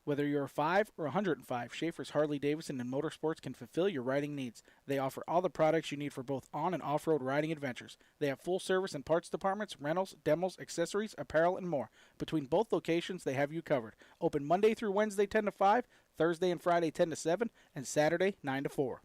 Whether you're 5 or 105, Schaefer's Harley-Davidson and Motorsports can fulfill your riding needs. They offer all the products you need for both on- and off-road riding adventures. They have full service and parts departments, rentals, demos, accessories, apparel, and more. Between both locations, they have you covered. Open Monday through Wednesday 10 to 5, Thursday and Friday 10 to 7, and Saturday 9 to 4.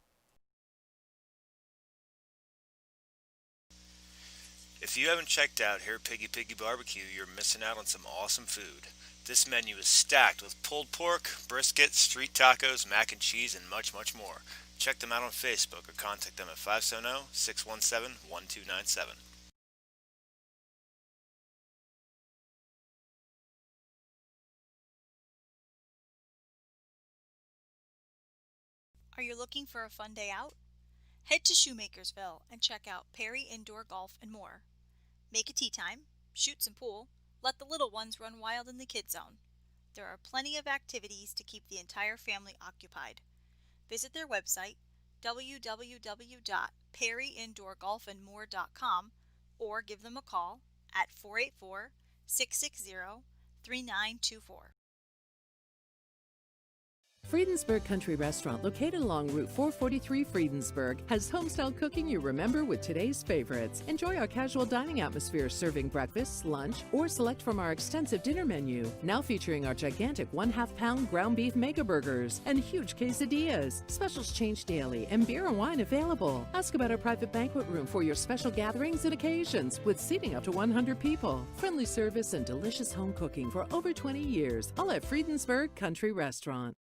If you haven't checked out Here Piggy Piggy Barbecue, you're missing out on some awesome food. This menu is stacked with pulled pork, brisket, street tacos, mac and cheese, and much, much more. Check them out on Facebook or contact them at 570-617-1297. Are you looking for a fun day out? Head to Shoemakersville and check out Perry Indoor Golf and more. Make a tea time, shoot some pool, let the little ones run wild in the kids zone. There are plenty of activities to keep the entire family occupied. Visit their website, www.perryindoorgolfandmore.com, or give them a call at 484-660-3924. Friedensburg Country Restaurant, located along Route 443 Friedensburg, has homestyle cooking you remember with today's favorites. Enjoy our casual dining atmosphere, serving breakfast, lunch, or select from our extensive dinner menu. Now featuring our gigantic 1/2 pound ground beef mega burgers and huge quesadillas. Specials change daily and beer and wine available. Ask about our private banquet room for your special gatherings and occasions with seating up to 100 people. Friendly service and delicious home cooking for over 20 years. All at Friedensburg Country Restaurant.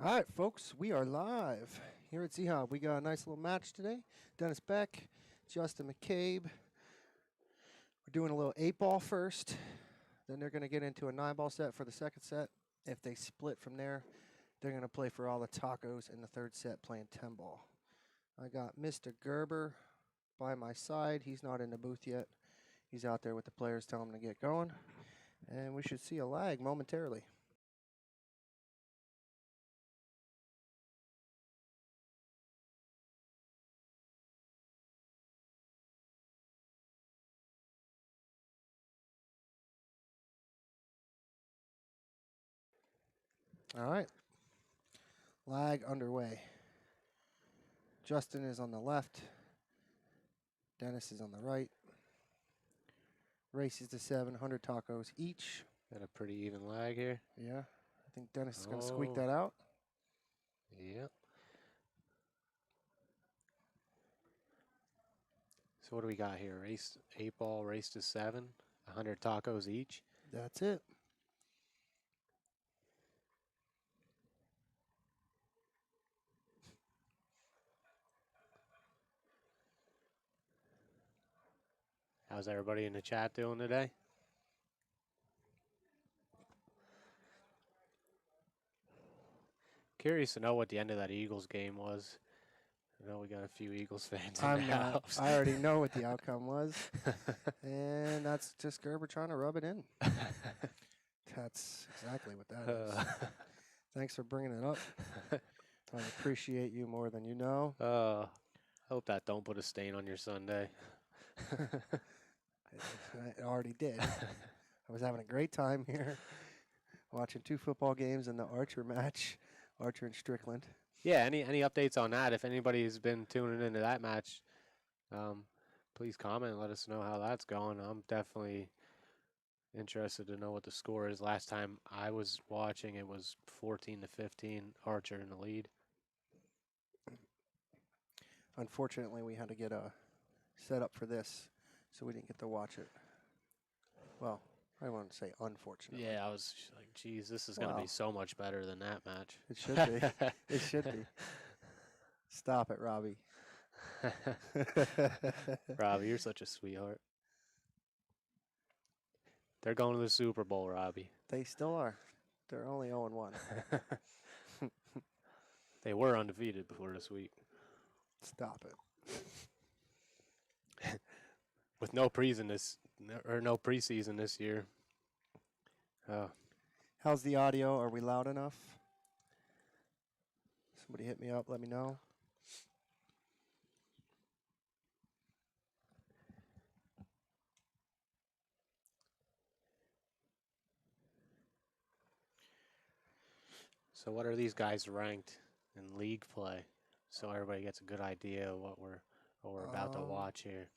All right, folks, we are live here at ZHOB. We got a nice little match today. Dennis Beck, Justin McCabe. We're doing a little 8-ball first. Then they're going to get into a 9-ball set for the second set. If they split from there, they're going to play for all the tacos in the third set, playing 10-ball. I got Mr. Gerber by my side. He's not in the booth yet. He's out there with the players telling them to get going. And we should see a lag momentarily. All right. Lag underway. Justin is on the left. Dennis is on the right. Races to 700 tacos each. Got a pretty even lag here. Yeah. I think Dennis is going to squeak that out. Yep. So what do we got here? Race 8-ball, race to 7, 100 tacos each. That's it. How's everybody in the chat doing today? Curious to know what the end of that Eagles game was. I know we got a few Eagles fans in the house. I already know what the outcome was. And that's just Gerber trying to rub it in. That's exactly what that is. Thanks for bringing it up. I appreciate you more than you know. I hope that don't put a stain on your Sunday. It already did. I was having a great time here watching 2 football games and the Archer match, Archer and Strickland. Yeah, any updates on that? If anybody's been tuning into that match, please comment and let us know how that's going. I'm definitely interested to know what the score is. Last time I was watching, it was 14-15, Archer in the lead. Unfortunately, we had to get a set up for this, so we didn't get to watch it. Well, I want to say unfortunately. Yeah, I was like, geez, this is going to be so much better than that match. It should be. It should be. Stop it, Robbie. Robbie, you're such a sweetheart. They're going to the Super Bowl, Robbie. They still are. They're only 0-1. They were undefeated before this week. Stop it. With no preseason this year. How's the audio? Are we loud enough? Somebody hit me up. Let me know. So what are these guys ranked in league play? So everybody gets a good idea of what we're about to watch here.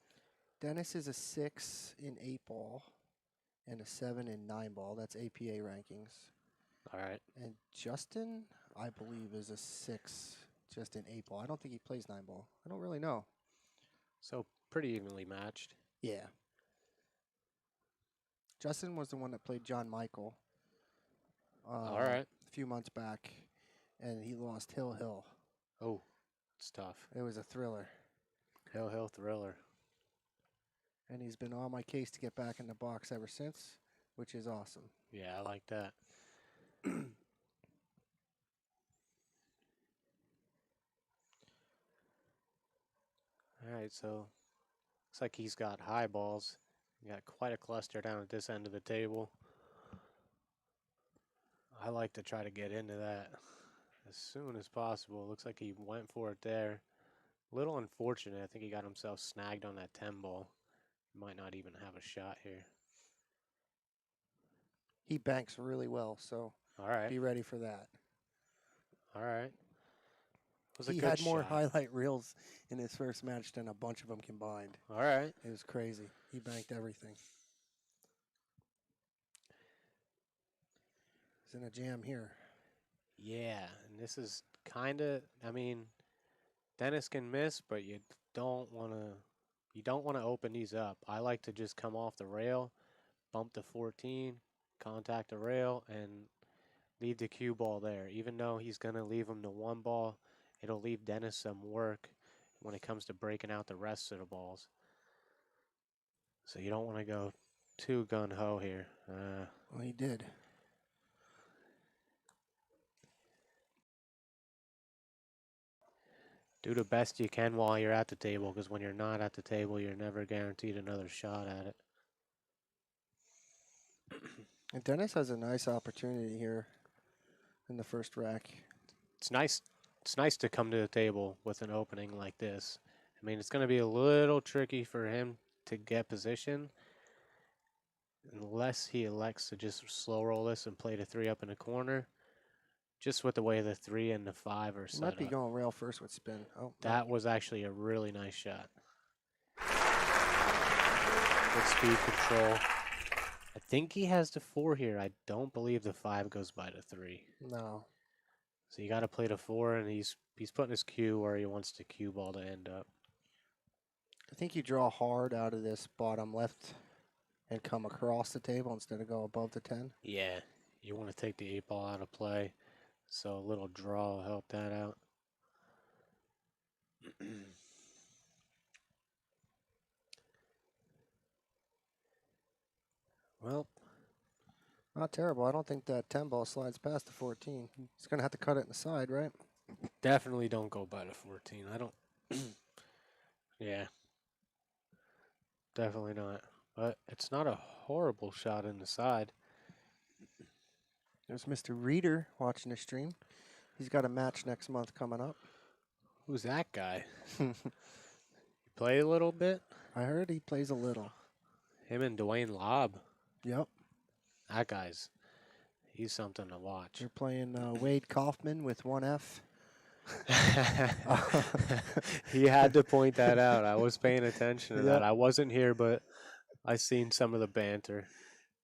Dennis is a 6 in 8-ball and a 7 in 9-ball. That's APA rankings. All right. And Justin, I believe, is a 6 just in 8-ball. I don't think he plays 9-ball. I don't really know. So pretty evenly matched. Yeah. Justin was the one that played John Michael. All right. A few months back, and he lost Hill. Oh, it's tough. It was a thriller. Hill thriller. And he's been on my case to get back in the box ever since, which is awesome. Yeah, I like that. All right, so looks like he's got high balls. He got quite a cluster down at this end of the table. I like to try to get into that as soon as possible. Looks like he went for it there. Little unfortunate. I think he got himself snagged on that 10 ball. Might not even have a shot here. He banks really well, so All right. be ready for that. All right. Was He a good had more shot. highlight reels in his first match than a bunch of them combined. All right. It was crazy. He banked everything. He's in a jam here. Yeah, and this is kind of, I mean, Dennis can miss, but you don't want to open these up. I like to just come off the rail, bump the 14, contact the rail, and leave the cue ball there. Even though he's going to leave him to 1 ball, it'll leave Dennis some work when it comes to breaking out the rest of the balls. So you don't want to go too gung-ho here. Well, he did. Do the best you can while you're at the table, because when you're not at the table, you're never guaranteed another shot at it. And Dennis has a nice opportunity here in the first rack. It's nice to come to the table with an opening like this. I mean, it's going to be a little tricky for him to get position unless he elects to just slow roll this and play the 3 up in the corner. Just with the way the 3 and the 5 are He set might be up. going rail first with spin. Oh, That was actually a really nice shot. Good speed control. I think he has the 4 here. I don't believe the 5 goes by the 3. no. So you got to play the 4, and he's putting his cue where he wants the cue ball to end up. I think you draw hard out of this bottom left and come across the table instead of go above the 10. Yeah, you want to take the 8 ball out of play, so a little draw will help that out. Well, Not terrible. I don't think that 10 ball slides past the 14. He's going to have to cut it in the side, right? definitely don't go by the 14. I don't. Yeah, definitely not. But it's not a horrible shot in the side. There's Mr. Reader watching the stream. He's got a match next month coming up. Who's that guy? You play a little bit? I heard he plays a little. Him and Dwayne Lobb. Yep. That guy's, he's something to watch. They're playing Wade Kaufman with 1F. He had to point that out. I was paying attention to that. I wasn't here, but I seen some of the banter.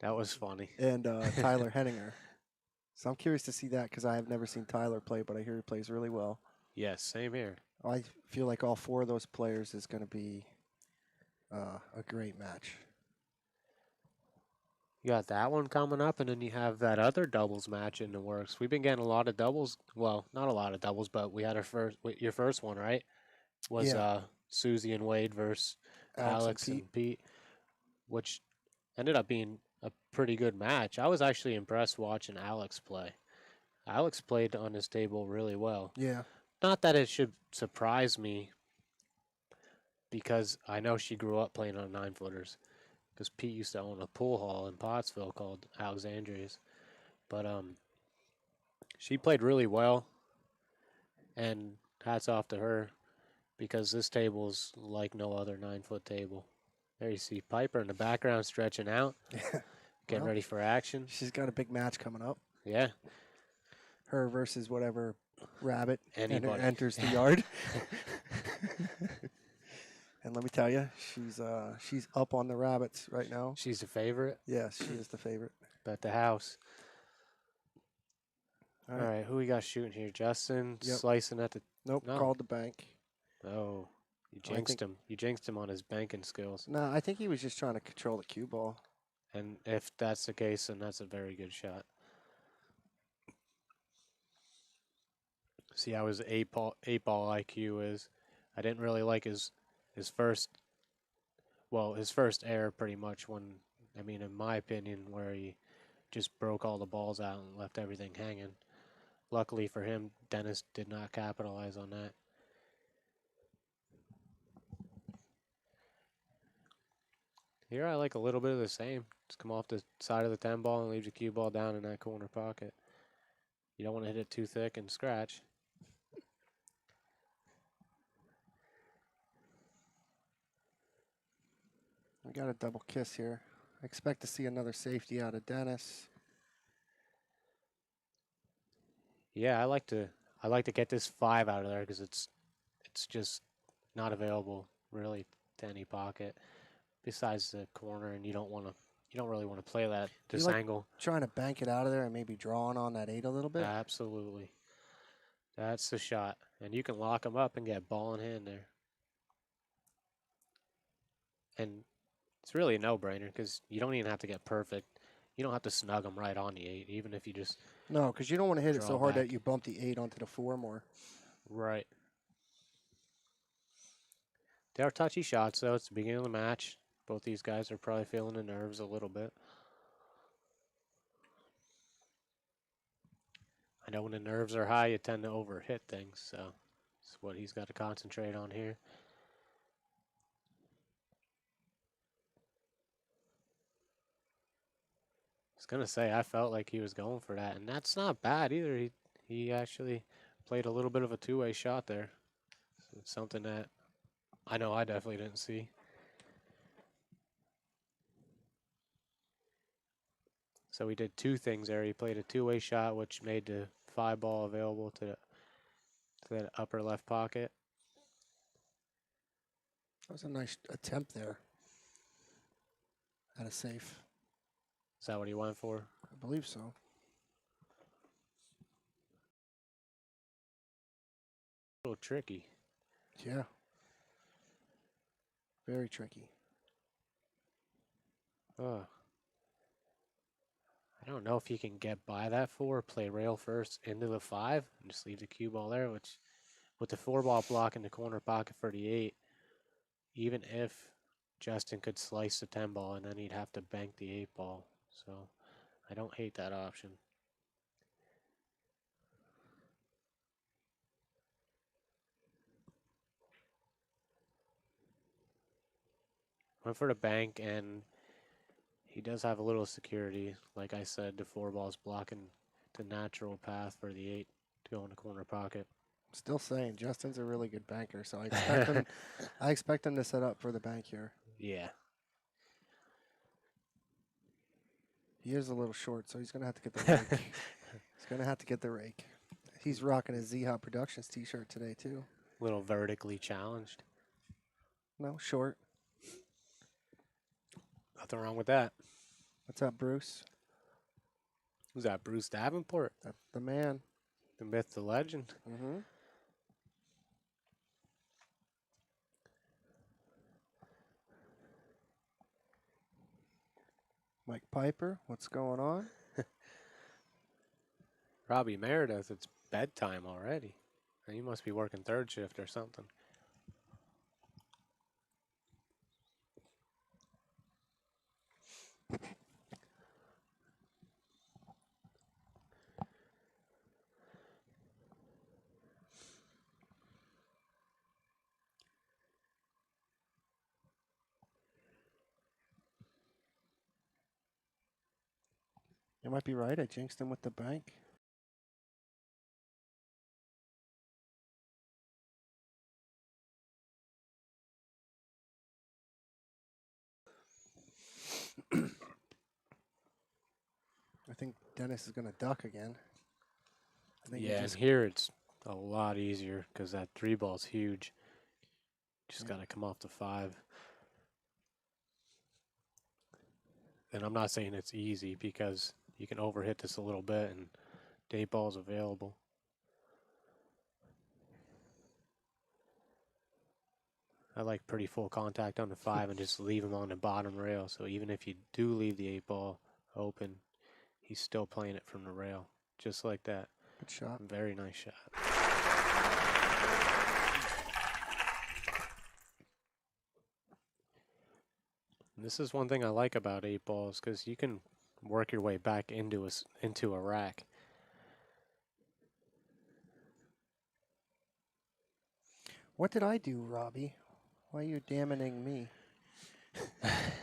That was funny. And Tyler Henninger. So I'm curious to see that because I have never seen Tyler play, but I hear he plays really well. Yes, same here. I feel like all 4 of those players is going to be a great match. You got that one coming up, and then you have that other doubles match in the works. We've been getting a lot of doubles. Well, not a lot of doubles, but we had your first one, right? Was Susie and Wade versus Alex and Pete, which ended up being a pretty good match. I was actually impressed watching Alex play. Alex played on his table really well. Yeah. Not that it should surprise me, because I know she grew up playing on 9-footers. Because Pete used to own a pool hall in Pottsville called Alexandria's. But she played really well, and hats off to her, because this table's like no other 9-foot table. There you see Piper in the background stretching out, getting Well, ready for action. She's got a big match coming up. Yeah, Her versus whatever rabbit anybody. enters the yard. And let me tell you, she's up on the rabbits right now. She's a favorite. Yes, she is the favorite. Bet the house. All All right, who we got shooting here? Justin Yep. slicing at the. Nope, No. called the bank. Oh, you I jinxed think- him. You jinxed him on his banking skills. No, I think he was just trying to control the cue ball. And if that's the case, then that's a very good shot. See how his eight ball IQ is. I didn't really like his first error pretty much in my opinion, where he just broke all the balls out and left everything hanging. Luckily for him, Dennis did not capitalize on that. Here I like a little bit of the same. Just come off the side of the 10 ball and leave the cue ball down in that corner pocket. You don't want to hit it too thick and scratch. We got a double kiss here. I expect to see another safety out of Dennis. Yeah, I like to get this 5 out of there, because it's just not available really to any pocket besides the corner, and you don't really want to play that this like angle. Trying to bank it out of there and maybe drawing on that 8 a little bit. Absolutely, that's the shot, and you can lock them up and get ball in hand there. And it's really a no-brainer, because you don't even have to get perfect. You don't have to snug them right on the 8, even if you just. No, because you don't want to hit it so Draw hard back. that you bump the 8 onto the 4 more. Right. They are touchy shots, though. It's the beginning of the match. Both these guys are probably feeling the nerves a little bit. I know when the nerves are high, you tend to overhit things, so that's what he's got to concentrate on here. I was going to say, I felt like he was going for that, and that's not bad either. He actually played a little bit of a two-way shot there. So it's something that I know I definitely didn't see. So he did two things there. He played a two-way shot, which made the 5 ball available to that upper left pocket. That was a nice attempt there at a safe. Is that what he went for? I believe so. A little tricky. Yeah. Very tricky. Oh. I don't know if you can get by that 4, play rail first into the 5, and just leave the cue ball there, which with the 4 ball block in the corner pocket for the 8, even if Justin could slice the 10 ball, and then he'd have to bank the 8 ball. So I don't hate that option. Went for the bank, and he does have a little security. Like I said, the 4 ball's blocking the natural path for the 8 to go in the corner pocket. Still saying Justin's a really good banker, so I expect him. I expect him to set up for the bank here. Yeah. He is a little short, so he's gonna have to get the rake. He's gonna have to get the rake. He's rocking his ZHOB Productions T-shirt today too. Little vertically challenged. No, short. Nothing wrong with that. What's up, Bruce? Who's that? Bruce Davenport, That's the man. the myth, the legend. Mm-hmm. Mike Piper, what's going on? Robbie Meredith, it's bedtime already. And you must be working third shift or something. You might be right. I jinxed him with the bank. I think Dennis is going to duck again. I think Yeah, and here it's a lot easier because that 3-ball's huge. Just got to come off the 5. And I'm not saying it's easy because you can overhit this a little bit and the 8-ball's available. I like pretty full contact on the 5 and just leave him on the bottom rail. So even if you do leave the 8-ball open, he's still playing it from the rail. Just like that. Good shot. Very nice shot. And this is one thing I like about 8-balls because you can work your way back into a rack. What did I do, Robbie? Why are you damning me?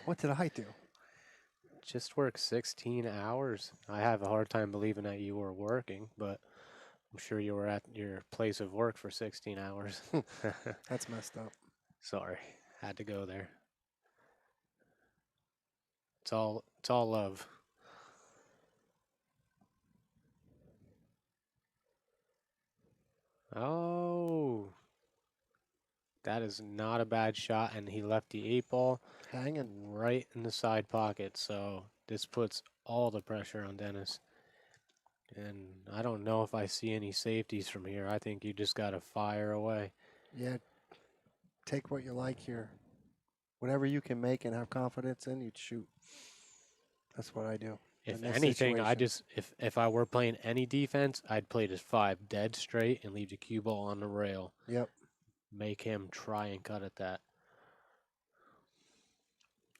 What did I do? Just work 16 hours. I have a hard time believing that you were working, but I'm sure you were at your place of work for 16 hours. That's messed up. Sorry, had to go there. It's all love. Oh, that is not a bad shot, and he left the 8-ball hanging right in the side pocket. So this puts all the pressure on Dennis. And I don't know if I see any safeties from here. I think you just got to fire away. Yeah, take what you like here. Whatever you can make and have confidence in, you'd shoot. That's what I do. If anything, if I were playing any defense, I'd play this 5 dead straight and leave the cue ball on the rail. Yep. Make him try and cut at that.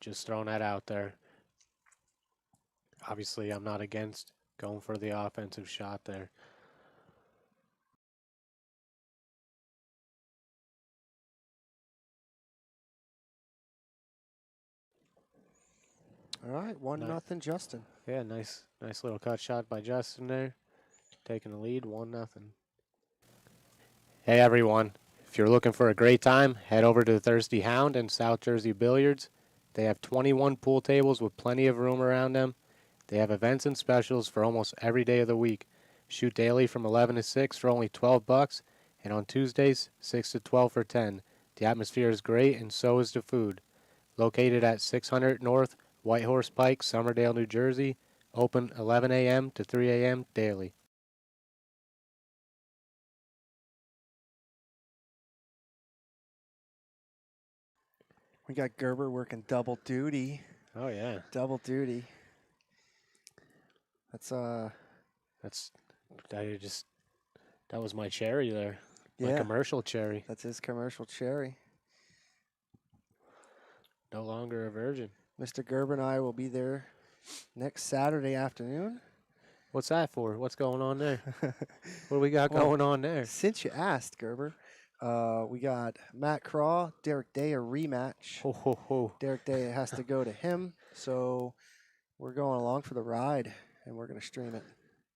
Just throwing that out there. Obviously, I'm not against going for the offensive shot there. All right, 1-0 Justin. Yeah, nice little cut shot by Justin there. Taking the lead, 1-0. Hey everyone, if you're looking for a great time, head over to the Thirsty Hound and South Jersey Billiards. They have 21 pool tables with plenty of room around them. They have events and specials for almost every day of the week. Shoot daily from 11 to 6 for only $12, and on Tuesdays, 6 to 12 for 10. The atmosphere is great, and so is the food. Located at 600 North Whitehorse Pike, Somerdale, New Jersey. Open 11 a.m. to 3 a.m. daily. We got Gerber working double duty. Oh yeah, double duty. That was my cherry there. Yeah. My commercial cherry. That's his commercial cherry. No longer a virgin. Mr. Gerber and I will be there next Saturday afternoon. What's that for? What's going on there? What do we got going on there? Since you asked, Gerber, we got Matt Craw, Derek Day, a rematch. Ho, ho, ho. Derek Day has to go to him, so we're going along for the ride, and we're going to stream it.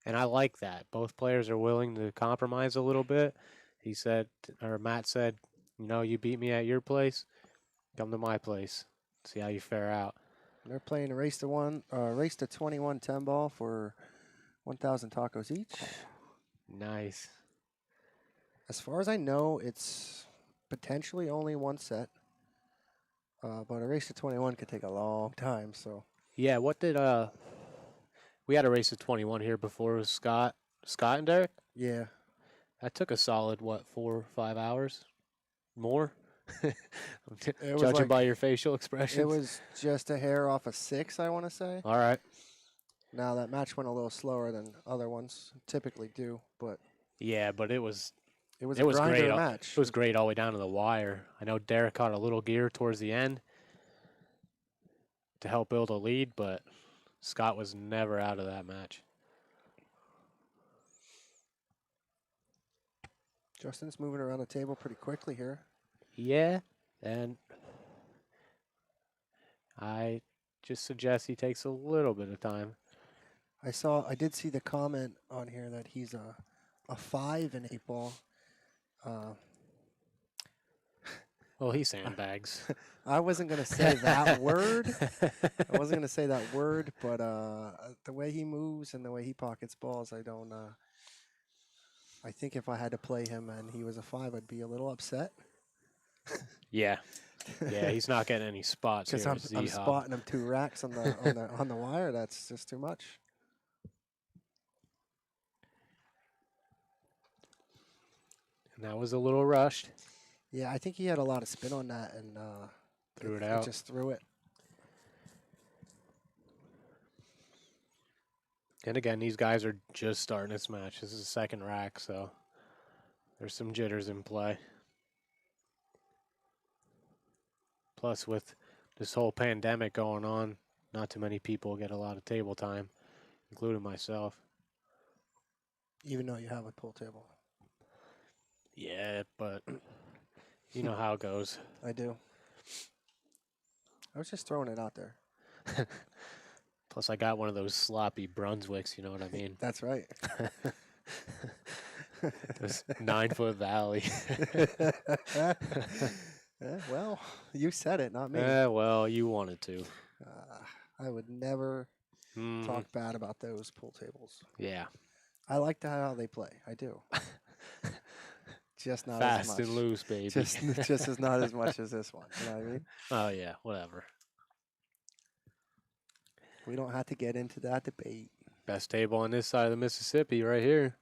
And I like that. Both players are willing to compromise a little bit. Matt said, you beat me at your place, come to my place, see how you fare out. They're playing a race to 21 10-ball for 1,000 tacos each. Nice. As far as I know, it's potentially only one set, but a race to 21 could take a long time. So yeah, we had a race to 21 here before. It was Scott and Derek. Yeah, that took a solid 4 or 5 hours, more. Judging by your facial expressions, it was just a hair off a 6, I want to say. All right. Now that match went a little slower than other ones typically do, but yeah, but it was a great match. It was great all the way down to the wire. I know Derek caught a little gear towards the end to help build a lead, but Scott was never out of that match. Justin's moving around the table pretty quickly here. Yeah, and I just suggest he takes a little bit of time. I did see the comment on here that he's a 5 in 8-ball. Well, he sandbags. I wasn't gonna say that word. I wasn't gonna say that word, but the way he moves and the way he pockets balls, I don't. I think if I had to play him and he was a 5, I'd be a little upset. Yeah. Yeah, he's not getting any spots here Because at I'm ZHOB. spotting him 2 racks on the wire. That's just too much. And that was a little rushed. Yeah, I think he had a lot of spin on that and Threw it out. Just threw it. And again, these guys are just starting this match. This is the second rack, so there's some jitters in play. Plus, with this whole pandemic going on, not too many people get a lot of table time, including myself. Even though you have a pool table. Yeah, but you know how it goes. I do. I was just throwing it out there. Plus, I got one of those sloppy Brunswicks, you know what I mean? That's right. This 9-foot valley. Well, you said it, not me. Well, you wanted to. I would never talk bad about those pool tables. Yeah. I like how they play. I do. Just not Fast as much. and loose, baby. Just as not as much as this one. You know what I mean? Oh, yeah, whatever. We don't have to get into that debate. Best table on this side of the Mississippi right here.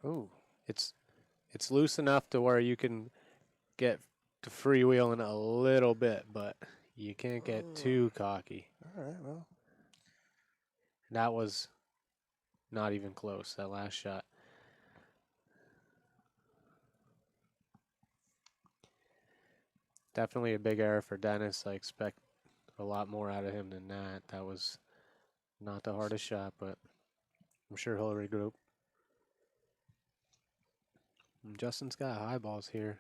Ooh. It's loose enough to where you can get to freewheeling a little bit, but you can't get too cocky. All right, well. That was not even close, that last shot. Definitely a big error for Dennis. I expect a lot more out of him than that. That was not the hardest shot, but I'm sure he'll regroup. And Justin's got high balls here.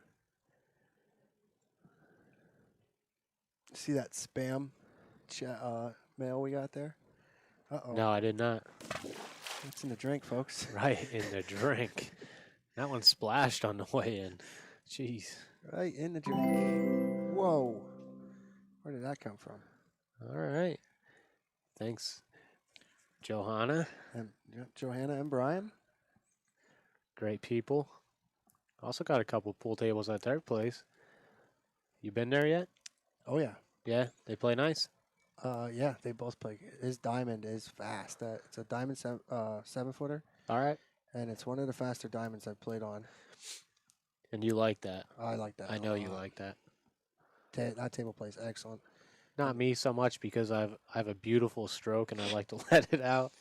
See that spam mail we got there? Uh-oh. No, I did not. It's in the drink, folks. Right in the drink. That one splashed on the way in. Jeez. Right in the drink. Whoa. Where did that come from? All right. Thanks, Johanna. And Johanna and Brian. Great people. Also got a couple pool tables at their place. You been there yet? Oh, yeah. Yeah, they play nice. Yeah, they both play. His diamond is fast. It's a diamond 7-footer. All right. And it's one of the faster diamonds I've played on. And you like that. I like that. I know you like that. That table plays excellent. Not me so much because I have a beautiful stroke and I like to let it out.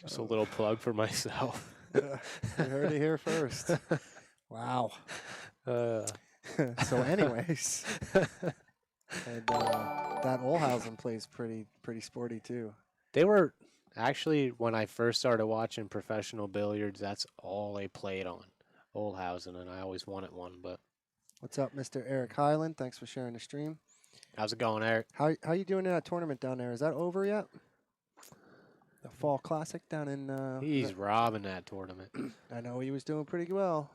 Just a little plug for myself. You heard it here first. Wow. So anyways, and that Olhausen plays pretty sporty too. They were actually, when I first started watching professional billiards, that's all they played on, Olhausen, and I always wanted one. But what's up, Mr. Eric Highland? Thanks for sharing the stream. how's it going, Eric? How you doing in that tournament down there? Is that over yet? The Fall Classic down in. He's robbing that tournament. I know he was doing pretty well.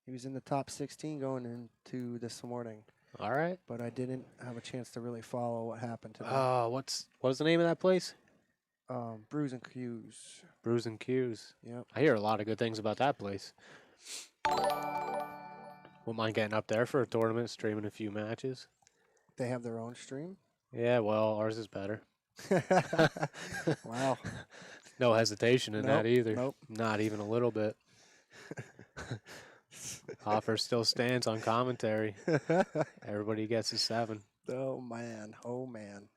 He was in the top 16 going into this morning. All right. But I didn't have a chance to really follow what happened to them. Oh, what's the name of that place? Brews and Q's. Brews and Q's. Yep. I hear a lot of good things about that place. Wouldn't mind getting up there for a tournament, streaming a few matches. They have their own stream? Yeah, well, ours is better. Wow. No hesitation in that either. Nope. Not even a little bit. Offer still stands on commentary. Everybody gets a 7. Oh, man. Oh, man.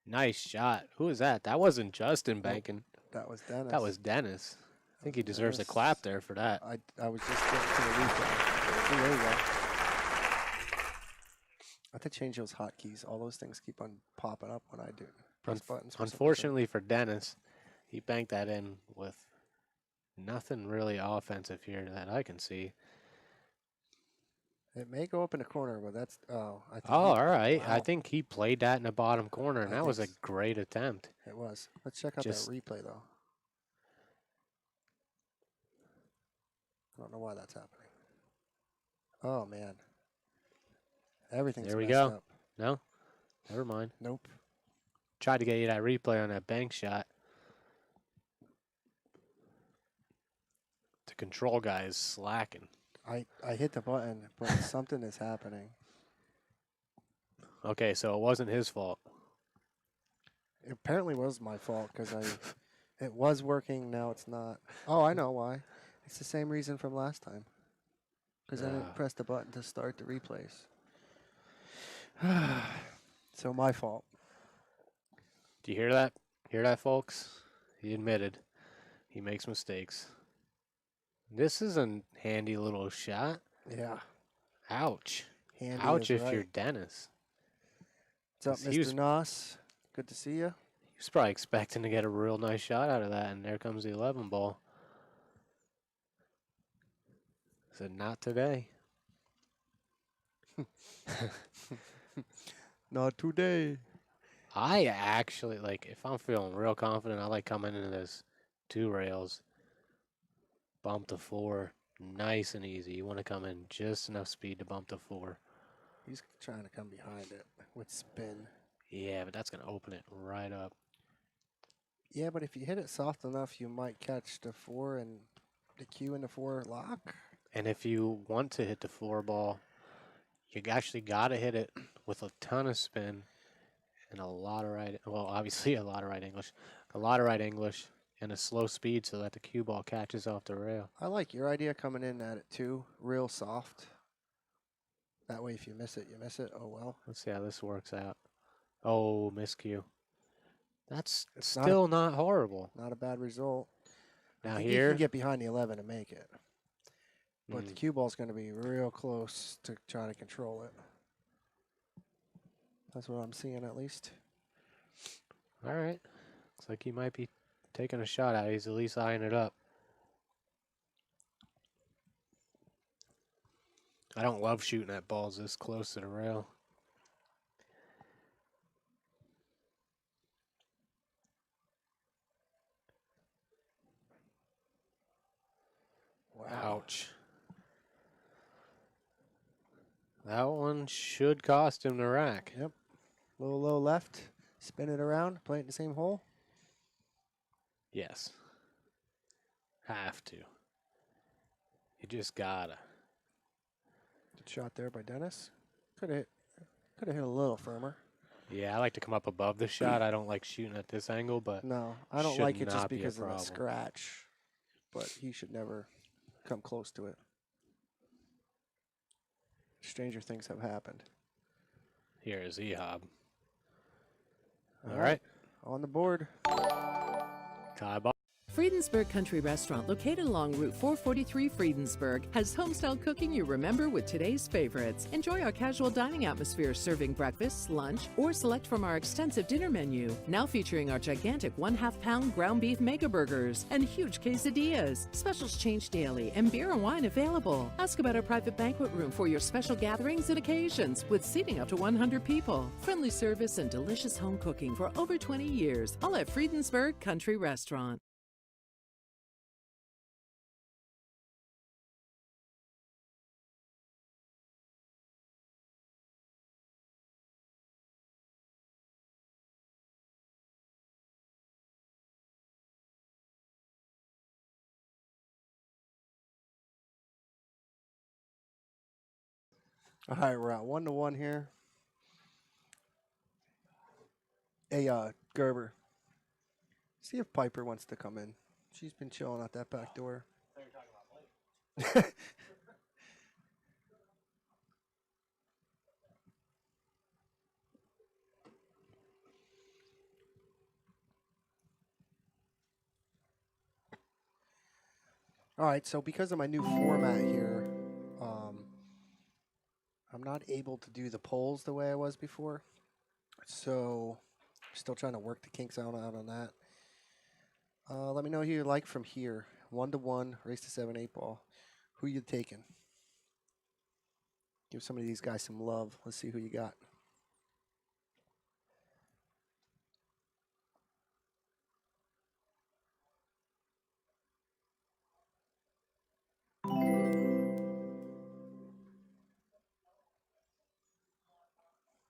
Nice shot. Who is that? That wasn't Justin banking. That was Dennis. That was Dennis. I think he deserves a clap there for that. I was just getting to the replay. See, there you go. I have to change those hotkeys. All those things keep on popping up when I do press buttons. Unfortunately for Dennis, he banked that in with nothing really offensive here that I can see. It may go up in the corner, but that's I think. Oh, all right. I Wow. think he played that in the bottom corner, and I that think was a great attempt. it was. Let's check out Just that replay though. I don't know why that's happening. Oh man, everything's there we messed go. up. No, never mind. Nope. Tried to get you that replay on that bank shot. The control guy is slacking. I hit the button, but something is happening. Okay, so it wasn't his fault. It apparently was my fault because it was working. Now it's not. Oh, I know why. It's the same reason from last time. Because I didn't press the button to start the replays. So my fault. Do you hear that? Hear that, folks? He admitted he makes mistakes. This is a handy little shot. Yeah. Ouch. Handy Ouch is if you're right. Dennis. What's up, He Mr. was- Noss? Good to see you. He was probably expecting to get a real nice shot out of that, and there comes the 11 ball. Said, not today. Not today. I actually, like, if I'm feeling real confident, I like coming into this 2 rails, bump to 4, nice and easy. You want to come in just enough speed to bump to 4. He's trying to come behind it with spin. Yeah, but that's going to open it right up. Yeah, but if you hit it soft enough, you might catch the 4 and the Q and the 4 lock. And if you want to hit the 4 ball, you actually got to hit it with a ton of spin and a lot of right, well, obviously a lot of right English, and a slow speed so that the cue ball catches off the rail. I like your idea coming in at it too, real soft. That way, if you miss it, you miss it. Oh well. Let's see how this works out. Oh, miscue. That's It's still not horrible. Not a bad result. I Now think you here, can get behind the 11 and make it. But the Mm. cue ball's going to be real close to try to control it. That's what I'm seeing at least. all right. Looks like he might be taking a shot at it. He's at least eyeing it up. I don't love shooting at balls this close to the rail. Wow. Ouch. That one should cost him the rack. Yep. Little low left. Spin it around. Play it in the same hole. Yes. Have to. You just gotta. Good shot there by Dennis. Could have hit a little firmer. Yeah, I like to come up above the shot. I don't like shooting at this angle, but No, I don't should like it just not be a because of the problem. scratch. But he should never come close to it. Stranger things have happened. here is ZHOB. All right. On the board. Tie ball. Friedensburg Country Restaurant, located along Route 443 Friedensburg, has homestyle cooking you remember with today's favorites. Enjoy our casual dining atmosphere, serving breakfast, lunch, or select from our extensive dinner menu. Now featuring our gigantic 1/2 pound ground beef mega burgers and huge quesadillas. Specials change daily and beer and wine available. Ask about our private banquet room for your special gatherings and occasions with seating up to 100 people. Friendly service and delicious home cooking for over 20 years. All at Friedensburg Country Restaurant. All right, we're at 1-1 here. Hey, Gerber. See if Piper wants to come in. She's been chilling at that back door. All right, so because of my new format here, I'm not able to do the polls the way I was before. So, still trying to work the kinks out on that. Let me know who you like from here. 1-1, race to 7, 8 ball. Who you taking? Give some of these guys some love. Let's see who you got.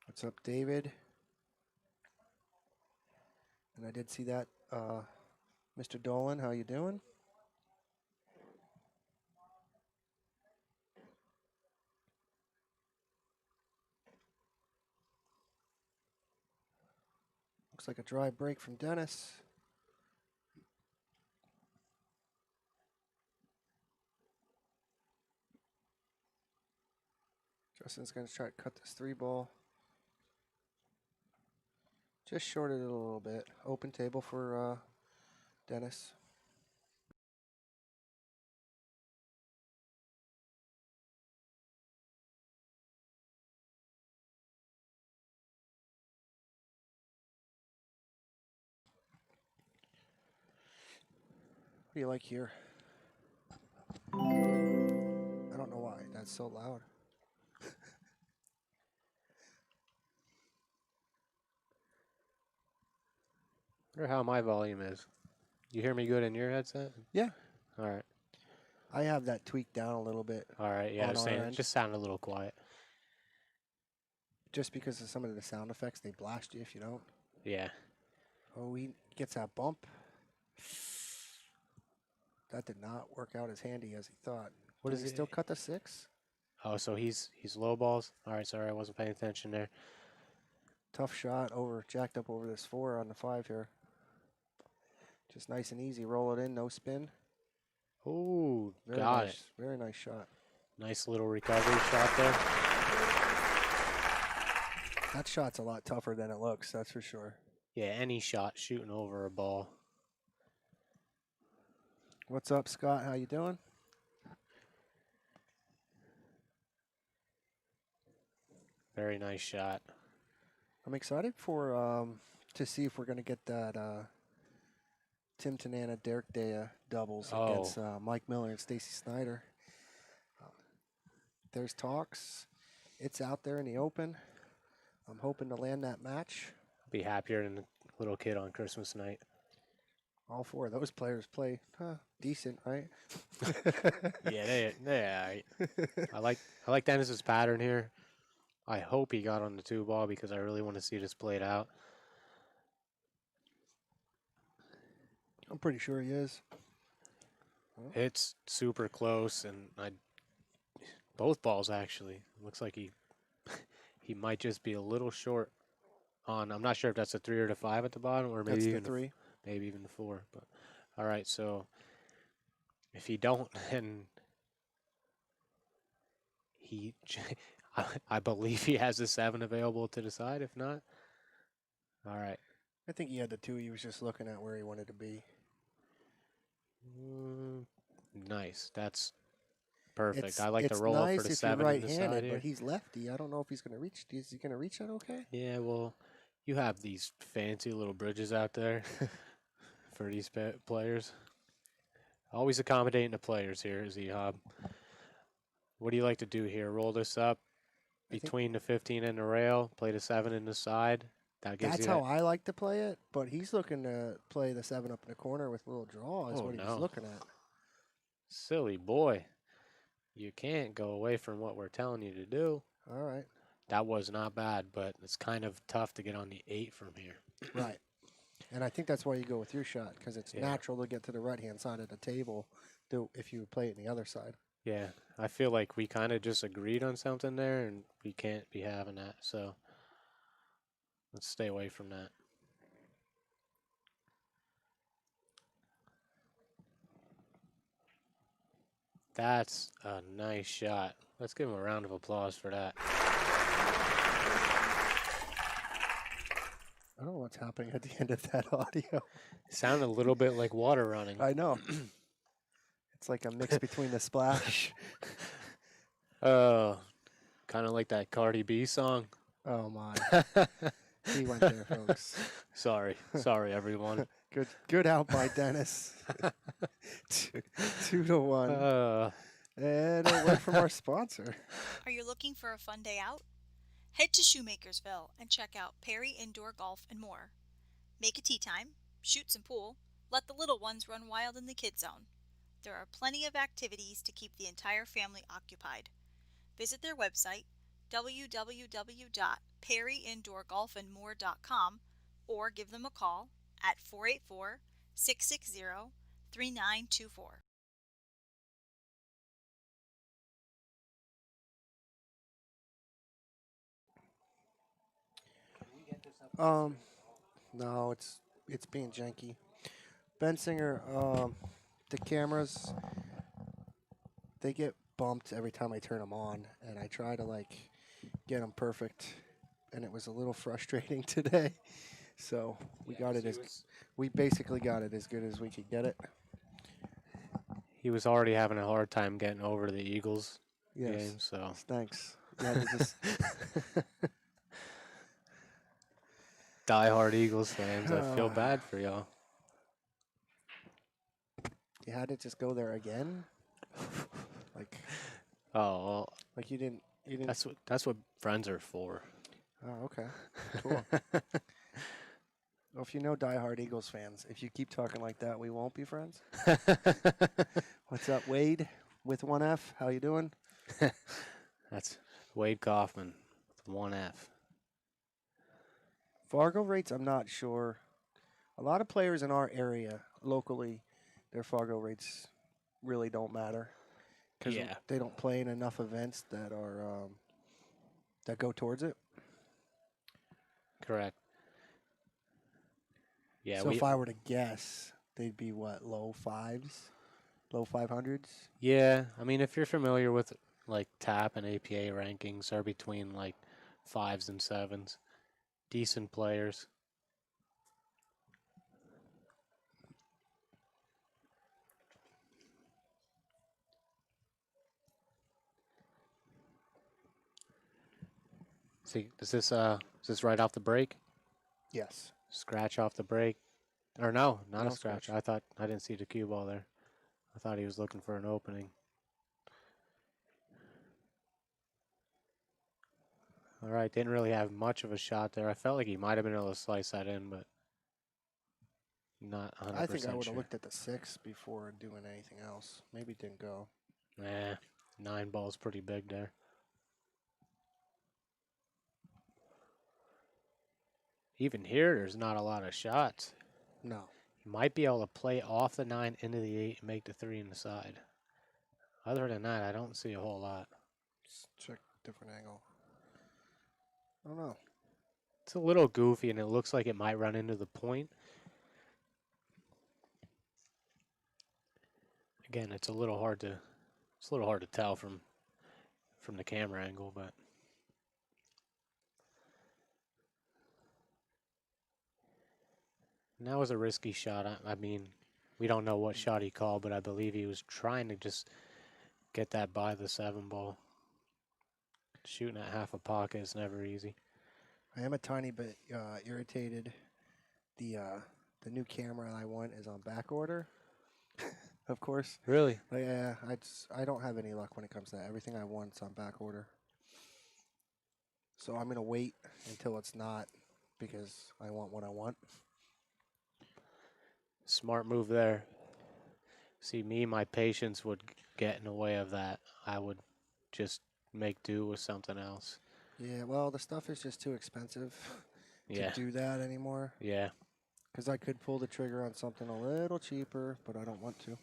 What's up, David? And I did see that. Mr. Dolan, how you doing? Looks like a dry break from Dennis. Justin's going to try to cut this 3-ball. Just shorted it a little bit. Open table for Dennis. What do you like here? I don't know why that's so loud. I wonder how my volume is. You hear me good in your headset? Yeah. All right. I have that tweaked down a little bit. All right. Yeah, I On was our saying it end. just sounded a little quiet. Just because of some of the sound effects, they blast you if you don't. Yeah. Oh, he gets that bump. That did not work out as handy as he thought. What Does is he it? still cut the 6? Oh, so he's low balls. All right. Sorry, I wasn't paying attention there. Tough shot over, jacked up over this 4 on the 5 here. Just nice and easy. Roll it in, no spin. Ooh, Very got nice, it. Very nice shot. Nice little recovery shot there. That shot's a lot tougher than it looks, that's for sure. Yeah, any shot shooting over a ball. What's up, Scott? How you doing? Very nice shot. I'm excited for to see if we're going to get that Tim Tanana, Derek Daya doubles against Mike Miller and Stacy Snyder. There's talks. It's out there in the open. I'm hoping to land that match. Be happier than the little kid on Christmas night. All 4 of those players play decent, right? Yeah, I like Dennis's pattern here. I hope he got on the 2-ball because I really want to see this played out. I'm pretty sure he is. It's super close, and both balls actually. Looks like he might just be a little short on. I'm not sure if that's a 3 or the 5 at the bottom, or maybe That's even the 3. maybe even the 4. But all right, so if he don't, then I believe he has the 7 available to the side. If not, all right. I think he had the 2. He was just looking at where he wanted to be. Nice. That's perfect. I like the roll nice up for the if 7 you're in the side right-handed, here. but he's lefty. I don't know if he's going to reach. Is he going to reach that okay? Yeah, well, you have these fancy little bridges out there for these players. Always accommodating the players here, ZHOB. What do you like to do here? Roll this up between the 15 and the rail, play the 7 in the side. That gives That's you how I like to play it, but he's looking to play the 7 up in the corner with a little draw is Oh, what he no. was looking at. Silly boy. You can't go away from what we're telling you to do. All right. That was not bad, but it's kind of tough to get on the 8 from here. Right. And I think that's why you go with your shot, because it's natural to get to the right-hand side of the table if you play it on the other side. Yeah, I feel like we kind of just agreed on something there, and we can't be having that. So let's stay away from that. That's a nice shot. Let's give him a round of applause for that. I don't know what's happening at the end of that audio. It sounded a little bit like water running. I know. It's like a mix between the splash. Oh, kind of like that Cardi B song. Oh, my. He went there, folks. Sorry, everyone. Good out by Dennis. 2-1. And a word from our sponsor. Are you looking for a fun day out? Head to Shoemakersville and check out Perry Indoor Golf and more. Make a tea time, shoot some pool, let the little ones run wild in the kids zone. There are plenty of activities to keep the entire family occupied. Visit their website, www.perryindoorgolfandmore.com, or give them a call at 484-660-3924. Um, no, it's being janky. Bensinger, the cameras, they get bumped every time I turn them on, and I try to like get them perfect, and it was a little frustrating today. So we basically got it as good as we could get it. He was already having a hard time getting over the Eagles Yes. game, so Thanks. Yeah, they just diehard Eagles fans, I feel bad for y'all. you had to just go there again. Like Oh, well, you didn't. that's what friends are for. Oh, okay. Cool. Well, if you know diehard Eagles fans, if you keep talking like that, we won't be friends. What's up, Wade? With one F, how you doing? That's Wade Kaufman with one F. Fargo rates, I'm not sure. A lot of players in our area, locally, their Fargo rates really don't matter because Yeah. they don't play in enough events that are that go towards it. Correct. Yeah. So if I were to guess, they'd be what, low 500s? Yeah. I mean, if you're familiar with like TAP and APA rankings, are between like 5s and 7s. Decent players. See, is this right off the break? Yes. Scratch off the break? Or no, not No a scratch. scratch. I didn't see the cue ball there. I thought he was looking for an opening. All right, didn't really have much of a shot there. I felt like he might have been able to slice that in, but not 100% I think I would have sure. looked at the 6 before doing anything else. Maybe it didn't go. Nah, 9 ball's pretty big there. Even here, there's not a lot of shots. No. You might be able to play off the 9 into the 8 and make the 3 in the side. Other than that, I don't see a whole lot. Let's check different angle. I don't know. It's a little goofy, and it looks like it might run into the point. Again, it's a little hard to tell from the camera angle, but and that was a risky shot. I mean, we don't know what shot he called, but I believe he was trying to just get that by the 7 ball. Shooting at half a pocket is never easy. I am a tiny bit irritated. The new camera I want is on back order. Of course. Really? But yeah, I don't have any luck when it comes to that. Everything I want's on back order. So I'm gonna wait until it's not because I want what I want. Smart move there. See, my patience would get in the way of that. I would just make do with something else. Yeah, well, the stuff is just too expensive Yeah. to do that anymore. Yeah. Because I could pull the trigger on something a little cheaper, but I don't want to.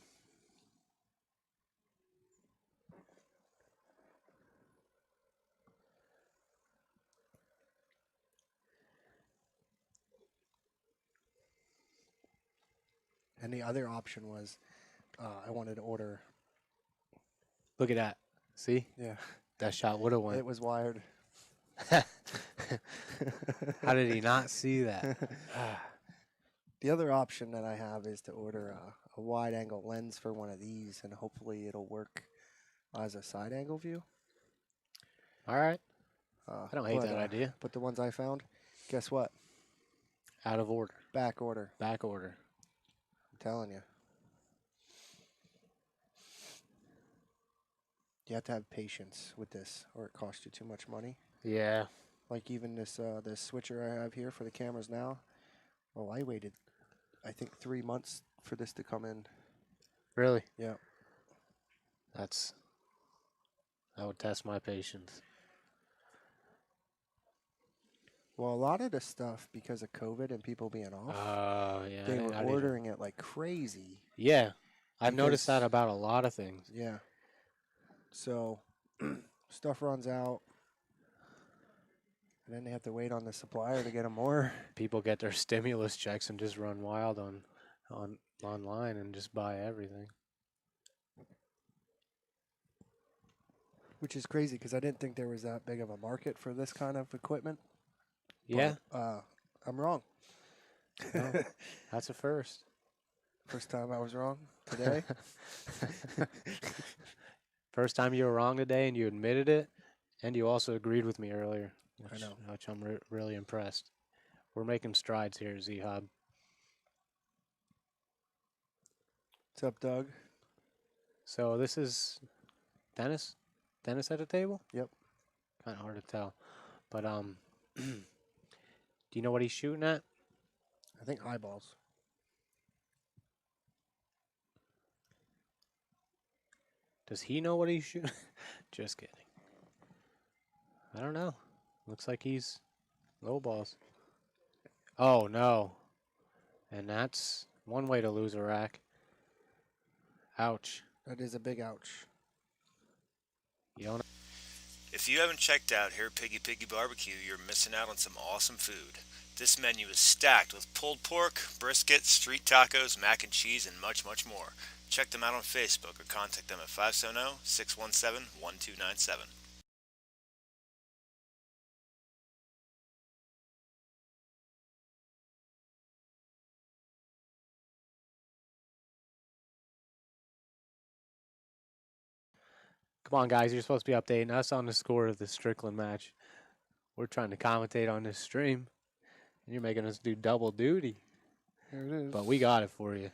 And the other option was I wanted to order. Look at that. See? Yeah. That shot would have went. It was wired. How did he not see that? The other option that I have is to order a wide angle lens for one of these, and hopefully it'll work as a side angle view. All right. I don't hate that idea. But the ones I found, guess what? Out of order. Back order. Back order. I'm telling you. you have to have patience with this, or it costs you too much money. Yeah. Like even this this switcher I have here for the cameras now. Oh, I waited, I think 3 months for this to come in. Really? Yeah. That would test my patience. Well, a lot of the stuff, because of COVID and people being off, Yeah. they were I didn't- ordering it like crazy. Yeah. I've noticed that because- about a lot of things. Yeah. So stuff runs out, and then they have to wait on the supplier to get them more. People get their stimulus checks and just run wild on online and just buy everything. Which is crazy because I didn't think there was that big of a market for this kind of equipment. Yeah. But, I'm wrong. No, that's a first. First time I was wrong today. First time you were wrong today and you admitted it, and you also agreed with me earlier, I know. which I'm really impressed. We're making strides here, ZHOB. What's up, Doug? So this is Dennis? Dennis at the table? Yep. Kind of hard to tell. But, do you know what he's shooting at? I think eyeballs. Does he know what he's shooting? Just kidding. I don't know. Looks like he's low balls. Oh, no. And that's one way to lose a rack. Ouch. That is a big ouch. You don't If you haven't checked out here at Piggy Piggy Barbecue, you're missing out on some awesome food. This menu is stacked with pulled pork, brisket, street tacos, mac and cheese, and much, much more. Check them out on Facebook or contact them at 570-617-1297. Come on, guys. You're supposed to be updating us on the score of the Strickland match. We're trying to commentate on this stream, and you're making us do double duty. There it is. But we got it for you.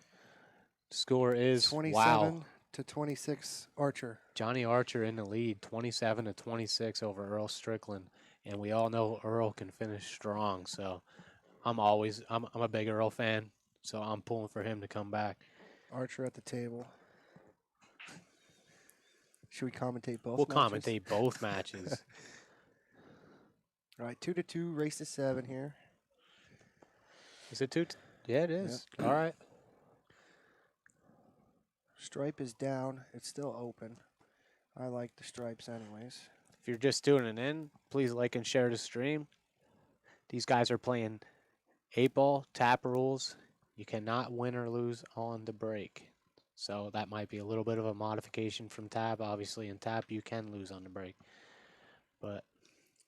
Score is 27 wow. to 26 Archer. Johnny Archer in the lead, 27 to 26 over Earl Strickland, and we all know Earl can finish strong. So I'm a big Earl fan, so I'm pulling for him to come back. Archer at the table. Should we commentate both We'll matches? commentate both matches. All right, 2-2, race to 7 here. Is it 2? Yeah, it is. All right. Stripe is down. It's still open. I like the stripes anyways. If you're just tuning in, please like and share the stream. These guys are playing 8-ball, tap rules. You cannot win or lose on the break. So that might be a little bit of a modification from tap. Obviously, in tap, you can lose on the break. But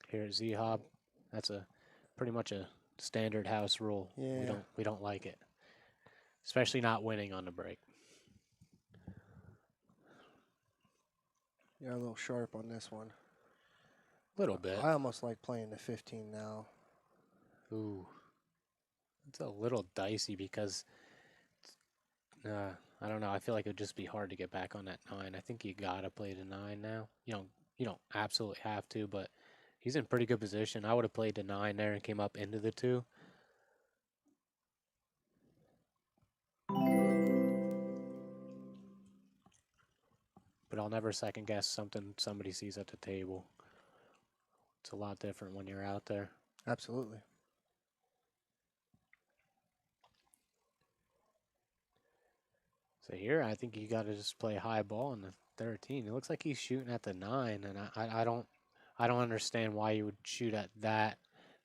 here at ZHOB, that's pretty much a standard house rule. Yeah. We don't like it, especially not winning on the break. Yeah, a little sharp on this one. Little bit. I almost like playing the 15 now. Ooh, it's a little dicey because I don't know. I feel like it would just be hard to get back on that 9. I think you gotta play the 9 now. You don't absolutely have to, but he's in pretty good position. I would have played the 9 there and came up into the 2. But I'll never second guess something somebody sees at the table. It's a lot different when you're out there. Absolutely. So here, I think you got to just play high ball in the 13. It looks like he's shooting at the 9, and I don't understand why you would shoot at that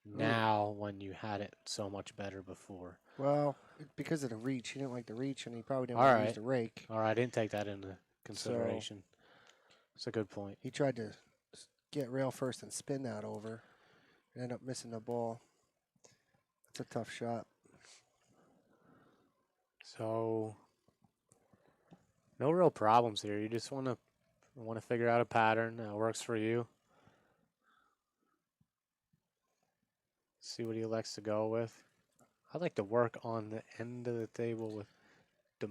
now when you had it so much better before. Well, because of the reach. He didn't like the reach, and he probably didn't All want to right. use the rake. All right, I didn't take that into consideration. It's a good point. He tried to get rail first and spin that over. And end up missing the ball. It's a tough shot. So no real problems here. You just want to figure out a pattern that works for you. See what he elects to go with. I like to work on the end of the table with the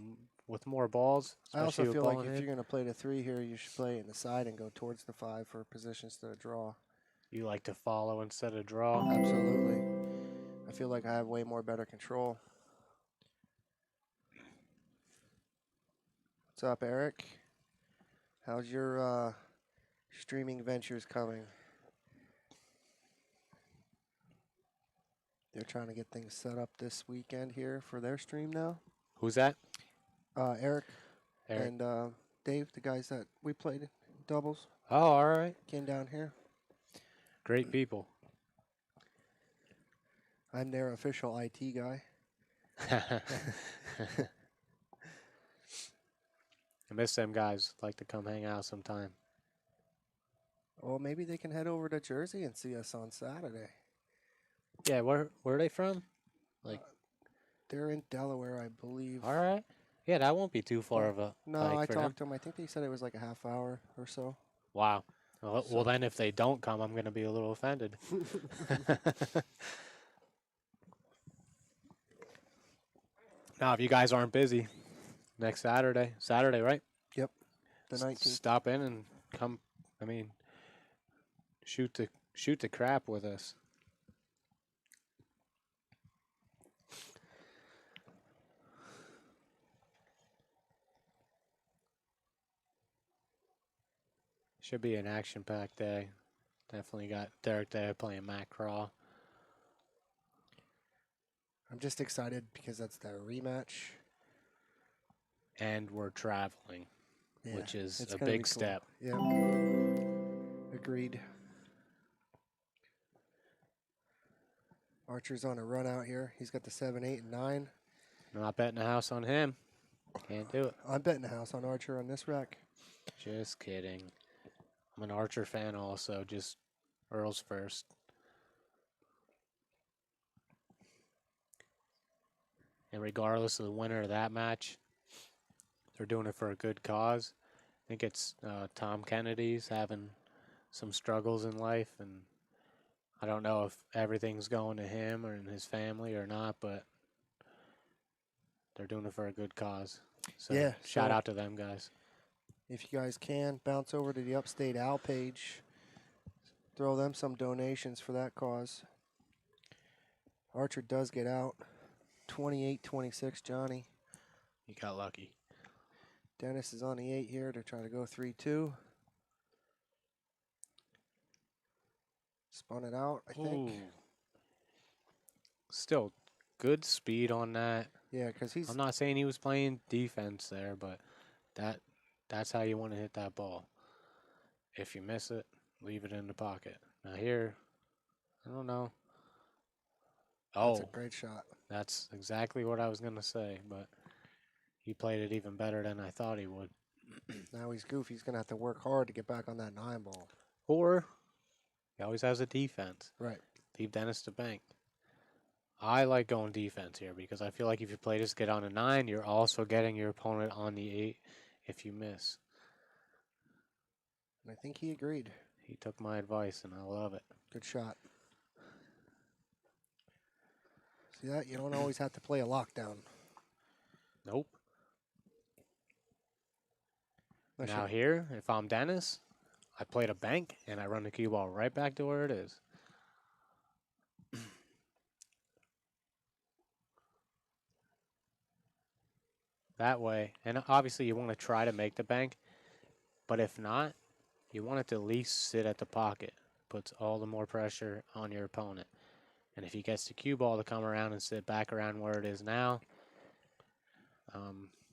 with more balls. I also especially with feel ball like in if hand. you're going to play the 3 here, you should play it in the side and go towards the 5 for position instead of draw. You like to follow instead of draw. Absolutely. I feel like I have way more better control. What's up, Eric? How's your streaming ventures coming? They're trying to get things set up this weekend here for their stream now. Who's that? Eric Eric. and Dave, the guys that we played doubles, Oh, all right. came down here. Great people. I'm their official IT guy. I miss them guys. Like to come hang out sometime. Well, maybe they can head over to Jersey and see us on Saturday. Yeah, where are they from? They're in Delaware, I believe. All right. Yeah, that won't be too far of a No, hike I for talked them. to them. I think they said it was like a half hour or so. Wow. Well, then if they don't come, I'm going to be a little offended. Now, if you guys aren't busy, next Saturday, right? Yep, the 19th. Stop in and come. I mean, shoot the crap with us. Should be an action-packed day. Definitely got Derek there playing Matt Craw. I'm just excited because that's the rematch. And we're traveling, Yeah, which is it's a gonna be big cool. step. Yeah. Agreed. Archer's on a run out here. He's got the 7, 8, and 9. Not betting the house on him. Can't do it. I'm betting the house on Archer on this rack. Just kidding. I'm an Archer fan also, just Earl's first. And regardless of the winner of that match, they're doing it for a good cause. I think it's Tom Kennedy's having some struggles in life, and I don't know if everything's going to him or in his family or not, but they're doing it for a good cause. So Yeah, shout so- out to them guys. If you guys can, bounce over to the Upstate Owl page. Throw them some donations for that cause. Archer does get out. 28-26, Johnny. You got lucky. Dennis is on the 8 here to try to go 3-2. Spun it out, I think. Ooh. Still good speed on that. Yeah, because he's I'm not saying he was playing defense there, but that's how you want to hit that ball. If you miss it, leave it in the pocket. Now here, I don't know. that's a Oh, great shot. that's exactly what I was going to say, but he played it even better than I thought he would. Now he's goofy. He's going to have to work hard to get back on that 9 ball. Or he always has a defense. Right. Leave Dennis to bank. I like going defense here because I feel like if you play this, get on a 9, you're also getting your opponent on the 8 if you miss. And I think he agreed. He took my advice, and I love it. Good shot. See that? You don't always have to play a lockdown. Nope. Unless Now you- here, if I'm Dennis, I played a bank, and I run the cue ball right back to where it is. That way, and obviously you want to try to make the bank, but if not, you want it to at least sit at the pocket. Puts all the more pressure on your opponent. And if he gets the cue ball to come around and sit back around where it is now,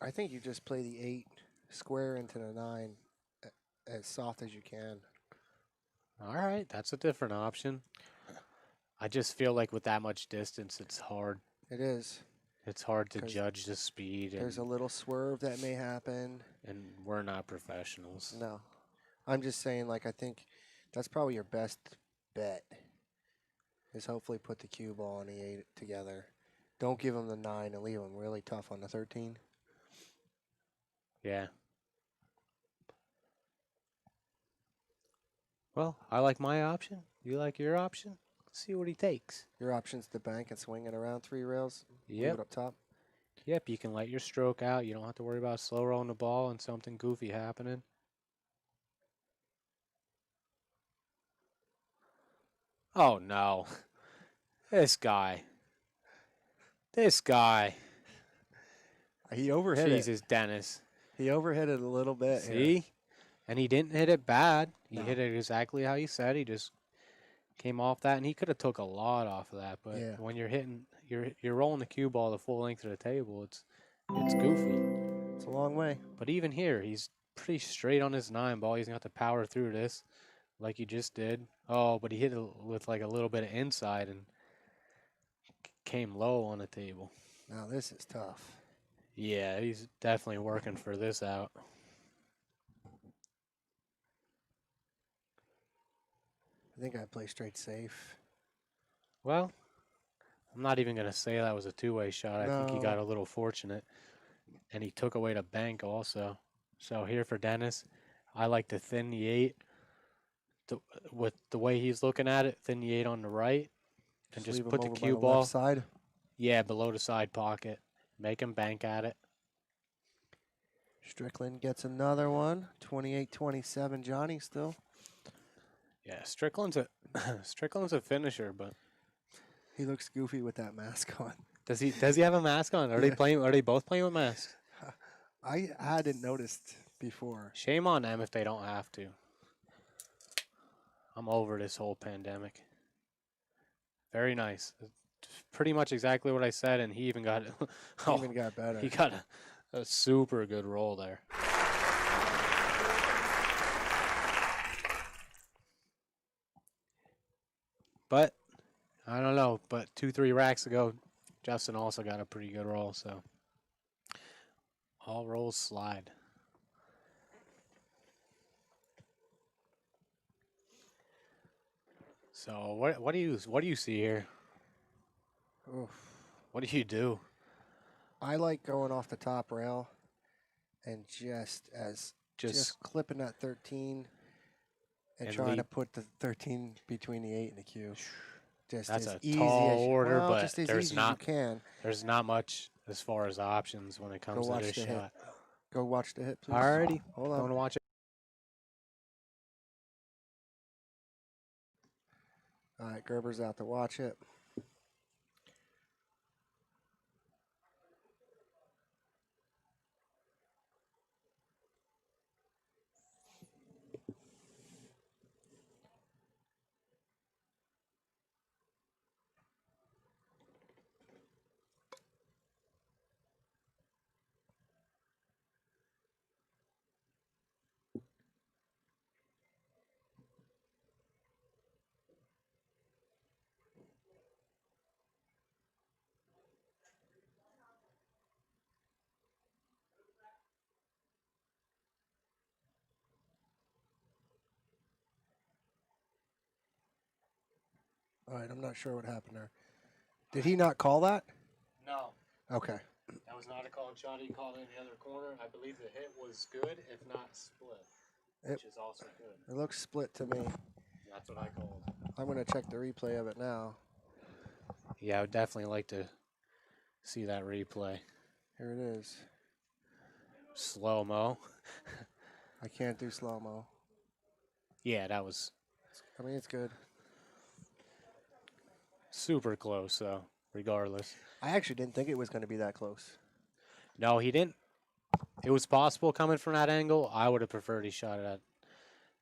I think you just play the 8 square into the 9 as soft as you can. all right, that's a different option. I just feel like with that much distance, it's hard. It is. It's hard to 'Cause judge the speed, There's a little swerve that may happen. and we're not professionals. No. I'm just saying, like, I think that's probably your best bet is hopefully put the cue ball and the 8 together. Don't give him the 9 and leave him really tough on the 13. Yeah. Well, I like my option. You like your option? Let's see what he takes. Your option's to bank and swing it around 3 rails. Leave Yep. it up top. Yep, you can let your stroke out. You don't have to worry about slow rolling the ball and something goofy happening. Oh, no. This guy. This guy. He overhit it. Jesus, Dennis. He overhit it a little bit here. See? And he didn't hit it bad. He No. hit it exactly how you said. He just came off that, and he could have took a lot off of that. But Yeah. when you're hitting, you're rolling the cue ball the full length of the table. It's goofy. It's a long way. But even here, he's pretty straight on his 9 ball. He's going to have to power through this like he just did. Oh, but he hit it with like a little bit of inside and came low on the table. Now this is tough. Yeah, he's definitely working for this out. I think I play straight safe. Well, I'm not even going to say that was a two-way shot. I think he No. got a little fortunate. And he took away the bank also. So here for Dennis, I like to thin the 8. With the way he's looking at it, thin the 8 on the right. And just leave him put the over by cue the ball. left side. Yeah, below the side pocket. Make him bank at it. Strickland gets another one. 28-27 Johnny still. Yeah, Strickland's a finisher, but He looks goofy with that mask on. does he have a mask on? Are they Yeah. playing? Are they both playing with masks? I hadn't noticed before. Shame on them if they don't have to. I'm over this whole pandemic. Very nice. Pretty much exactly what I said, and he even got it. He even got better. He got a super good roll there. But I don't know. But 2-3 racks ago, Justin also got a pretty good roll. So all rolls slide. So what do you see here? Oof. What do you do? I like going off the top rail and just clipping that 13 and trying to leap. put the 13 between the 8 and the cue. Just That's as a easy tall as order, well, but just as there's easy not as you can. There's not much as far as options when it comes to watch this the hit. shot. Go watch the hit, please. Alrighty, Hold going on. to watch it. All right, Gerber's out to watch it. All right, I'm not sure what happened there. Did he not call that? No, Okay. that was not a called shot. He called it in the other corner. I believe the hit was good, if not split, which is also good. It looks split to me. That's what I called. I'm going to check the replay of it now. Yeah, I would definitely like to see that replay. Here it is. Slow mo. I can't do slow-mo. Yeah, that was I mean, it's good. super close, though, regardless. I actually didn't think it was going to be that close. No, he didn't. It was possible coming from that angle. I would have preferred he shot it at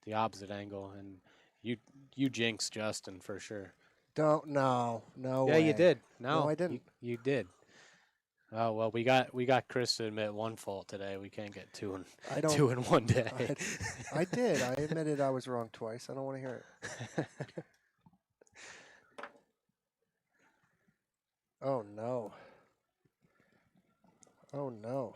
the opposite angle, and you jinxed Justin for sure. No Yeah, way. you did. No, I didn't. You did. Oh well, we got Chris to admit one fault today. We can't get two in one day. I did. I admitted I was wrong twice. I don't want to hear it. Oh, no. Oh, no.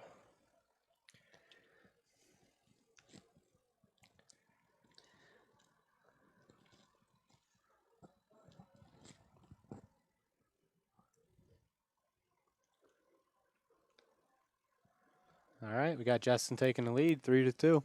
All right, we got Justin taking the lead, 3-2.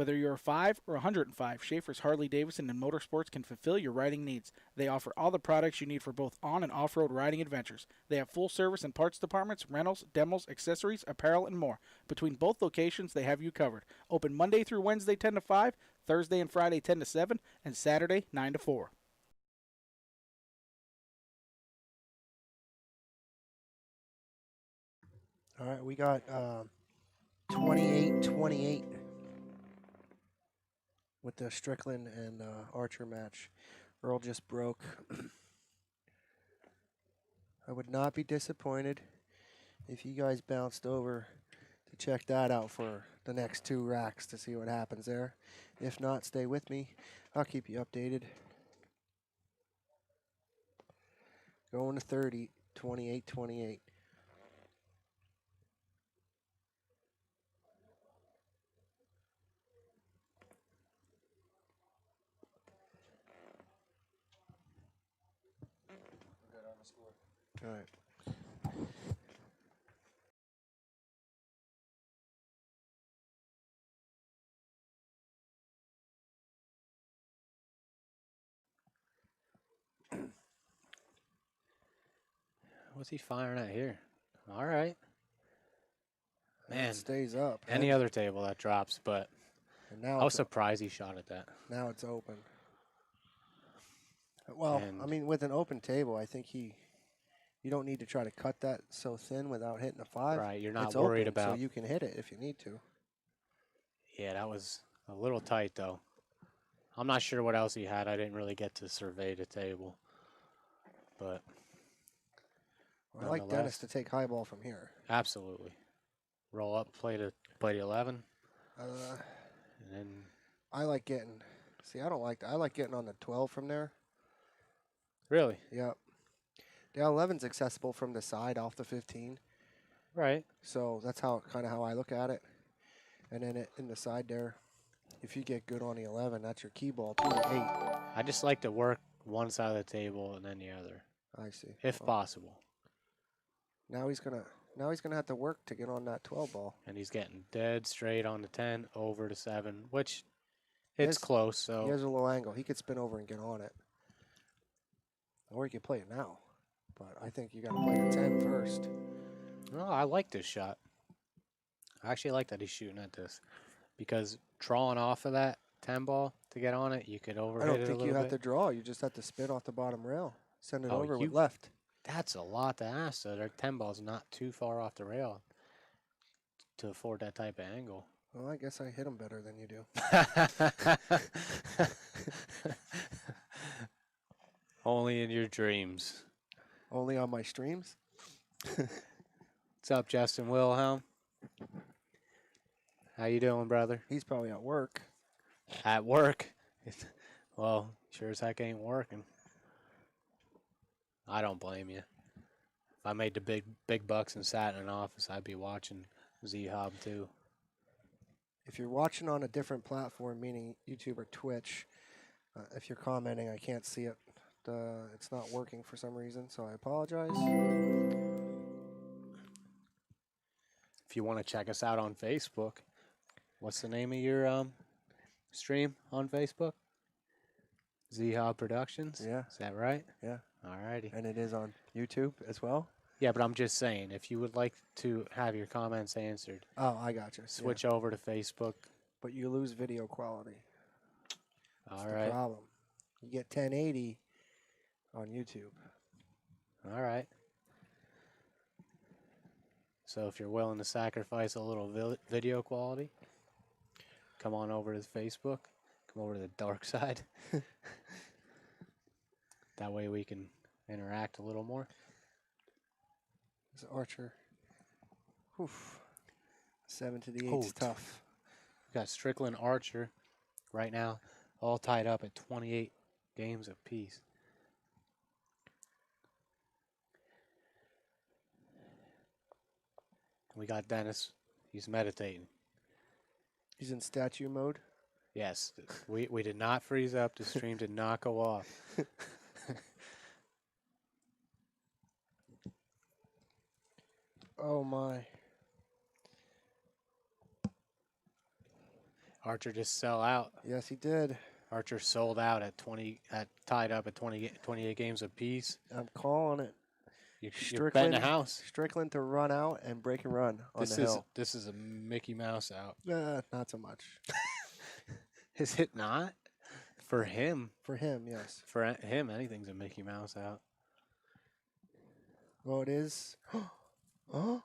Whether you're 5 or 105, Schaefer's Harley-Davidson and Motorsports can fulfill your riding needs. They offer all the products you need for both on- and off-road riding adventures. They have full service and parts departments, rentals, demos, accessories, apparel, and more. Between both locations, they have you covered. Open Monday through Wednesday 10 to 5, Thursday and Friday 10 to 7, and Saturday 9 to 4. All right, we got 28-28 with the Strickland and Archer match. Earl just broke. I would not be disappointed if you guys bounced over to check that out for the next 2 racks to see what happens there. If not, stay with me. I'll keep you updated. Going to 30, 28-28. All right. What's he firing at here? All right. Man, It stays up. any other table that drops, but And now I was it's, surprised he shot at that. now it's open. Well, I And- mean, with an open table, I think you don't need to try to cut that so thin without hitting a 5. Right, you're not It's worried open, about. so you can hit it if you need to. Yeah, that was a little tight, though. I'm not sure what else he had. I didn't really get to survey the table. But I like Dennis nonetheless. to take high ball from here. absolutely. Roll up, play the 11, Uh, and then I like getting. See, I don't like that. I like getting on the 12 from there. really, Yep. The 11's accessible from the side off the 15, right. so that's how I look at it. And then in the side there, if you get good on the 11, that's your key ball 2 to 8. I just like to work one side of the table and then the other, I see. if Well, possible. now he's gonna have to work to get on that 12 ball. And he's getting dead straight on the 10 over to 7, which He it's has- close. So He has a low angle. He could spin over and get on it, or he could play it now. But I think you got to play the 10 first. no, I like this shot. I actually like that he's shooting at this because drawing off of that 10 ball to get on it, you could overhit I don't it a think you little have bit. to draw. You just have to spin off the bottom rail, send it Oh, over you- with left. That's a lot to ask. So their 10 ball's not too far off the rail to afford that type of angle. Well, I guess I hit him better than you do. Only in your dreams. Only on my streams. What's up, Justin Wilhelm? How you doing, brother? He's probably at work. At work? Well, sure as heck ain't working. I don't blame you. If I made the big bucks and sat in an office, I'd be watching ZHOB too. If you're watching on a different platform, meaning YouTube or Twitch, if you're commenting, I can't see it. It's not working for some reason, so I apologize. If you want to check us out on Facebook, what's the name of your stream on Facebook? ZHOB Productions? Yeah. Is that right? Yeah. Alrighty. And it is on YouTube as well. Yeah, but I'm just saying, if you would like to have your comments answered, Oh, I got you. switch over to Facebook. But you lose video quality. That's All the right. problem. You get 1080 on YouTube. All right. So if you're willing to sacrifice a little video quality, come on over to Facebook. Come over to the dark side. That way we can interact a little more. This Archer. Oof. 7 to the 8's Oh, tough. We got Strickland Archer right now, all tied up at 28 games apiece. We got Dennis. He's meditating. He's in statue mode. Yes, we did not freeze up. The stream did not go off. Oh my. Archer just sell out. Yes, he did. Archer sold out at tied up at 28 games apiece. I'm calling it. You're betting a house. Strickland to run out and break and run on the hill. This is a Mickey Mouse out. Not so much. Is it not? For him. For him, yes. For him, anything's a Mickey Mouse out. Oh, it is. Oh.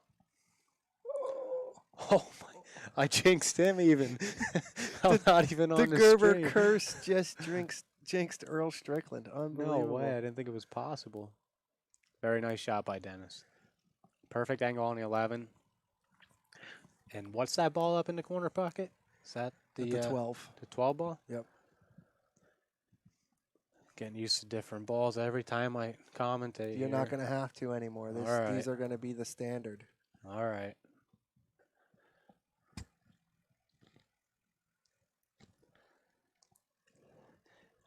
Oh my! I jinxed him even. I'm not even on the Gerber stream. curse just jinxed Earl Strickland. No Unbelievable. way! I didn't think it was possible. Very nice shot by Dennis. Perfect angle on the 11. And what's that ball up in the corner pocket? Is that the 12? The 12 ball? Yep. Getting used to different balls every time I commentate. You're not going to have to anymore. These are going to be the standard. All right.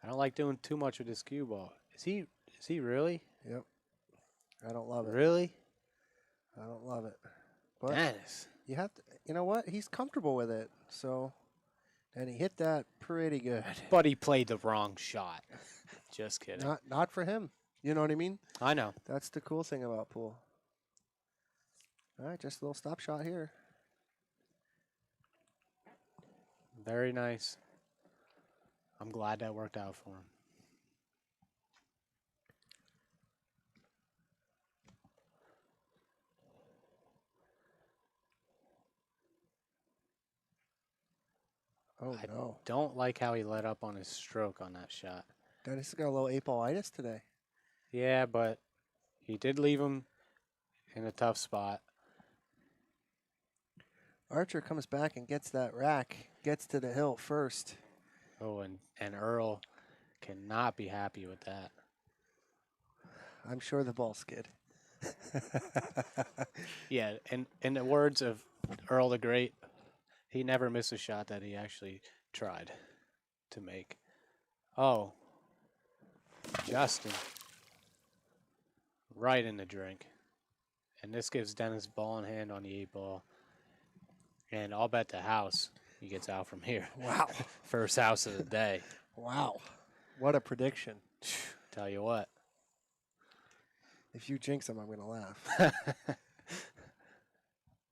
I don't like doing too much with this cue ball. Is he really? Yep. I don't love it. Really? I don't love it. But Dennis. you have to. You know what? He's comfortable with it. So, and he hit that pretty good. But he played the wrong shot. Just kidding. Not for him. You know what I mean? I know. That's the cool thing about pool. All right, just a little stop shot here. Very nice. I'm glad that worked out for him. Oh, no. Don't like how he let up on his stroke on that shot. Dennis has got a little 8-ballitis today. Yeah, but he did leave him in a tough spot. Archer comes back and gets that rack, gets to the hill first. Oh, and Earl cannot be happy with that. I'm sure the ball skid. Yeah, and in the words of Earl the Great, he never missed a shot that he actually tried to make. Oh, Justin. Right in the drink. And this gives Dennis ball in hand on the 8-ball. And I'll bet the house he gets out from here. Wow. First house of the day. Wow. What a prediction. Tell you what. If you jinx him, I'm going to laugh.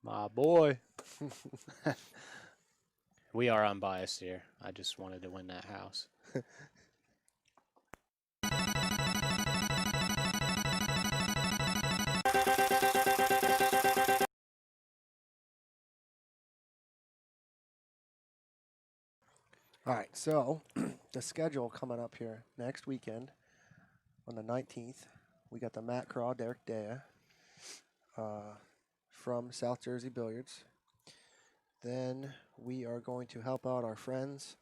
My boy. We are unbiased here. I just wanted to win that house. All right, so the schedule coming up here next weekend on the 19th, we got the Matt Craw, Derek Dea from South Jersey Billiards. Then we are going to help out our friends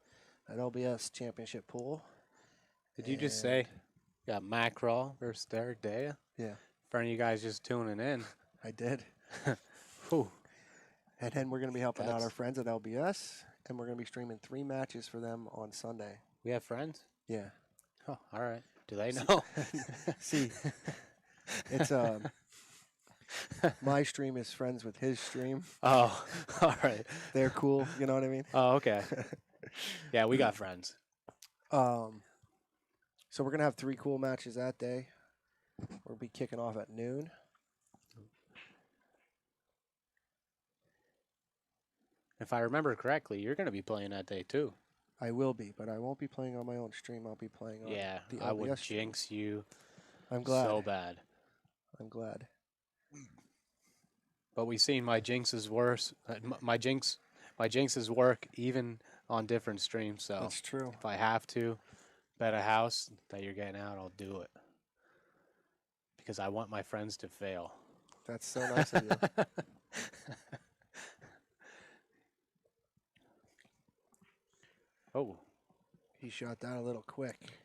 at LBS Championship Pool. Did you just say you got Matt Craw versus Derek Dea? Yeah, For any of you guys just tuning in. I did. Whew. And then we're going to be helping out That's- our friends at LBS, and we're going to be streaming 3 matches for them on Sunday. We have friends? Yeah. Oh, all right. Do they know? See, it's my stream is friends with his stream. Oh, all right. They're cool, you know what I mean? Oh, okay. Yeah, we got friends. So we're going to have 3 cool matches that day. We'll be kicking off at noon. If I remember correctly, you're going to be playing that day too. I will be, but I won't be playing on my own stream. I'll be playing on Yeah, the I would LBS stream. jinx you I'm glad. so bad. I'm glad. But we've seen my jinxes worse. My jinxes work even on different streams. So That's true. if I have to bet a house that you're getting out, I'll do it because I want my friends to fail. That's so nice of you. Oh, He shot that a little quick.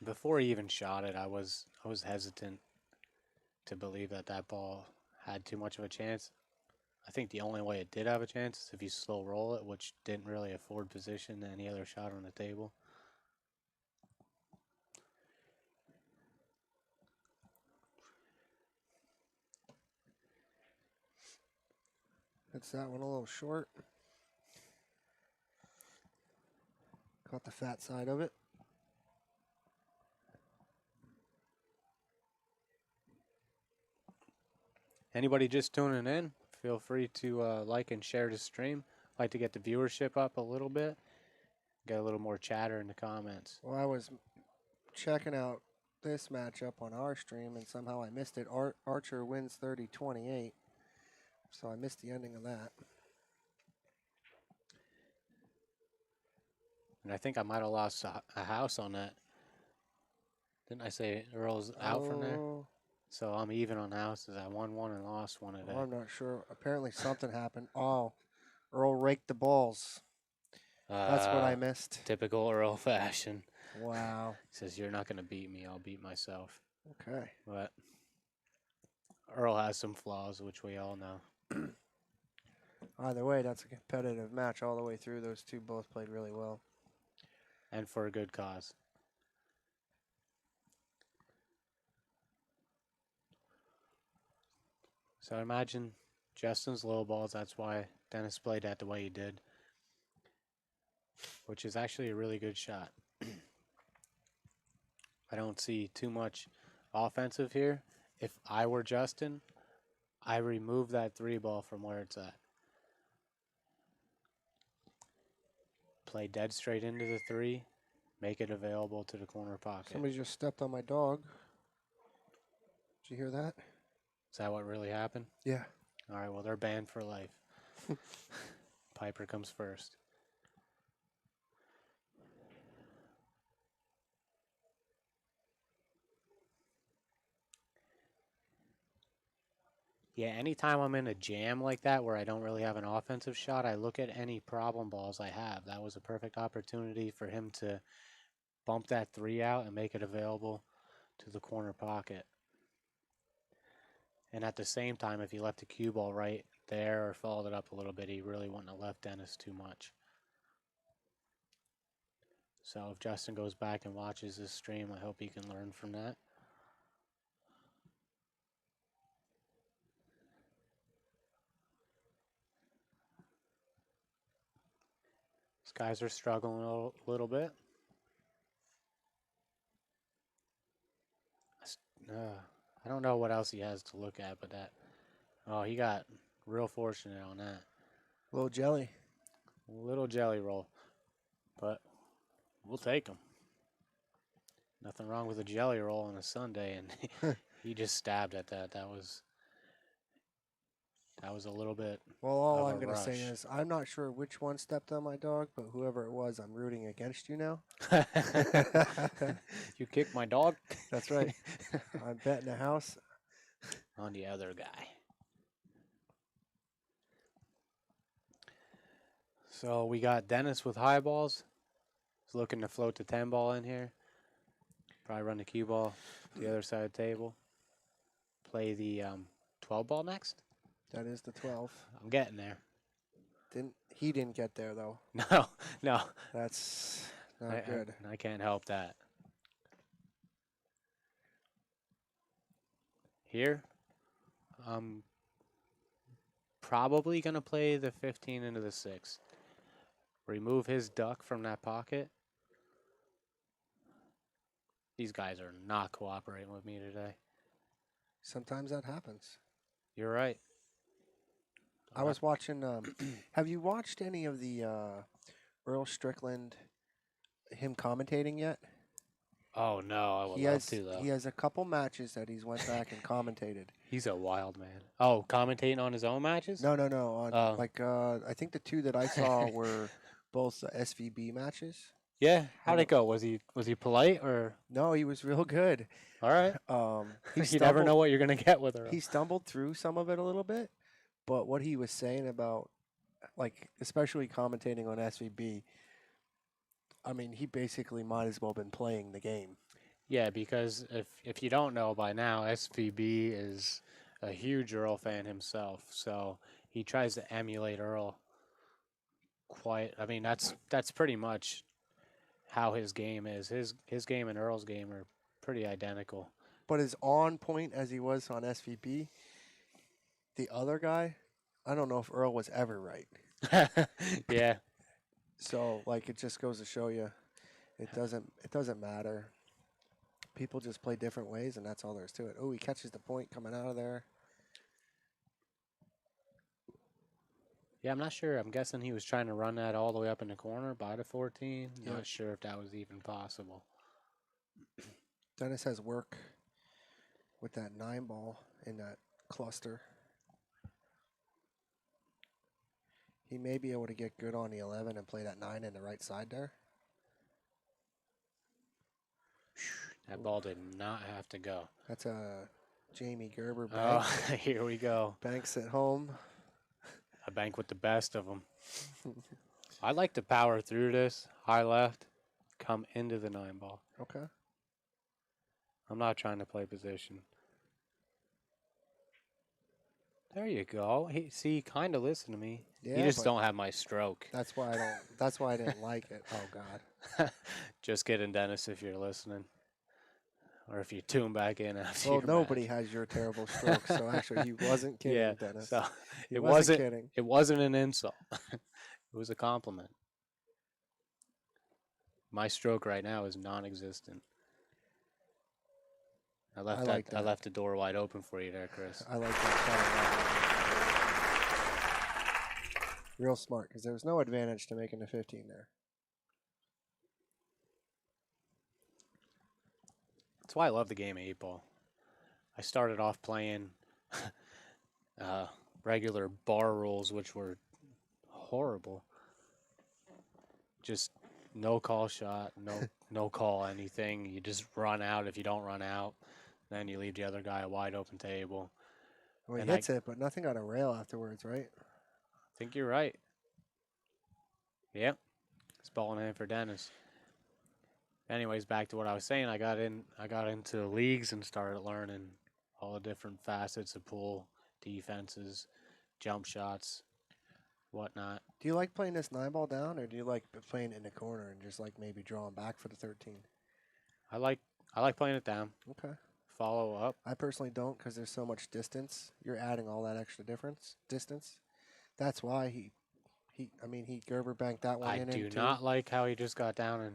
before he even shot it, I was hesitant to believe that ball had too much of a chance. I think the only way it did have a chance is if you slow roll it, which didn't really afford position to any other shot on the table. That's that one a little short. Caught the fat side of it. Anybody just tuning in, feel free to like and share the stream. Like to get the viewership up a little bit. Get a little more chatter in the comments. Well, I was checking out this matchup on our stream, and somehow I missed it. Archer wins 30-28, so I missed the ending of that. And I think I might have lost a house on that. Didn't I say Earl's out from there? So I'm even on houses. I won one and lost one today. Well, I'm not sure. Apparently something happened. Oh, Earl raked the balls. That's what I missed. Typical Earl fashion. Wow. He says, you're not going to beat me. I'll beat myself. Okay. But Earl has some flaws, which we all know. Either way, that's a competitive match all the way through. Those two both played really well. And for a good cause. So I imagine Justin's low balls. That's why Dennis played that the way he did. Which is actually a really good shot. I don't see too much offensive here. If I were Justin, I remove that 3 ball from where it's at. Play dead straight into the 3. Make it available to the corner pocket. Somebody just stepped on my dog. Did you hear that? Is that what really happened? Yeah. All right, well, they're banned for life. Piper comes first. Yeah, anytime I'm in a jam like that where I don't really have an offensive shot, I look at any problem balls I have. That was a perfect opportunity for him to bump that 3 out and make it available to the corner pocket. And at the same time, if he left the cue ball right there or followed it up a little bit, he really wouldn't have left Dennis too much. So if Justin goes back and watches this stream, I hope he can learn from that. These guys are struggling a little bit. I don't know what else he has to look at, but that. Oh, he got real fortunate on that. Little jelly. Little jelly roll. But we'll take him. Nothing wrong with a jelly roll on a Sunday, and he just stabbed at that. That was a little bit. Well, all of I'm a going to say rush. is I'm not sure which one stepped on my dog, but whoever it was, I'm rooting against you now. You kicked my dog? That's right. I'm betting a house. On the other guy. So we got Dennis with high balls. He's looking to float the 10 ball in here. Probably run the cue ball to the other side of the table. Play the 12 ball next. That is the 12. I'm getting there. He didn't get there, though. No. That's not good. I can't help that. Here, I'm probably going to play the 15 into the 6. Remove his duck from that pocket. These guys are not cooperating with me today. Sometimes that happens. You're right. I was watching. Have you watched any of the Earl Strickland, him commentating yet? Oh, no, I would love to, though. He has a couple matches that he's went back and commentated. He's a wild man. Oh, commentating on his own matches? No. On, I think the 2 that I saw were both SVB matches. Yeah. How'd it go? Was he polite or? No, he was real good. All right. You never know what you're going to get with her. He stumbled through some of it a little bit, but what he was saying about, like, especially commentating on SVB, I mean, he basically might as well have been playing the game. Yeah, because if you don't know by now, SVB is a huge Earl fan himself, so he tries to emulate Earl that's pretty much how his game is. His game and Earl's game are pretty identical. But as on point as he was on SVB, the other guy, I don't know if Earl was ever right. Yeah. So like it just goes to show you, it doesn't matter. People just play different ways, and that's all there is to it. Oh, he catches the point coming out of there. Yeah, I'm not sure. I'm guessing he was trying to run that all the way up in the corner by the 14. Yep. Not sure if that was even possible. Dennis has work with that 9 ball in that cluster. He may be able to get good on the 11 and play that 9 in the right side there. That ball did not have to go. That's a Jamie Gerber bank. Oh, here we go. Banks at home. A bank with the best of them. I like to power through this, high left, come into the 9 ball. Okay. I'm not trying to play position. There you go. He kind of listened to me. Yeah, you just but don't have my stroke. That's why I don't. That's why I didn't like it. Oh God. Just kidding, Dennis, if you're listening. Or if you tune back in after Well, your nobody match. has your terrible stroke, so actually he wasn't kidding, Yeah, Dennis. so He it wasn't wasn't kidding. It wasn't an insult. It was a compliment. My stroke right now is non-existent. I like that. left the door wide open for you there, Chris. I like that shot. Real smart, because there was no advantage to making the 15 there. That's why I love the game of 8-ball. I started off playing regular bar rules, which were horrible. Just no call shot, no call anything. You just run out. If you don't run out, then you leave the other guy a wide open table. Well, he And hits it, but nothing on a rail afterwards, right? I think you're right. Yep. It's balling in for Dennis. Anyways, back to what I was saying. I got into leagues and started learning all the different facets of pool, defenses, jump shots, whatnot. Do you like playing this 9 ball down, or do you like playing in the corner and just like maybe drawing back for the 13? I like playing it down. Okay. Follow up. I personally don't, because there's so much distance. You're adding all that extra distance. That's why he Gerber banked that one I in. do not like how he just got down and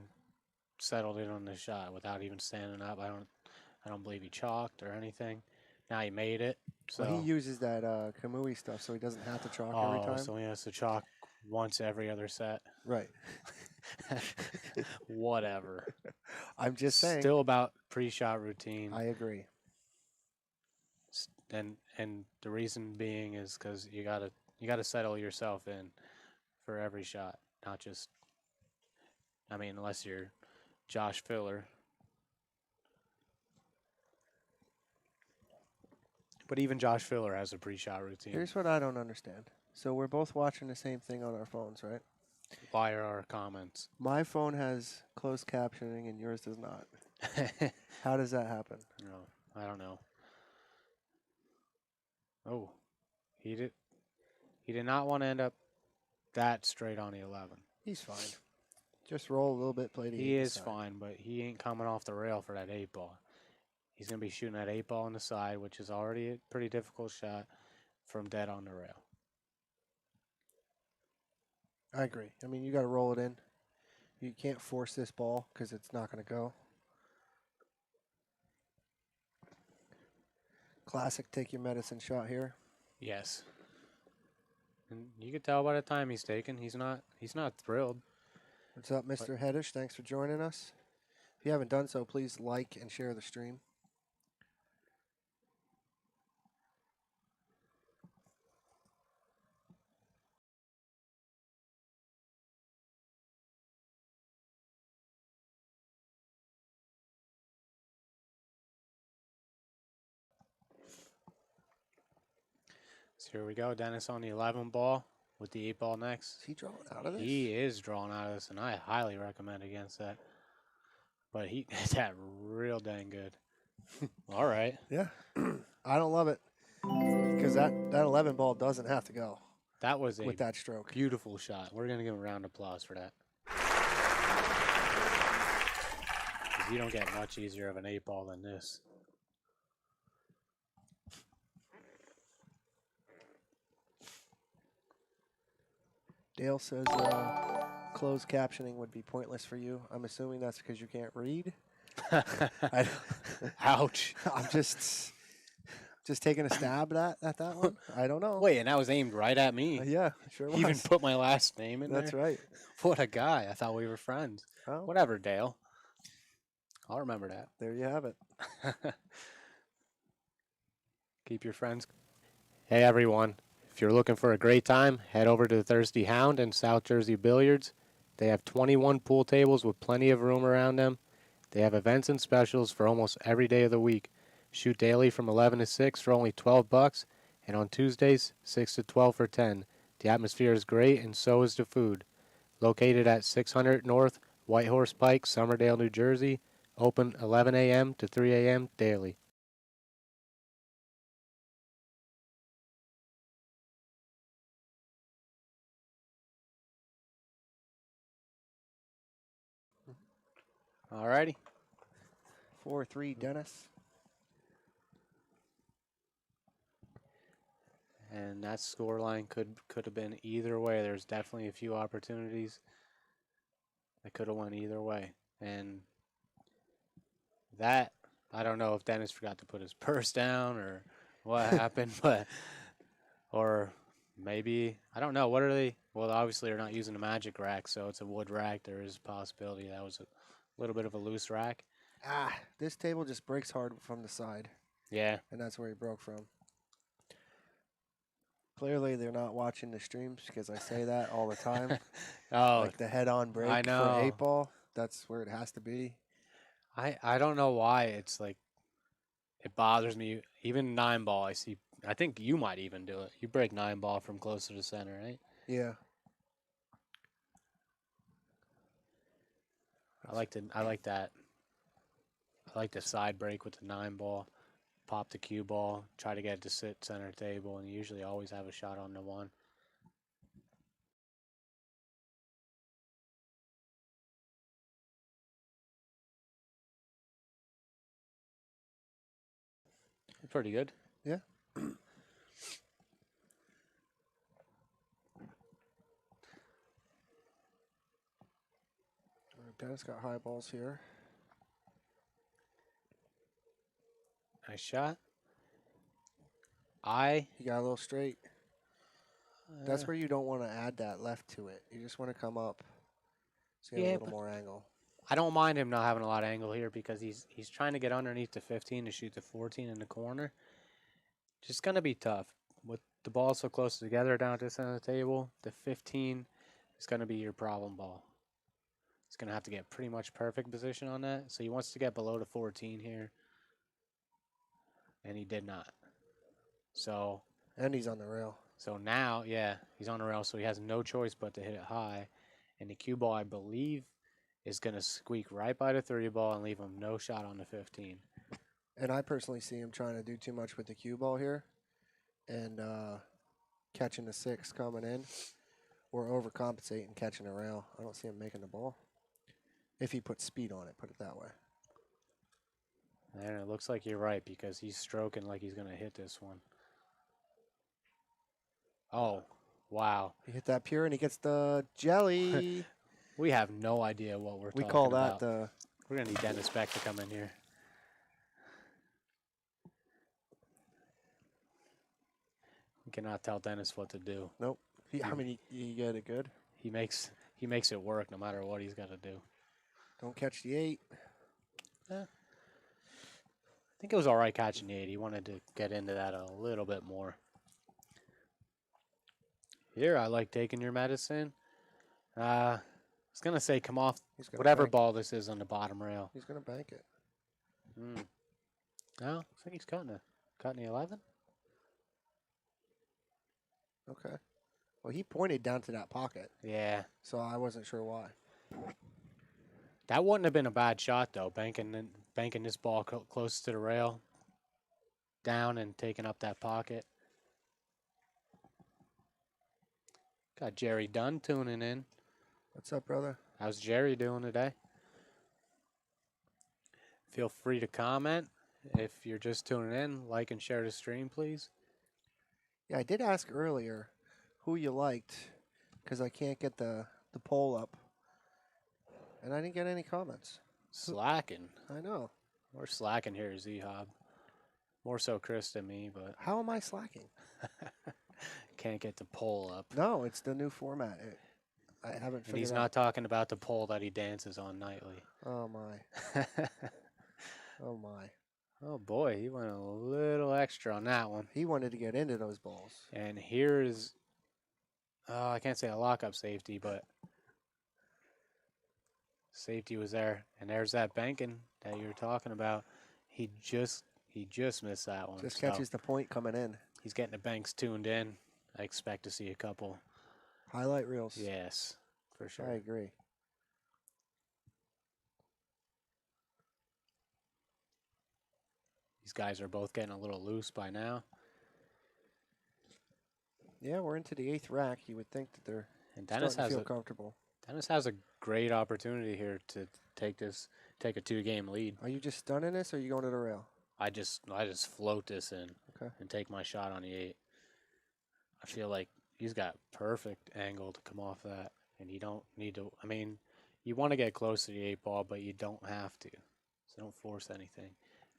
settled in on the shot without even standing up. I don't believe he chalked or anything. Now he made it. So Well, he uses that Kamui stuff, so he doesn't have to chalk every time. so he has to chalk once every other set. Right. Whatever. I'm just saying. Still about pre-shot routine. I agree. And the reason being is because you gotta settle yourself in for every shot, not just. I mean, unless you're Josh Filler. But even Josh Filler has a pre-shot routine. Here's what I don't understand. So we're both watching the same thing on our phones, right? Why are our comments? My phone has closed captioning and yours does not. How does that happen? No, I don't know. Oh, he did not want to end up that straight on the 11. He's fine. Just roll a little bit, play the 8 He is side. fine, but he ain't coming off the rail for that 8-ball. He's going to be shooting that 8-ball on the side, which is already a pretty difficult shot from dead on the rail. I agree. I mean, you got to roll it in. You can't force this ball because it's not going to go. Classic take your medicine shot here. Yes. And you can tell by the time he's taken, he's not thrilled. What's up, Mr. Heddish? Thanks for joining us. If you haven't done so, please like and share the stream. So here we go. Dennis on the 11 ball with the 8-ball next. Is he drawing out of this? He is drawn out of this, and I highly recommend against that. But he did that real dang good. All right. Yeah. I don't love it because that 11 ball doesn't have to go That was a with that stroke. beautiful shot. We're going to give him a round of applause for that. 'Cause you don't get much easier of an 8-ball than this. Dale says closed captioning would be pointless for you. I'm assuming that's because you can't read. Ouch. I'm just taking a stab at that one. I don't know. Wait, and that was aimed right at me. Yeah, sure was. He even put my last name in That's there. right. What a guy. I thought we were friends. Oh, Whatever, Dale. I'll remember that. there you have it. Keep your friends. Hey, everyone. If you're looking for a great time, head over to the Thirsty Hound and South Jersey Billiards. They have 21 pool tables with plenty of room around them. They have events and specials for almost every day of the week. Shoot daily from 11 to 6 for only $12, and on Tuesdays, 6 to 12 for 10. The atmosphere is great, and so is the food. Located at 600 North Whitehorse Pike, Somerdale, New Jersey. Open 11 a.m. to 3 a.m. daily. Alrighty. 4-3, Dennis. And that scoreline could have been either way. There's definitely a few opportunities that could have went either way. And that, I don't know if Dennis forgot to put his purse down or what happened, or maybe, I don't know. What are they? Well, obviously they're not using a magic rack, so it's a wood rack. There is a possibility that was a little bit of a loose rack. This table just breaks hard from the side. Yeah. And that's where he broke from. Clearly, they're not watching the streams because I say that all the time. Oh, like the head-on break I know. for 8-ball. That's where it has to be. I don't know why it's like it bothers me. Even 9-ball, I think you might even do it. You break 9-ball from close to the center, right? Yeah. I like that. I like the side break with the 9-ball. Pop the cue ball, try to get it to sit center table, and you usually always have a shot on the one. Pretty good. Yeah. Dennis got high balls here. Nice shot. He got a little straight. That's where you don't want to add that left to it. You just want to come up. So you have a little more angle. I don't mind him not having a lot of angle here because he's trying to get underneath the 15 to shoot the 14 in the corner. Just going to be tough. With the ball so close together down at this end of the table, the 15 is going to be your problem ball. He's going to have to get pretty much perfect position on that. So he wants to get below the 14 here. And he did not. So. And he's on the rail. So now, yeah, he's on the rail, so he has no choice but to hit it high. And the cue ball, I believe, is going to squeak right by the 30 ball and leave him no shot on the 15. And I personally see him trying to do too much with the cue ball here and catching the 6 coming in or overcompensating catching a rail. I don't see him making the ball. If he puts speed on it, put it that way. And it looks like you're right because he's stroking like he's going to hit this one. Oh, wow. He hit that pure and he gets the jelly. We have no idea what we're talking about. We call that the... We're going to need Dennis Beck to come in here. We cannot tell Dennis what to do. Nope. He get it good. He makes it work no matter what he's got to do. Don't catch the 8. I think it was all right catching the 8. He wanted to get into that a little bit more. Here, I like taking your medicine. I was going to say come off whatever ball this is on the bottom rail. He's going to bank it. No, I think he's cutting the 11. Okay. Well, he pointed down to that pocket. Yeah. So I wasn't sure why. That wouldn't have been a bad shot, though, banking this ball close to the rail, down and taking up that pocket. Got Jerry Dunn tuning in. What's up, brother? How's Jerry doing today? Feel free to comment. If you're just tuning in, like and share the stream, please. Yeah, I did ask earlier who you liked because I can't get the poll up and I didn't get any comments. Slacking. I know. We're slacking here, ZHOB. More so Chris than me, but How am I slacking? can't get the poll up. No, it's the new format. I haven't And figured he's out. not talking about the pole that he dances on nightly. Oh, my. Oh, my. Oh boy, he went a little extra on that one. He wanted to get into those balls. And here's, I can't say a lockup safety, but safety was there. And there's that banking that you were talking about. He just missed that one. Just So catches the point coming in. he's getting the banks tuned in. I expect to see a couple. Highlight reels. Yes, for sure. I agree. These guys are both getting a little loose by now. Yeah, we're into the 8th rack. You would think that they're And Dennis starting to has feel comfortable. Dennis has a great opportunity here to take a 2-game lead. Are you just stunning this, or are you going to the rail? I just float this in Okay. and take my shot on the 8. I feel like he's got perfect angle to come off that, and you don't need to. I mean, you want to get close to the 8 ball, but you don't have to. So don't force anything.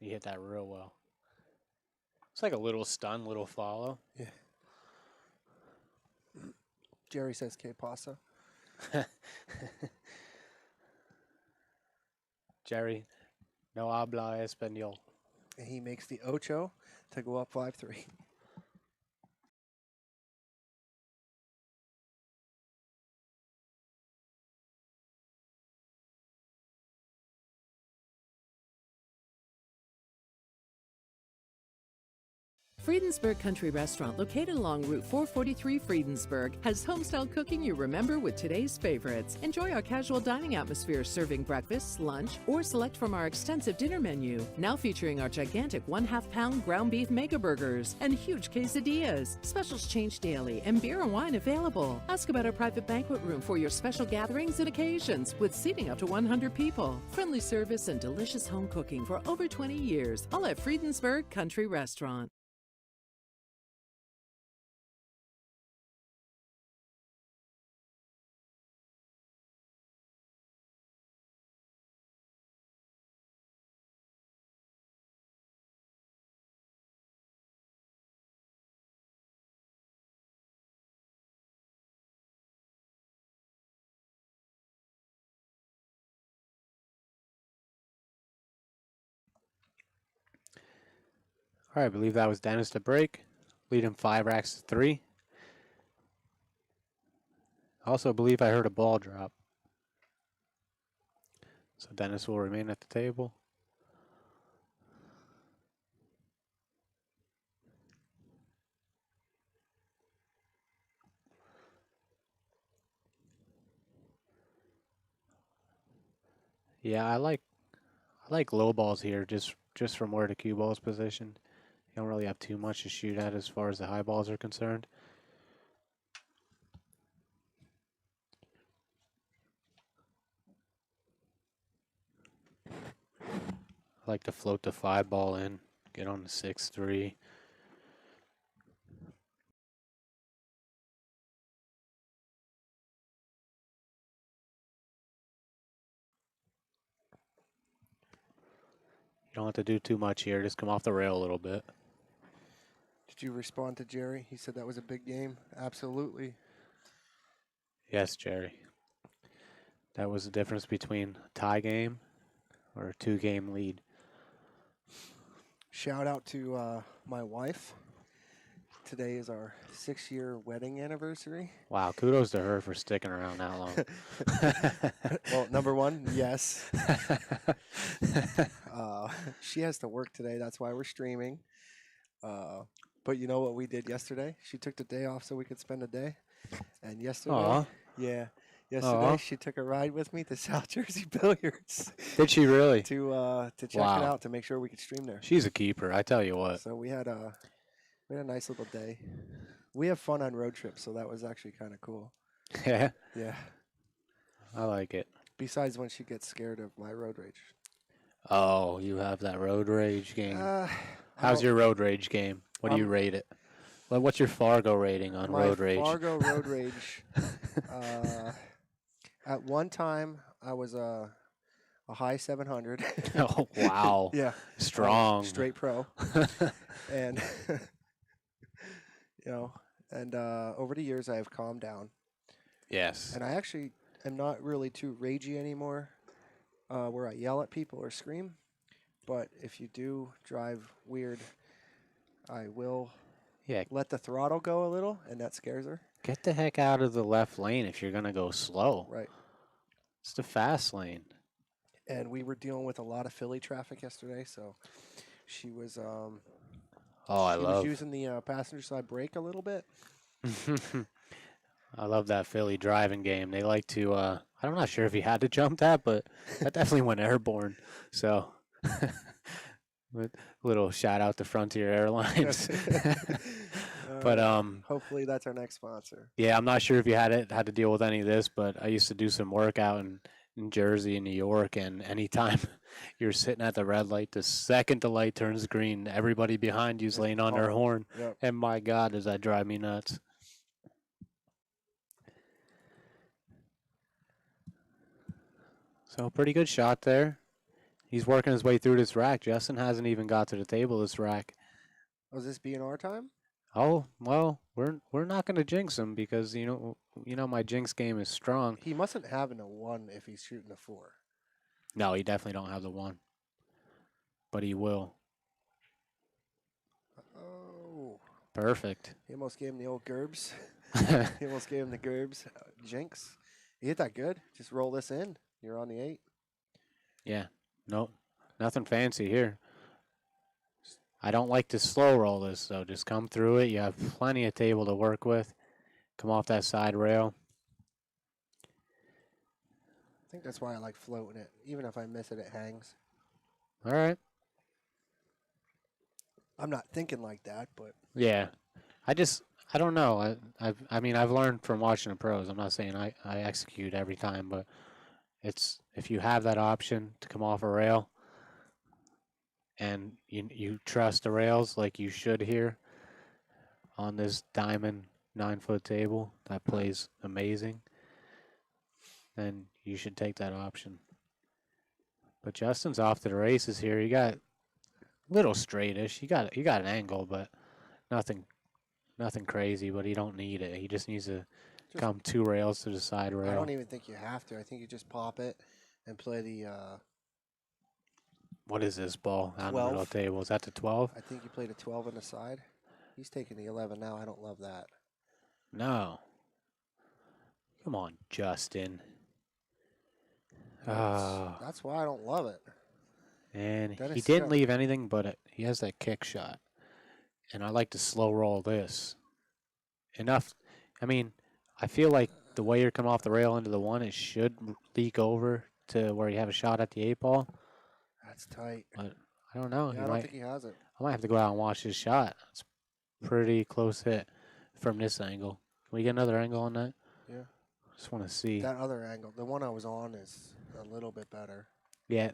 You hit that real well. It's like a little stun, little follow. Yeah. Jerry says que pasa. Jerry, no habla español. And he makes the ocho to go up 5-3. Friedensburg Country Restaurant, located along Route 443 Friedensburg, has homestyle cooking you remember with today's favorites. Enjoy our casual dining atmosphere, serving breakfast, lunch, or select from our extensive dinner menu. Now featuring our gigantic 1/2-pound ground beef mega burgers and huge quesadillas. Specials change daily and beer and wine available. Ask about our private banquet room for your special gatherings and occasions with seating up to 100 people. Friendly service and delicious home cooking for over 20 years. All at Friedensburg Country Restaurant. All right, I believe that was Dennis to break, leading 5 racks to 3. Also believe I heard a ball drop. So Dennis will remain at the table. Yeah, I like low balls here just from where the cue ball is positioned. You don't really have too much to shoot at as far as the high balls are concerned. I like to float the 5 ball in, get on the 6-3. You don't have to do too much here, just come off the rail a little bit. Did you respond to Jerry? He said that was a big game. Absolutely. Yes, Jerry. That was the difference between a tie game or a 2-game lead. Shout out to my wife. Today is our 6-year wedding anniversary. Wow, kudos to her for sticking around that long. Well, number one, yes. She has to work today. That's why we're streaming. But you know what we did yesterday? She took the day off so we could spend a day. And yesterday, yesterday she took a ride with me to South Jersey Billiards. Did she really? To check it out, to make sure we could stream there. She's a keeper, I tell you what. So we had a nice little day. We have fun on road trips, so that was actually kind of cool. Yeah, Yeah. I like it. Besides when she gets scared of my road rage. Oh, you have that road rage game. How's I'll- your road rage game? What do you rate it? What's your Fargo rating on my road rage? Fargo road rage. At one time, I was a high 700. Oh, wow. Yeah. Strong. Straight pro. And, and over the years I have calmed down. Yes. And I actually am not really too ragey anymore where I yell at people or scream. But if you do drive weird, I will let the throttle go a little, and that scares her. Get the heck out of the left lane if you're going to go slow. Right. It's the fast lane. And we were dealing with a lot of Philly traffic yesterday, so she was was using the passenger side brake a little bit. I love that Philly driving game. They like to, I'm not sure if he had to jump that, but that definitely went airborne. So, little shout out to Frontier Airlines. But hopefully that's our next sponsor. Yeah, I'm not sure if you had to deal with any of this, but I used to do some work out in Jersey and New York, and anytime you're sitting at the red light, the second the light turns green, everybody behind you's laying on their horn. Yep. And my God, does that drive me nuts. So pretty good shot there. He's working his way through this rack. Justin hasn't even got to the table this rack. Was this B&R time? Oh, well, we're not going to jinx him because you know my jinx game is strong. He mustn't have a 1 if he's shooting a 4. No, he definitely don't have the 1. But he will. Oh. Perfect. He almost gave him the old Gerbs. He almost gave him the Gerbs jinx. You hit that good. Just roll this in. You're on the 8. Yeah. Nope. Nothing fancy here. I don't like to slow roll this, so just come through it. You have plenty of table to work with. Come off that side rail. I think that's why I like floating it. Even if I miss it, it hangs. All right. I'm not thinking like that, but yeah, I don't know. I mean I've learned from watching the pros. I'm not saying I execute every time, but it's if you have that option to come off a rail and you trust the rails like you should here on this diamond 9-foot table that plays amazing, then you should take that option. But Justin's off to the races here. You got little straightish. You got an angle, but nothing crazy. But he don't need it. He just needs to come 2 rails to the side rail. I don't even think you have to. I think you just pop it and play the. What is this ball on the 12. middle table? Is that the 12? I think you played a 12 on the side. He's taking the 11 now. I don't love that. No. Come on, Justin. That's why I don't love it. And That he is didn't tough. leave anything but he has that kick shot. And I like to slow roll this. Enough. I mean, I feel like the way you're coming off the rail into the 1, it should leak over to where you have a shot at the 8 ball. That's tight. But I don't know. Yeah, I don't think he has it. I might have to go out and watch his shot. It's pretty close hit from this angle. Can we get another angle on that? Yeah. Just want to see. That other angle, the one I was on, is a little bit better. Yeah.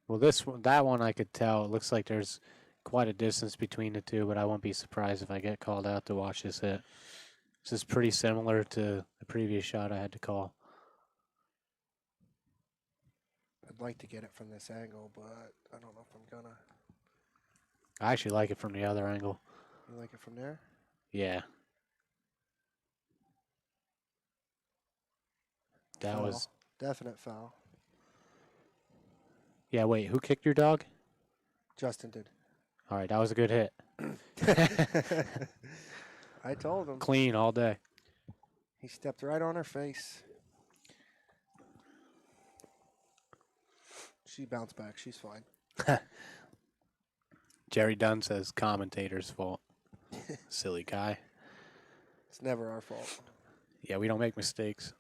Well, that one I could tell. It looks like there's quite a distance between the two, but I won't be surprised if I get called out to watch this hit. This is pretty similar to the previous shot I had to call. I'd like to get it from this angle, but I don't know if I'm gonna. I actually like it from the other angle. You like it from there? Yeah. That Foul. was. Definite foul. Yeah, wait, who kicked your dog? Justin did. All right, that was a good hit. I told him. Clean all day. He stepped right on her face. She bounced back. She's fine. Jerry Dunn says commentator's fault. Silly guy. It's never our fault. Yeah, we don't make mistakes.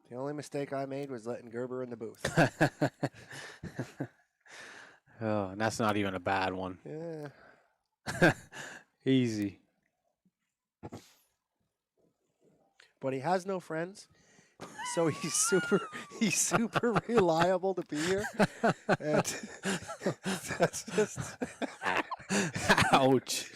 The only mistake I made was letting Gerber in the booth. Oh, and that's not even a bad one. Yeah. Easy. But he has no friends, so he's super reliable to be here. And that's just Ouch.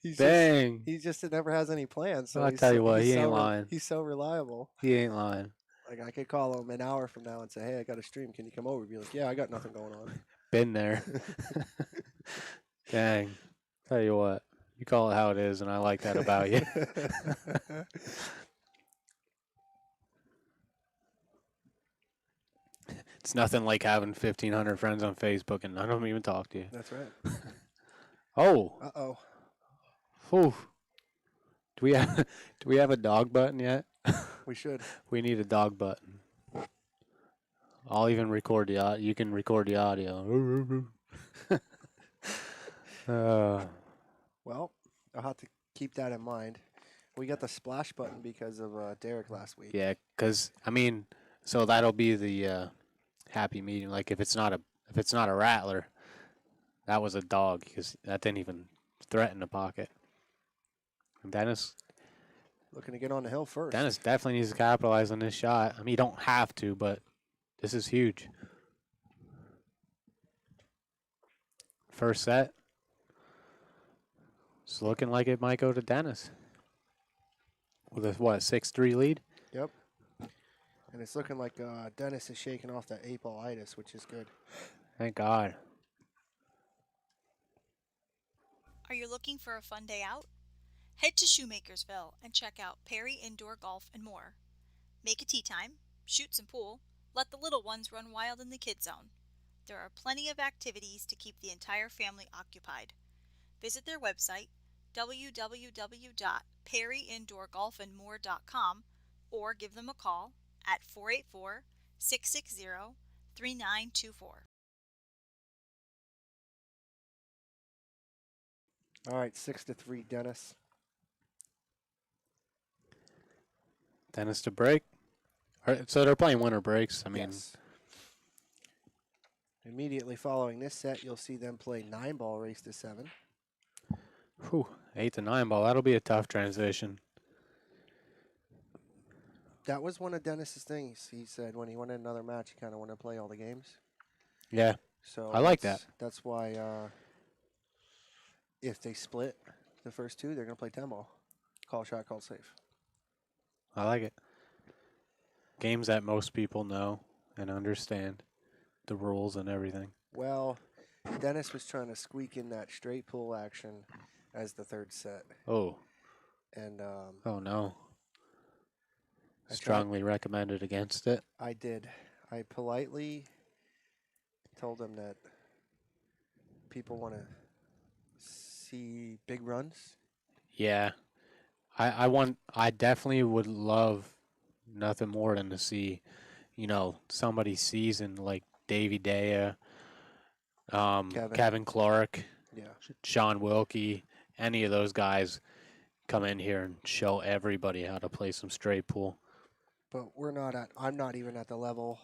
he's Dang. he just never has any plans. So I'll he's tell so- you what, he's he ain't so lying. He's so reliable. He ain't lying. Like I could call him an hour from now and say, "Hey, I got a stream. Can you come over?" Be like, "Yeah, I got nothing going on." Been there. Dang. Tell you what, you call it how it is, and I like that about you. It's nothing like having 1,500 friends on Facebook, and I don't even talk to you. That's right. Oh. Uh-oh. Whew. Do we have a dog button yet? We should. We need a dog button. I'll even record the audio. You can record the audio. Well, I'll have to keep that in mind. We got the splash button because of Derek last week. Yeah, because I mean, so that'll be the happy medium. Like if it's not a rattler, that was a dog because that didn't even threaten the pocket. And Dennis Looking to get on the hill first. Dennis definitely needs to capitalize on this shot. I mean, you don't have to, but this is huge. First set. It's looking like it might go to Dennis. With a, 6-3 lead? Yep. And it's looking like Dennis is shaking off that 8-ball-itis, which is good. Thank God. Are you looking for a fun day out? Head to Shoemakersville and check out Perry Indoor Golf and more. Make a tea time, shoot some pool, let the little ones run wild in the kids zone. There are plenty of activities to keep the entire family occupied. Visit their website, www.perryindoorgolfandmore.com, or give them a call at 484-660-3924. All right, 6-3, Dennis. Dennis to break. So they're playing winter breaks. I mean, Yes. Immediately following this set, you'll see them play 9-ball race to 7. whew, 8 to 9 ball. That'll be a tough transition. That was one of Dennis's things. He said when he wanted another match, he kind of wanted to play all the games. Yeah, So I like that. That's why if they split the first two, they're going to play 10-ball. Call shot, call safe. I like it. Games that most people know and understand the rules and everything. Well, Dennis was trying to squeak in that straight pull action as the third set. Oh. And Oh, no. I Strongly recommended against it. I did. I politely told him that people want to see big runs. Yeah. I definitely would love nothing more than to see, somebody seasoned like Davy Daya, Kevin Clark, Yeah. Sean Wilkie, any of those guys come in here and show everybody how to play some straight pool. But I'm not even at the level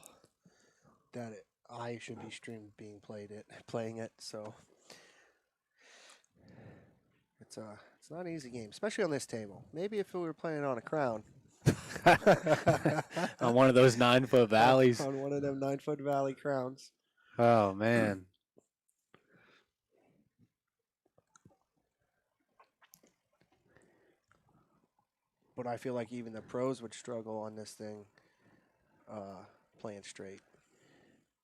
that I should be playing it. So it's not an easy game, especially on this table. Maybe if we were playing on a crown. On one of those 9-foot valleys. On one of them 9-foot valley crowns. Oh, man. But I feel like even the pros would struggle on this thing playing straight.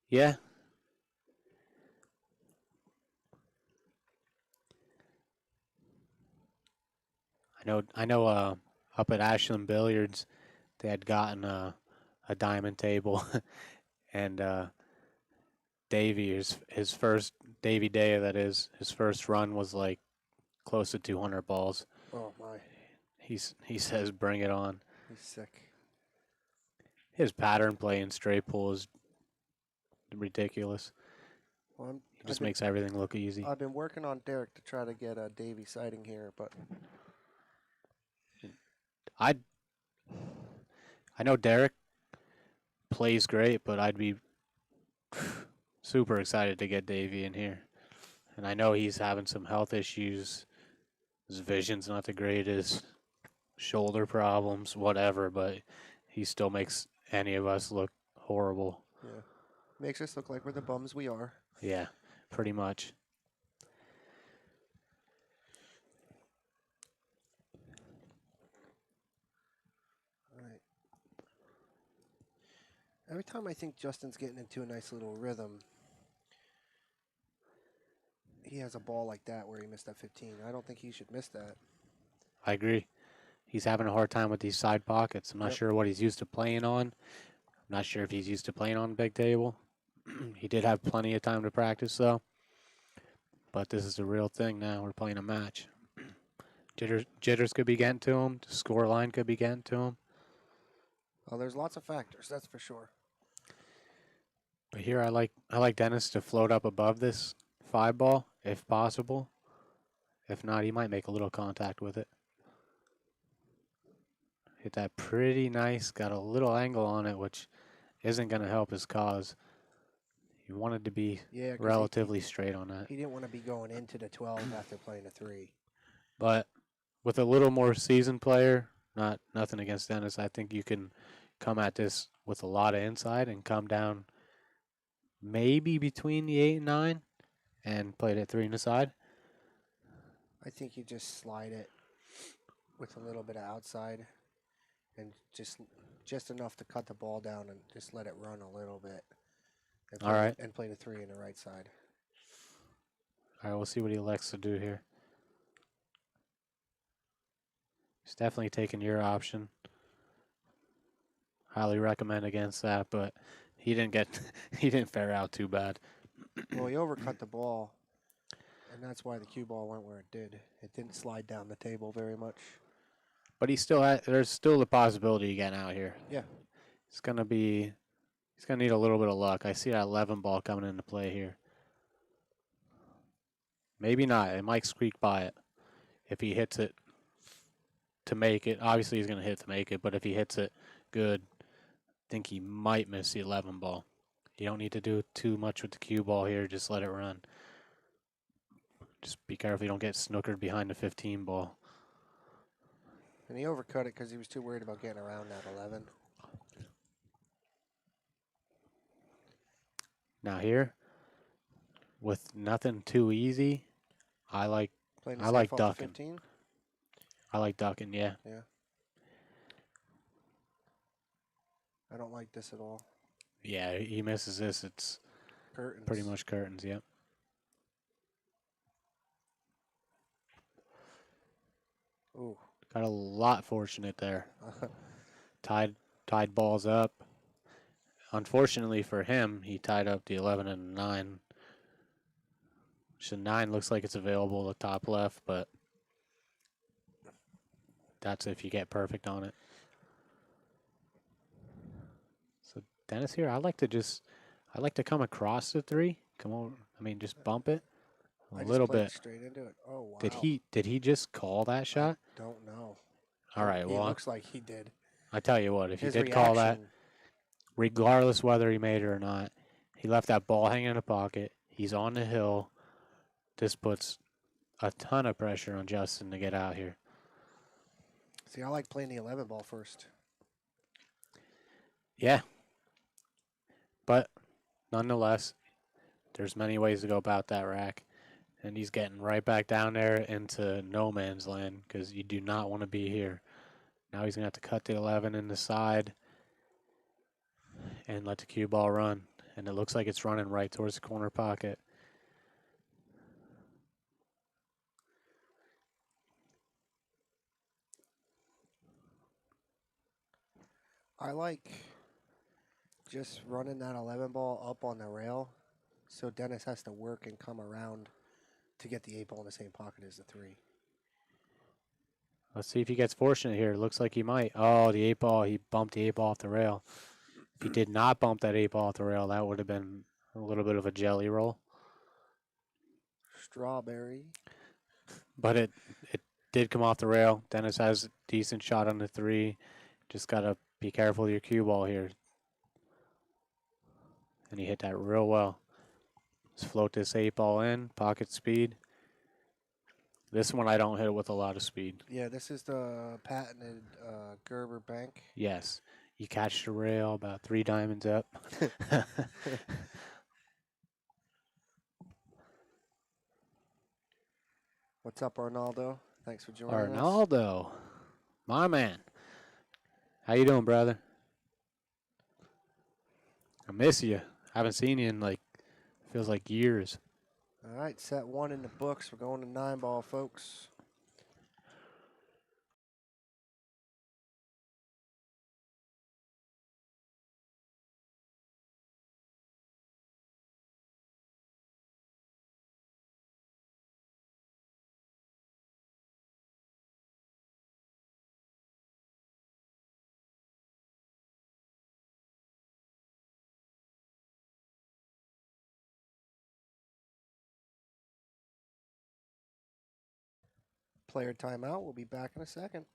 Yeah. I know up at Ashland Billiards they had gotten a diamond table and Davey Day, that is, his first run was like close to 200 balls. Oh my. He says bring it on. He's sick. His pattern play in straight pool is ridiculous. Well, He just makes everything look easy. I've been working on Derek to try to get a Davey sighting here, but I know Derek plays great, but I'd be super excited to get Davey in here. And I know he's having some health issues. His vision's not the greatest, shoulder problems, whatever, but he still makes any of us look horrible. yeah. Makes us look like we're the bums we are. Yeah, pretty much. All right. Every time I think Justin's getting into a nice little rhythm, he has a ball like that where he missed that 15. I don't think he should miss that. I agree. He's having a hard time with these side pockets. I'm not Yep. sure what he's used to playing on. I'm not sure if he's used to playing on the big table. He did have plenty of time to practice, though. But this is the real thing now. We're playing a match. Jitters could be getting to him. The score line could be getting to him. Well, there's lots of factors, that's for sure. But here I like Dennis to float up above this 5 ball, if possible. If not, he might make a little contact with it. Hit that pretty nice. Got a little angle on it, which isn't going to help his cause. He wanted to be relatively straight on that. He didn't want to be going into the 12 after playing a 3. But with a little more seasoned player, nothing against Dennis, I think you can come at this with a lot of inside and come down maybe between the 8 and 9 and play it at 3 in the side. I think you just slide it with a little bit of outside and just enough to cut the ball down and just let it run a little bit. And All right. And play the 3 in the right side. All right, we'll see what he elects to do here. He's definitely taking your option. Highly recommend against that, but he didn't fare out too bad. Well, he overcut the ball, and that's why the cue ball went where it did. It didn't slide down the table very much. But there's still the possibility of getting out here. Yeah. He's gonna need a little bit of luck. I see that 11 ball coming into play here. Maybe not. It might squeak by it. If he hits it to make it, obviously he's gonna hit to make it. But if he hits it good, I think he might miss the 11 ball. You don't need to do too much with the cue ball here. Just let it run. Just be careful you don't get snookered behind the 15 ball. And he overcut it because he was too worried about getting around that 11. Now here, with nothing too easy, I like ducking. 15? I like ducking, yeah. Yeah. I don't like this at all. Yeah, he misses this. It's Curtains. pretty much curtains, yep. Ooh. Got a lot fortunate there. Tied balls up. Unfortunately for him, he tied up the 11 and 9. So 9 looks like it's available at the top left, but that's if you get perfect on it. So Dennis here, I like to come across the 3. Come on, just bump it a little bit. Straight into it. Oh wow. Did he just call that shot? Don't know. All right, He well, looks like he did. I tell you what, if he His did call that, reaction- regardless whether he made it or not, he left that ball hanging in the pocket. He's on the hill. This puts a ton of pressure on Justin to get out here. See, I like playing the 11 ball first. Yeah. But nonetheless, there's many ways to go about that rack. And he's getting right back down there into no man's land because you do not want to be here. Now he's going to have to cut the 11 in the side and let the cue ball run. And it looks like it's running right towards the corner pocket. I like just running that 11 ball up on the rail so Dennis has to work and come around to get the 8 ball in the same pocket as the 3. Let's see if he gets fortunate here. Looks like he might. Oh, the 8 ball. He bumped the 8 ball off the rail. If he did not bump that 8 ball off the rail, that would have been a little bit of a jelly roll. Strawberry. But it did come off the rail. Dennis has a decent shot on the 3. Just got to be careful with your cue ball here. And he hit that real well. Let's float this 8 ball in. Pocket speed. This one I don't hit it with a lot of speed. Yeah, this is the patented Gerber bank. Yes. You catch the rail about 3 diamonds up. What's up, Arnaldo? Thanks for joining us. Arnaldo, my man. How you doing, brother? I miss you. Haven't seen you in feels like years. All right, set one in the books. We're going to 9-ball, folks. Player timeout. We'll be back in a second.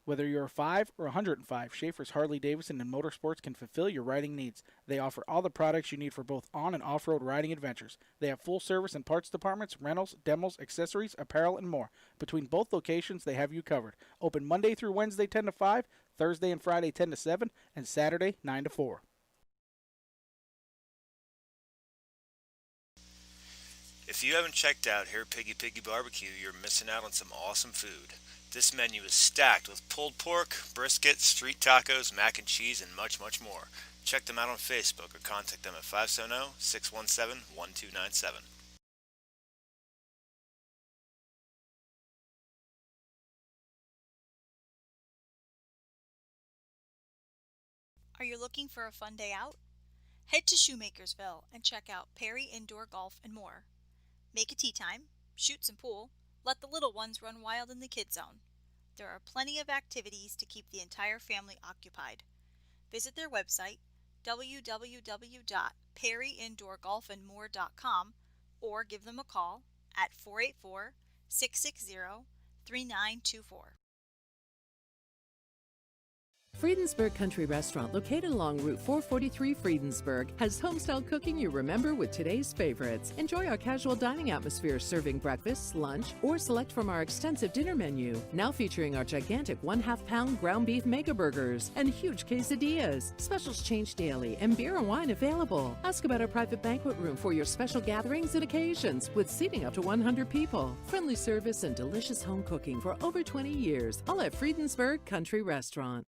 Whether you're 5 or 105, Schaefer's Harley-Davidson and Motorsports can fulfill your riding needs. They offer all the products you need for both on- and off-road riding adventures. They have full service and parts departments, rentals, demos, accessories, apparel, and more. Between both locations, they have you covered. Open Monday through Wednesday 10 to 5, Thursday and Friday 10 to 7, and Saturday 9 to 4. If you haven't checked out here at Piggy Piggy Barbecue, you're missing out on some awesome food. This menu is stacked with pulled pork, brisket, street tacos, mac and cheese, and much, much more. Check them out on Facebook or contact them at 570-617-1297. Are you looking for a fun day out? Head to Shoemakersville and check out Perry Indoor Golf and more. Make a tea time, shoot some pool, let the little ones run wild in the kids zone. There are plenty of activities to keep the entire family occupied. Visit their website, www.perryindoorgolfandmore.com, or give them a call at 484-660-3924. Friedensburg Country Restaurant, located along Route 443 Friedensburg, has homestyle cooking you remember with today's favorites. Enjoy our casual dining atmosphere, serving breakfast, lunch, or select from our extensive dinner menu. Now featuring our gigantic 1/2 pound ground beef mega burgers and huge quesadillas. Specials change daily and beer and wine available. Ask about our private banquet room for your special gatherings and occasions with seating up to 100 people. Friendly service and delicious home cooking for over 20 years. All at Friedensburg Country Restaurant.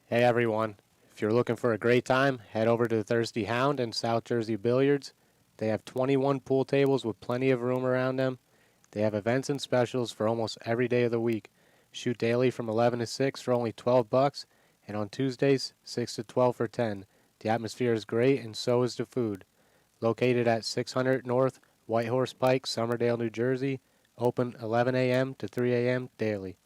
Hey everyone, if you're looking for a great time, head over to the Thirsty Hound and South Jersey Billiards. They have 21 pool tables with plenty of room around them. They have events and specials for almost every day of the week. Shoot daily from 11 to 6 for only $12, and on Tuesdays 6 to 12 for 10. The atmosphere is great and so is the food. Located at 600 North Whitehorse Pike, Somerdale, New Jersey. Open 11 a.m. to 3 a.m. daily.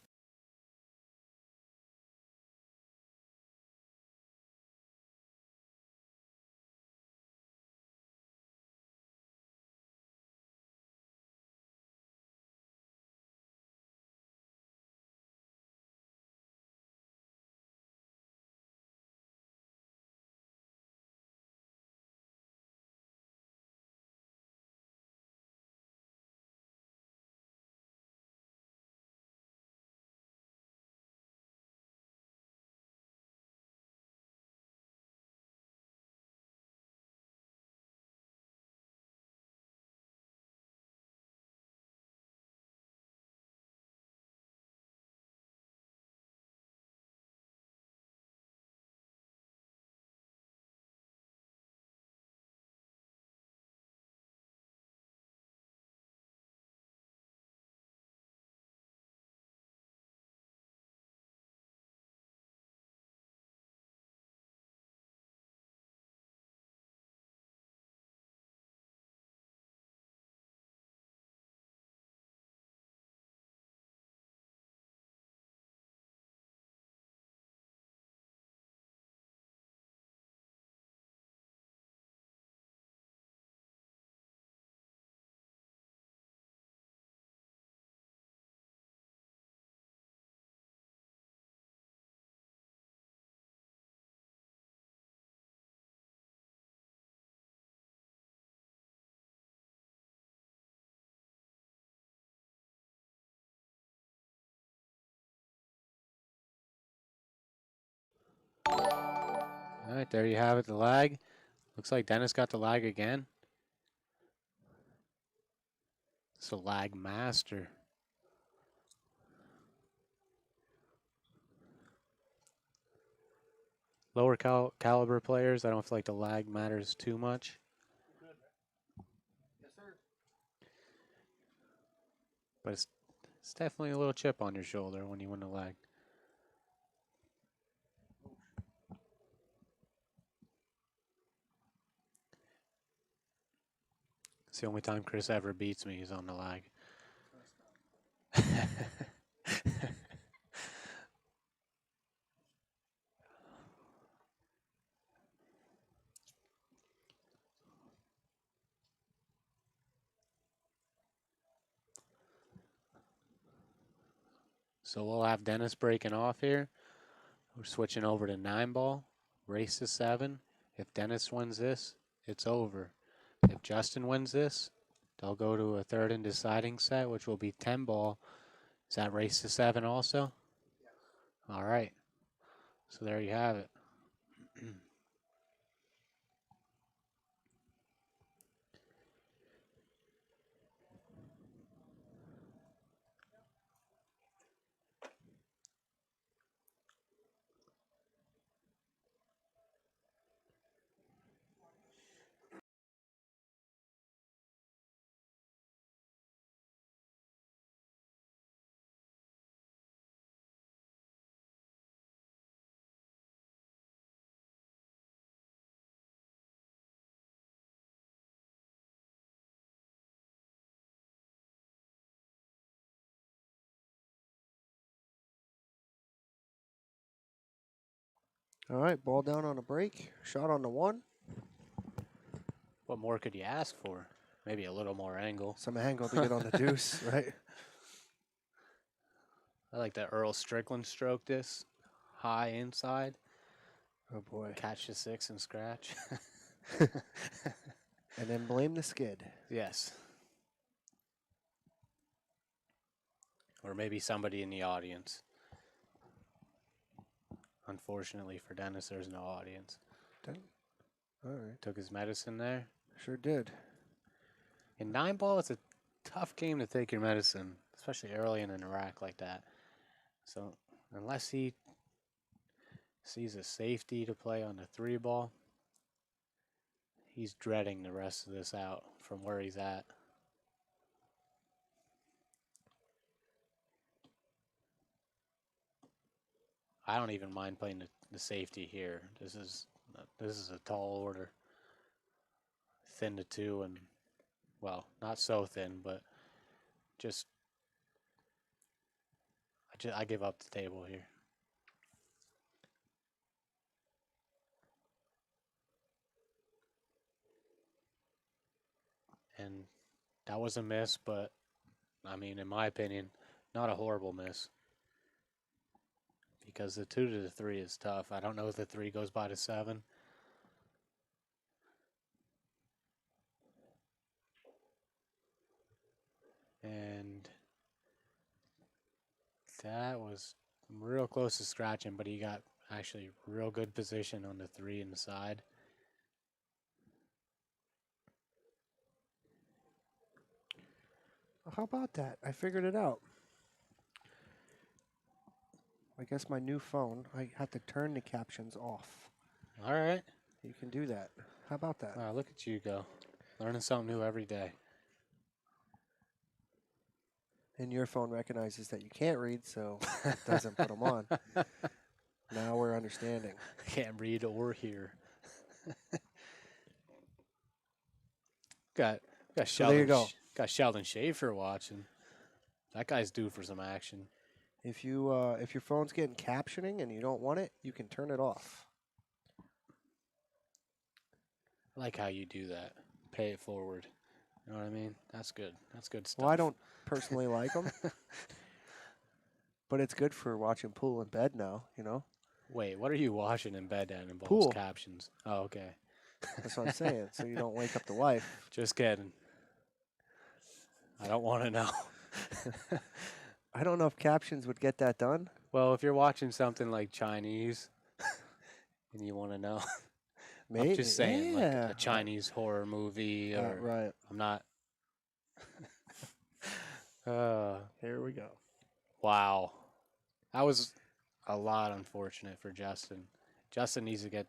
All right, there you have it, the lag. Looks like Dennis got the lag again. It's a lag master. Lower caliber players, I don't feel like the lag matters too much. Yes, sir. But it's definitely a little chip on your shoulder when you win the lag. It's the only time Chris ever beats me is on the lag. So we'll have Dennis breaking off here. We're switching over to 9-ball. Race to 7. If Dennis wins this, it's over. If Justin wins this, they'll go to a third and deciding set, which will be 10-ball. Is that race to 7 also? Yes. All right. So there you have it. All right, ball down on a break. Shot on the 1. What more could you ask for? Maybe a little more angle. Some angle to get on the deuce, right? I like that Earl Strickland stroke this. High inside. Oh, boy. Catch the 6 and scratch. And then blame the skid. Yes. Or maybe somebody in the audience. Unfortunately for Dennis, there's no audience. All right. Took his medicine there. Sure did. In 9-ball, it's a tough game to take your medicine, especially early in an rack like that. So unless he sees a safety to play on the 3-ball, he's dreading the rest of this out from where he's at. I don't even mind playing the safety here. This is a tall order. Thin to 2 and, well, not so thin, but just I give up the table here. And that was a miss, but I mean, in my opinion, not a horrible miss. Because the 2 to the 3 is tough. I don't know if the 3 goes by to 7. And that was real close to scratching, but he got actually real good position on the 3 in the side. How about that? I figured it out. I guess my new phone, I have to turn the captions off. All right. You can do that. How about that? Wow, look at you go. Learning something new every day. And your phone recognizes that you can't read, so it doesn't put them on. Now we're understanding. Can't read or hear. got So Sheldon. there you go. Got Sheldon Schaefer watching. That guy's due for some action. If your phone's getting captioning and you don't want it, you can turn it off. I like how you do that. Pay it forward. You know what I mean? That's good. That's good stuff. Well, I don't personally like them, but it's good for watching pool in bed now, you know? Wait, what are you watching in bed that involves Pool. captions? Oh, okay. That's what I'm saying, so you don't wake up the wife. Just kidding. I don't want to know. I don't know if captions would get that done. Well, if you're watching something like Chinese And you want to know? Maybe, I'm just saying, like yeah. a Chinese horror movie, or Right. I'm not. Here we go. Wow, that was a lot unfortunate for Justin. Justin needs to get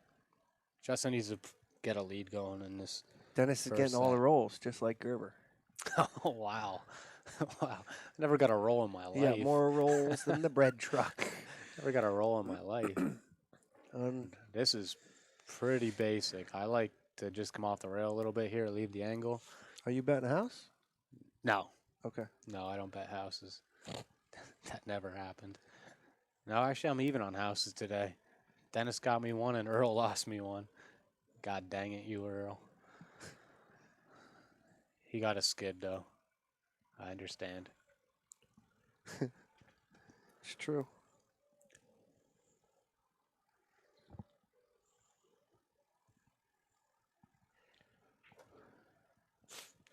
a lead going in this. Dennis is getting all the rolls, just like Gerber. Oh wow, wow! Never got a roll in my He life. got more rolls than the bread truck. Never got a roll in my life. This is pretty basic. I like to just come off the rail a little bit here, leave the angle. Are you betting a house? No. Okay. No, I don't bet houses. That never happened. No, actually, I'm even on houses today. Dennis got me one, and Earl lost me one. God dang it, you Earl. He got a skid, though. I understand. It's true.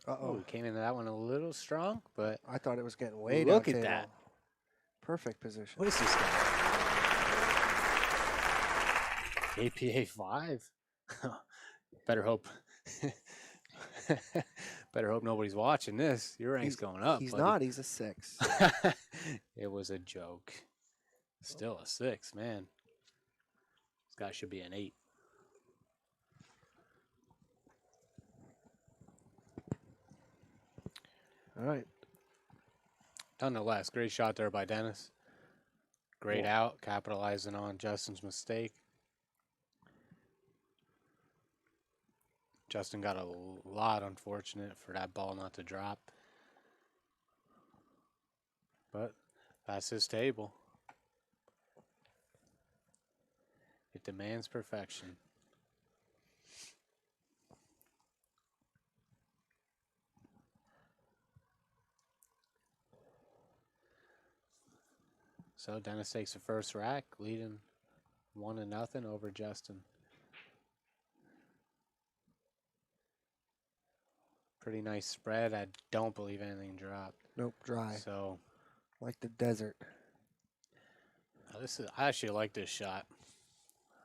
Oh, we came into that one a little strong, but I thought it was getting way look down at table. that. Perfect position. What is this guy? APA 5? Better hope. Better hope nobody's watching this. Your rank's going up. He's buddy. not. He's a 6. It was a joke. Still a 6, man. This guy should be an 8. All right. Nonetheless, great shot there by Dennis. Great out, capitalizing on Justin's mistake. Justin got a lot unfortunate for that ball not to drop. But that's his table. It demands perfection. So Dennis takes the first rack, leading 1-0 over Justin. Pretty nice spread. I don't believe anything dropped. Nope, dry. So, like the desert. I actually like this shot.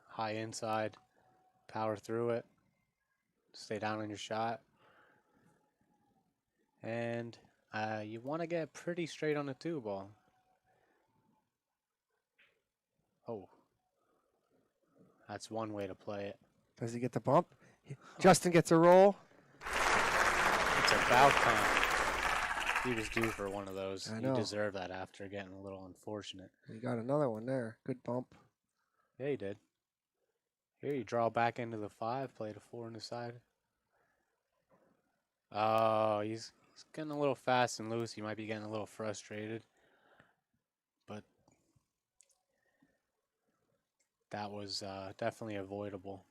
High inside, power through it, stay down on your shot, and you want to get pretty straight on the 2 ball. Oh, that's one way to play it. Does he get the bump? Justin gets a roll. It's about time. He was due for one of those. I know. He deserved that after getting a little unfortunate. He got another one there. Good bump. Yeah, he did. Here you draw back into the 5, play the 4 on the side. Oh, he's getting a little fast and loose. He might be getting a little frustrated. But that was definitely avoidable.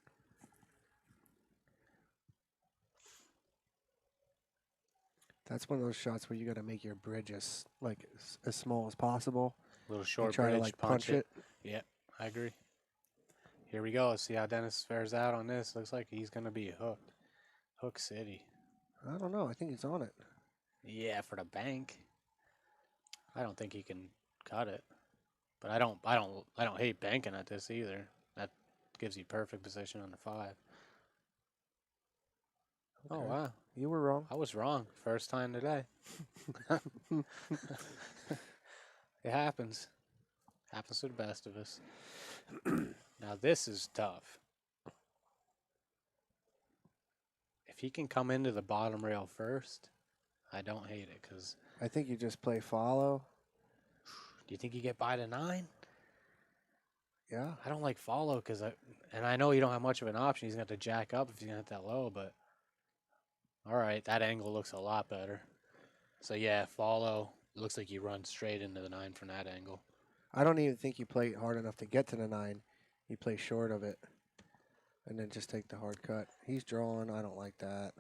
That's one of those shots where you got to make your bridge as small as possible. Little short try bridge, to punch it. Yeah, I agree. Here we go. Let's see how Dennis fares out on this. Looks like he's going to be hooked. Hook City. I don't know. I think he's on it. Yeah, for the bank. I don't think he can cut it. But I don't hate banking at this either. That gives you perfect position on the 5. Okay. Oh, wow. You were wrong. I was wrong. First time today. It happens. Happens to the best of us. Now, this is tough. If he can come into the bottom rail first, I don't hate it because... I think you just play follow. Do you think you get by to 9? Yeah. I don't like follow because I know you don't have much of an option. He's going to have to jack up if he's going to hit that low, but... All right, that angle looks a lot better. So, yeah, follow. It looks like you run straight into the 9 from that angle. I don't even think you play hard enough to get to the 9. You play short of it and then just take the hard cut. He's drawing. I don't like that.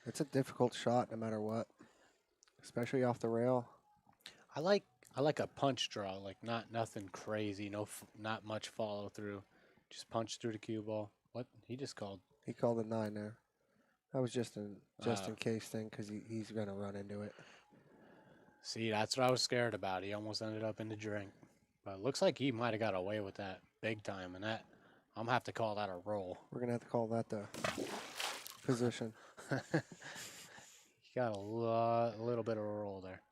It's a difficult shot no matter what, especially off the rail. I like a punch draw, like nothing crazy, not much follow through. Just punch through the cue ball. What? He just called. He called a 9 there. That was just in case thing because he's going to run into it. See, that's what I was scared about. He almost ended up in the drink. But it looks like he might have got away with that big time. And I'm going to have to call that a roll. We're going to have to call that the position. He got a little bit of a roll there.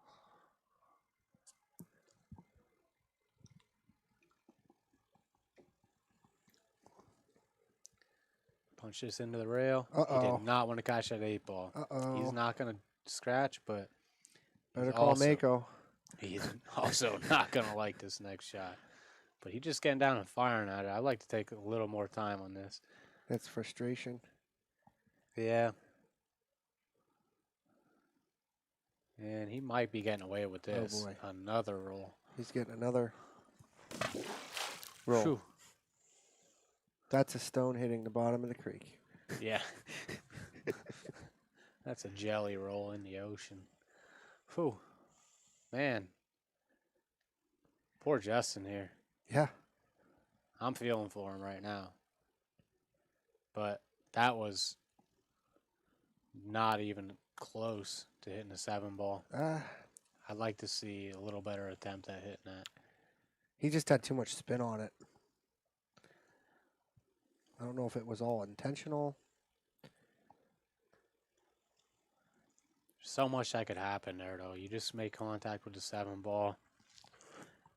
Punch this into the rail. Uh-oh. He did not want to catch that 8-ball. Uh-oh. He's not going to scratch, but Better call Mako. He's also not going to like this next shot. But he's just getting down and firing at it. I'd like to take a little more time on this. That's frustration. Yeah. And he might be getting away with this. Oh, boy. Another roll. He's getting another roll. Whew. That's a stone hitting the bottom of the creek. Yeah. That's a jelly roll in the ocean. Whew. Man. Poor Justin here. Yeah. I'm feeling for him right now. But that was not even close to hitting a 7-ball. I'd like to see a little better attempt at hitting that. He just had too much spin on it. I don't know if it was all intentional. So much that could happen there, though. You just make contact with the 7-ball.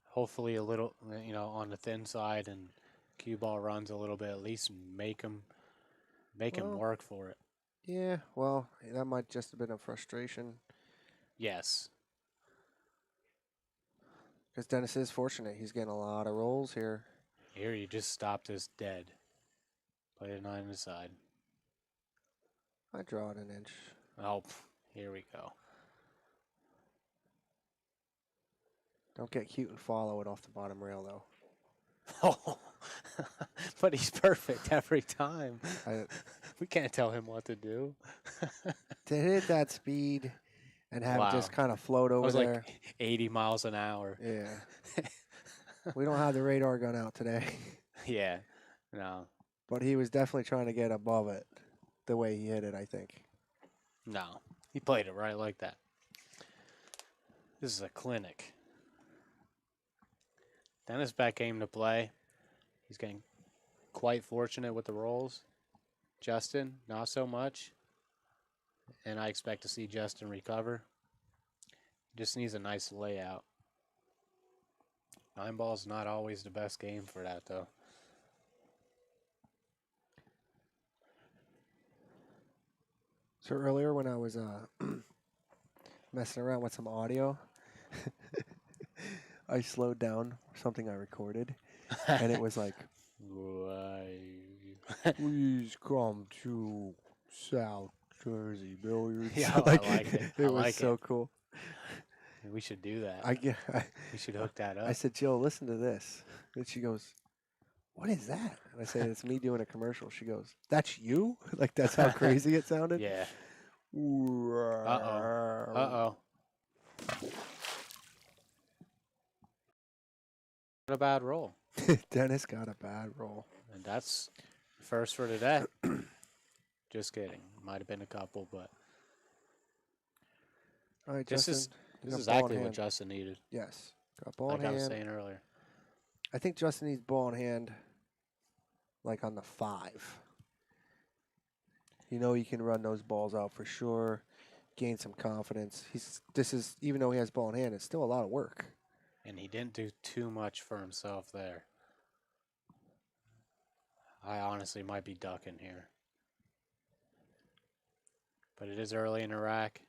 Hopefully a little, on the thin side, and cue ball runs a little bit. At least make him work for it. Yeah, well, that might just have been a frustration. Yes. Because Dennis is fortunate. He's getting a lot of rolls here. Here you just stop this dead. Play a 9 aside. I draw it an inch. Oh, here we go. Don't get cute and follow it off the bottom rail, though. Oh, but he's perfect every time. I, We can't tell him what to do. to hit that speed and have Wow. it just kind of float It over was there. like 80 miles an hour. Yeah. We don't have the radar gun out today. Yeah. No. But he was definitely trying to get above it the way he hit it, I think. No. He played it right like that. This is a clinic. Dennis Beck came to play. He's getting quite fortunate with the rolls. Justin, not so much. And I expect to see Justin recover. He just needs a nice layout. 9-ball's not always the best game for that, though. So earlier when I was messing around with some audio, I slowed down something I recorded, and it was like, please come to South Jersey Billiards. Yeah, like, I like it. It I was like so it. cool. We should do that. I We should hook that up. I said, Jill, listen to this. And she goes, what is that? And I said, it's me doing a commercial. She goes, that's you? Like, that's how crazy it sounded? Yeah. Uh-oh. Uh-oh. What a bad roll. Dennis got a bad roll. And that's first for today. Just kidding. Might have been a couple, but All right, this Justin. is you got ball in exactly what hand. Justin needed. Yes. Got ball Like in I was hand. saying earlier. I think Justin needs ball in hand, like on the 5. You know he can run those balls out for sure, gain some confidence. Even though he has ball in hand, it's still a lot of work. And he didn't do too much for himself there. I honestly might be ducking here. But it is early in the rack.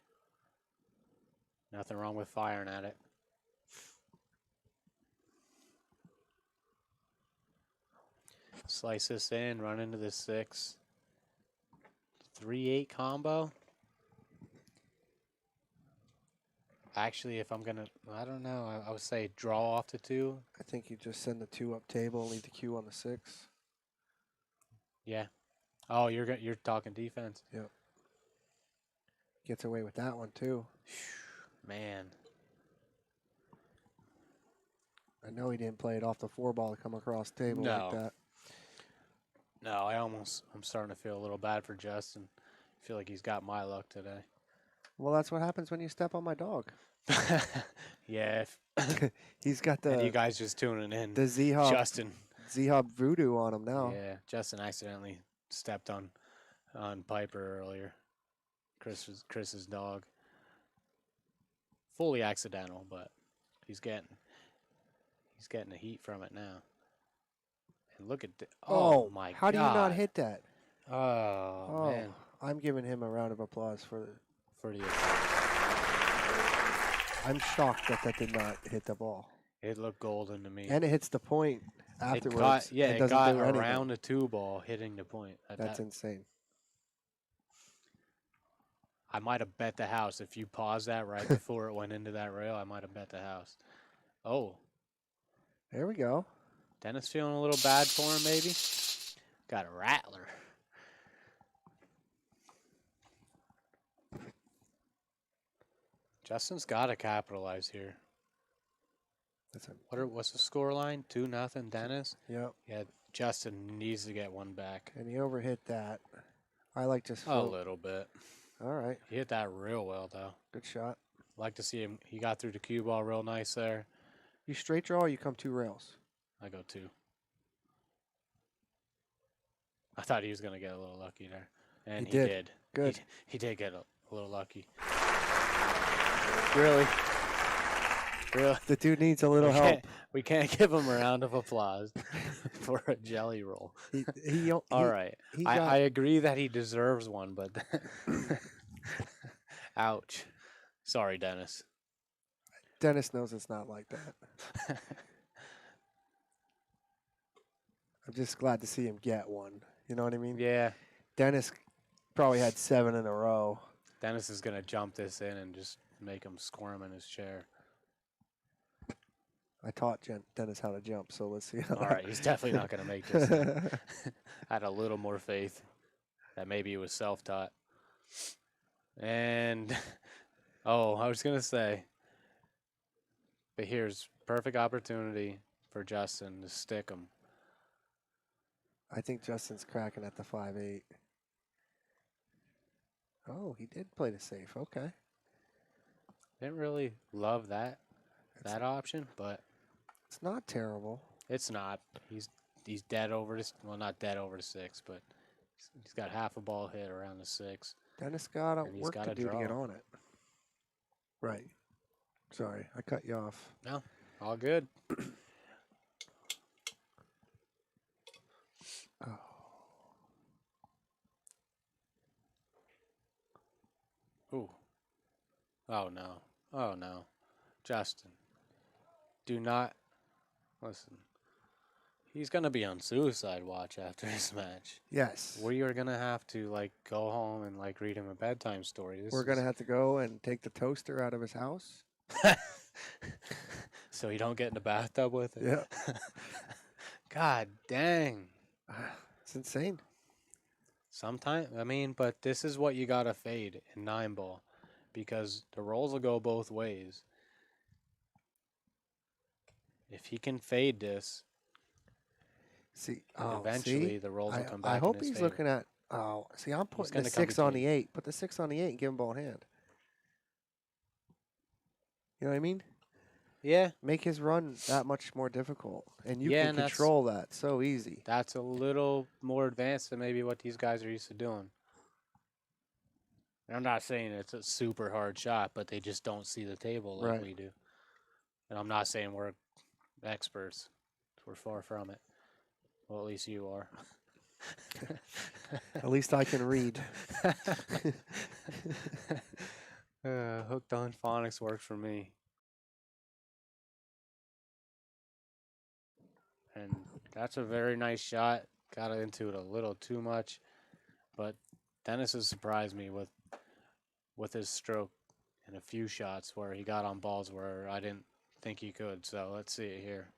Nothing wrong with firing at it. Slice this in, run into the 6. 3-8 combo. Actually, if I'm going to, I don't know, I would say draw off the 2. I think you just send the 2 up table and leave the cue on the 6. Yeah. Oh, you're talking defense. Yep. Gets away with that one, too. Man. I know he didn't play it off the 4 ball to come across the table like that. No, I'm starting to feel a little bad for Justin. I feel like he's got my luck today. Well, that's what happens when you step on my dog. Yeah. He's got And you the guys just tuning in. ZHOB Justin. ZHOB voodoo on him now. Yeah, Justin accidentally stepped on Piper earlier. Chris's dog. Fully accidental, but he's getting the heat from it now. And look at oh my god! How do you not hit that? Oh man! I'm giving him a round of applause for the. I'm shocked that did not hit the ball. It looked golden to me. And it hits the point afterwards. It got around the 2 ball hitting the point. That's insane. I might have bet the house. If you paused that right before it went into that rail, I might have bet the house. Oh. There we go. Dennis feeling a little bad for him, maybe? Got a rattler. Justin's got to capitalize here. What's the score line? 2-0 Dennis? Yep. Yeah, Justin needs to get one back. And he overhit that. I like to A little bit. All right. He hit that real well, though. Good shot. Like to see him. He got through the cue ball real nice there. You straight draw or you come 2 rails? I go 2. I thought he was going to get a little lucky there. And he did. Good. He did get a little lucky. Really? The dude needs a little help. We can't give him a round of applause for a jelly roll. All right. I agree that he deserves one, but ouch. Sorry, Dennis. Dennis knows it's not like that. I'm just glad to see him get one. You know what I mean? Yeah. Dennis probably had 7 in a row. Dennis is going to jump this in and just make him squirm in his chair. I taught Dennis how to jump, so let's see. All right, he's definitely not going to make this. I had a little more faith that maybe it was self-taught. And, I was going to say, but here's perfect opportunity for Justin to stick him. I think Justin's cracking at the 5-8. Oh, he did play the safe. Okay. Didn't really love that option, but it's not terrible. It's not. He's dead over this. Well, not dead over the 6, but he's got half a ball hit around the 6. Dennis got work to do draw. to get on it. Right. Sorry, I cut you off. No, all good. Ooh. Oh, no. Oh, no. Justin, do not listen. He's going to be on suicide watch after this match. Yes. We are going to have to, go home and, read him a bedtime story. We're going to have to go and take the toaster out of his house. So you don't get in the bathtub with it? Yeah. God dang. It's insane. Sometimes, but this is what you got to fade in 9-ball because the rolls will go both ways. If he can fade this, eventually the rolls will come back. I hope in his he's favor. looking at. I'm putting the 6 on the 8. Put the 6 on the 8 and give him ball in hand. You know what I mean? Yeah. Make his run that much more difficult, and you can control that so easy. That's a little more advanced than maybe what these guys are used to doing. And I'm not saying it's a super hard shot, but they just don't see the table like we do. And I'm not saying we're experts. We're far from it. Well, at least you are. At least I can read. Hooked on phonics works for me. And that's a very nice shot. Got into it a little too much. But Dennis has surprised me with his stroke in a few shots where he got on balls where I didn't think he could. So let's see it here.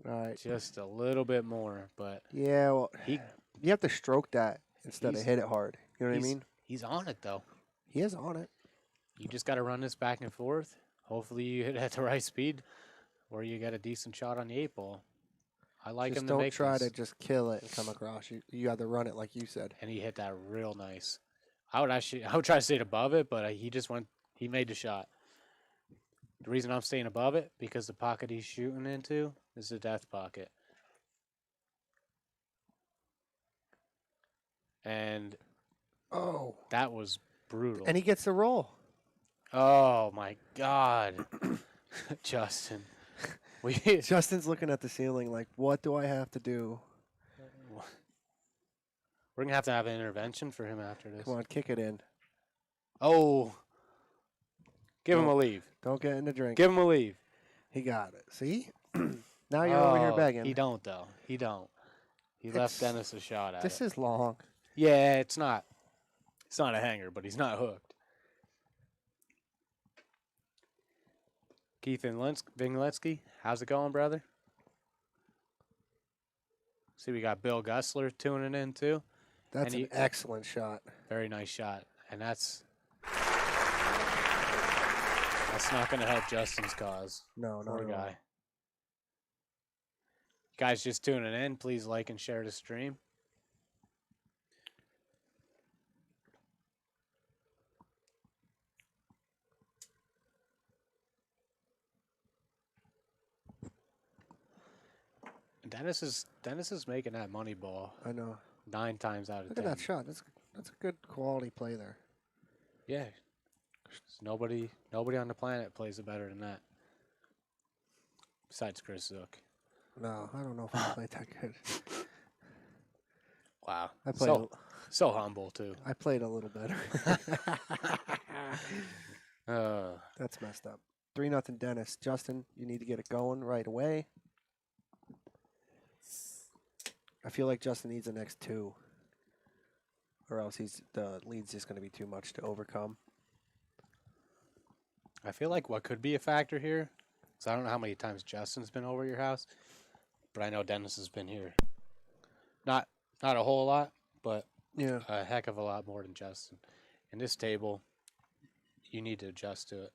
All right. Just a little bit more, but yeah, well, you have to stroke that instead of hit it hard. You know what I mean? He's on it though. He is on it. You just got to run this back and forth. Hopefully you hit it at the right speed, or you get a decent shot on the 8 ball. I like him to make this. Don't try to just kill it and come across. You got to run it like you said. And he hit that real nice. I would try to stay above it, but he made the shot. The reason I'm staying above it, because the pocket he's shooting into is the death pocket. And Oh. that was brutal. And he gets the roll. Oh, my God. Justin. Justin's looking at the ceiling like, what do I have to do? We're going to have an intervention for him after this. Come on, kick it in. Oh. Give him a leave. Don't get in the drink. Give him a leave. He got it. See? Now you're over here begging. He don't, though. He don't. He left Dennis a shot at This it. is long. Yeah, it's not. It's not a hanger, but he's not hooked. Keith Vingletsky, how's it going, brother? See, we got Bill Gussler tuning in, too. That's an excellent shot. Very nice shot. And that's not going to help Justin's cause. No, Poor not at all. guy. Guys just tuning in, please like and share the stream. Dennis is making that money ball. I know. 9 times out of 10. Look at that shot. That's a good quality play there. Yeah. Nobody on the planet plays it better than that. Besides Chris Zook. No, I don't know if I played that good. Wow. I played so humble too. I played a little better. That's messed up. 3-0 Dennis. Justin, you need to get it going right away. I feel like Justin needs the next 2. Or else the lead's just going to be too much to overcome. I feel like what could be a factor here, so I don't know how many times Justin's been over your house, but I know Dennis has been here. Not a whole lot, but yeah, a heck of a lot more than Justin. And this table, you need to adjust to it.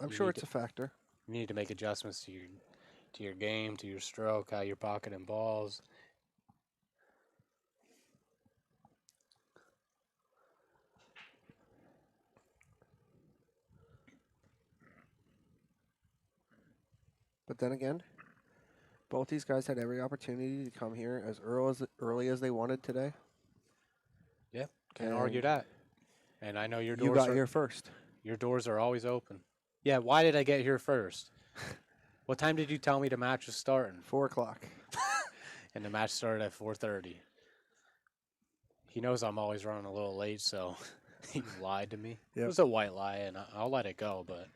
I'm sure it's a factor. You need to make adjustments to your game, to your stroke, how you're pocketing balls. But then again, both these guys had every opportunity to come here as early as they wanted today. Yep, can't argue that. And I know your doors You got here first. Your doors are always open. Yeah, why did I get here first? What time did you tell me the match was starting? 4 o'clock. And the match started at 4:30. He knows I'm always running a little late, so he lied to me. Yep. It was a white lie, and I'll let it go, but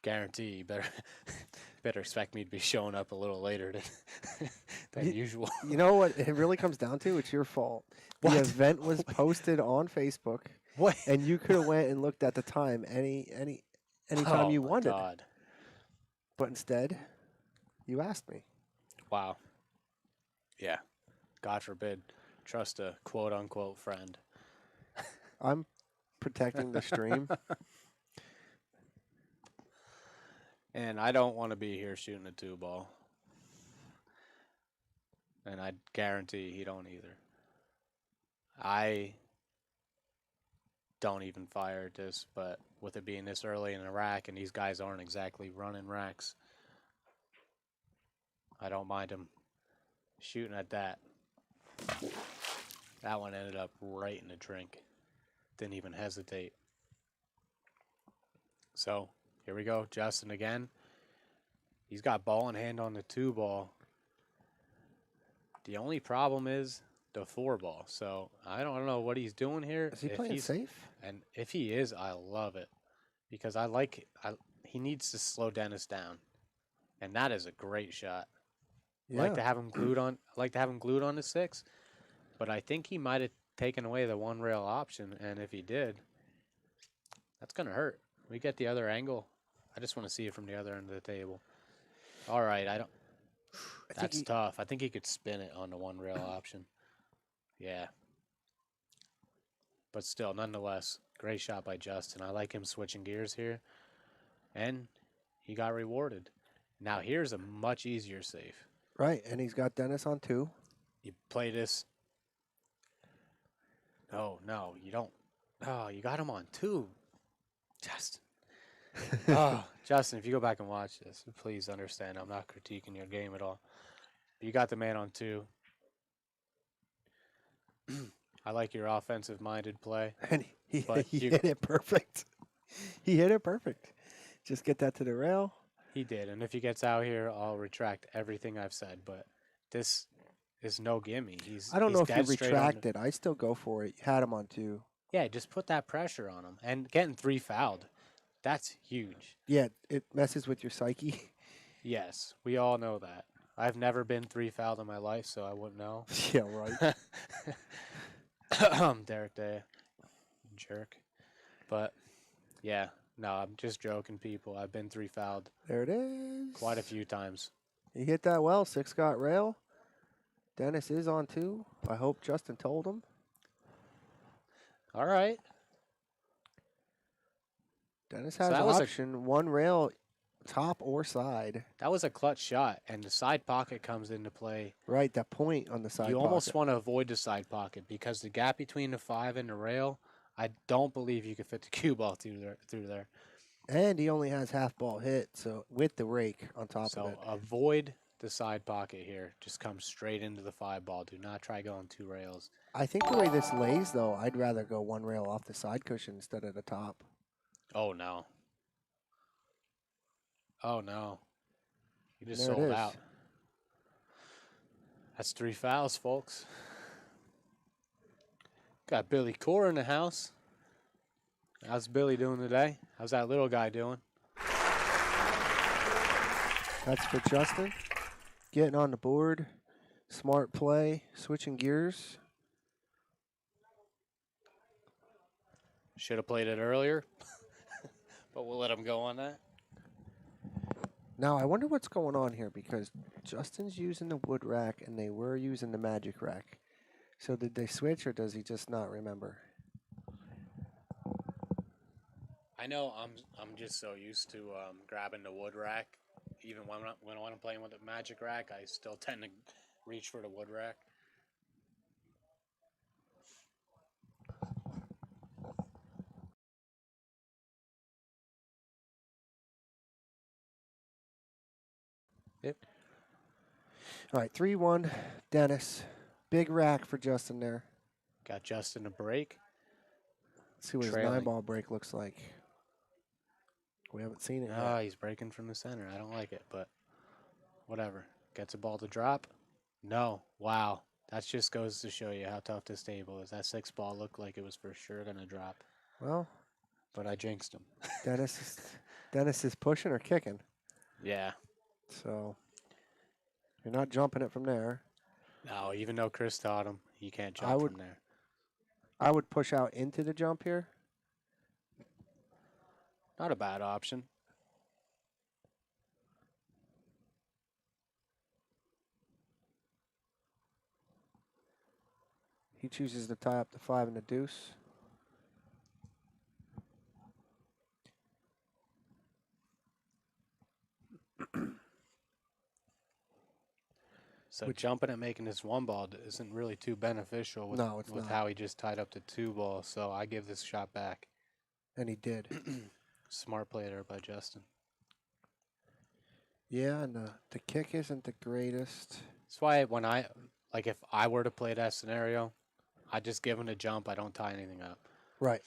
guarantee you better expect me to be showing up a little later than usual. You know what it really comes down to? It's your fault. What? The event was posted on Facebook. What? And you could have went and looked at the time anytime you wanted. God. But instead, you asked me. Wow. Yeah. God forbid. Trust a quote-unquote friend. I'm protecting the stream. And I don't want to be here shooting a 2-ball. And I guarantee he don't either. I don't even fire at this, but with it being this early in the rack and these guys aren't exactly running racks, I don't mind him shooting at that. That one ended up right in the drink. Didn't even hesitate. So, here we go. Justin again. He's got ball in hand on the 2-ball. The only problem is the 4-ball. So, I don't know what he's doing here. Is he playing safe? And if he is, I love it. Because he needs to slow Dennis down. And that is a great shot. Yeah. I'd like to have him glued on the 6. But I think he might have taken away the 1-rail option. And if he did, that's going to hurt. We get the other angle. I just want to see it from the other end of the table. All right, that's tough. I think he could spin it on the 1-rail option. Yeah. But still, nonetheless, great shot by Justin. I like him switching gears here. And he got rewarded. Now here's a much easier save. Right, and he's got Dennis on 2. You play this. No, you don't. Oh, you got him on 2. Justin. Oh, Justin, if you go back and watch this, please understand I'm not critiquing your game at all. You got the man on 2. I like your offensive-minded play. And But he you- hit it perfect. He hit it perfect. Just get that to the rail. He did, and if he gets out here, I'll retract everything I've said. But this is no gimme. I don't know if you dead straight on the- retract it. I still go for it. You had him on 2. Yeah, just put that pressure on him. And getting 3 fouled, that's huge. Yeah, it messes with your psyche. Yes, we all know that. I've never been 3 fouled in my life, so I wouldn't know. Yeah, right. Derek Day, jerk. But yeah, no, I'm just joking, people. I've been 3 fouled There it is. quite a few times. He hit that well. 6 got rail. Dennis is on 2. I hope Justin told him. All right. Dennis So has that was a- option. 1 rail, top or side. That was a clutch shot, and the side pocket comes into play. Right, that point on the side You almost pocket. want to avoid the side pocket because the gap between the 5 and the rail, I don't believe you could fit the cue ball through there. And he only has half ball hit, so with the rake on top So of it. avoid the side pocket here. Just come straight into the 5 ball. Do not try going 2 rails. I think the way this lays, though, I'd rather go 1 rail off the side cushion instead of the top. Oh, no. Oh, no. You just There it sold is. out. That's 3 fouls, folks. Got Billy Core in the house. How's Billy doing today? How's that little guy doing? That's for Justin. Getting on the board. Smart play. Switching gears. Should have played it earlier, but we'll let him go on that. Now, I wonder what's going on here because Justin's using the wood rack and they were using the magic rack. So did they switch or does he just not remember? I know I'm just so used to grabbing the wood rack. Even when I'm playing with the magic rack, I still tend to reach for the wood rack. Yep. All right, 3-1, Dennis. Big rack for Justin there. Got Justin a break. Let's see what his Trailing. 9-ball break looks like. We haven't seen it Ah, yet. he's breaking from the center. I don't like it, but whatever. Gets a ball to drop. No. Wow. That just goes to show you how tough this table is. That 6 ball looked like it was for sure going to drop, Well, but I jinxed him. Dennis is pushing or kicking. Yeah. So you're not jumping it from there. No, even though Chris taught him, he can't jump would- from there. I would push out into the jump here. Not a bad option. He chooses to tie up the 5 and the deuce. So Which- jumping and making this 1 ball isn't really too beneficial with, No, it's with not. how he just tied up the 2 ball. So I give this shot back. And he did. Smart play there by Justin. Yeah, and the kick isn't the greatest. That's why if I were to play that scenario, I just give him a jump. I don't tie anything up. Right.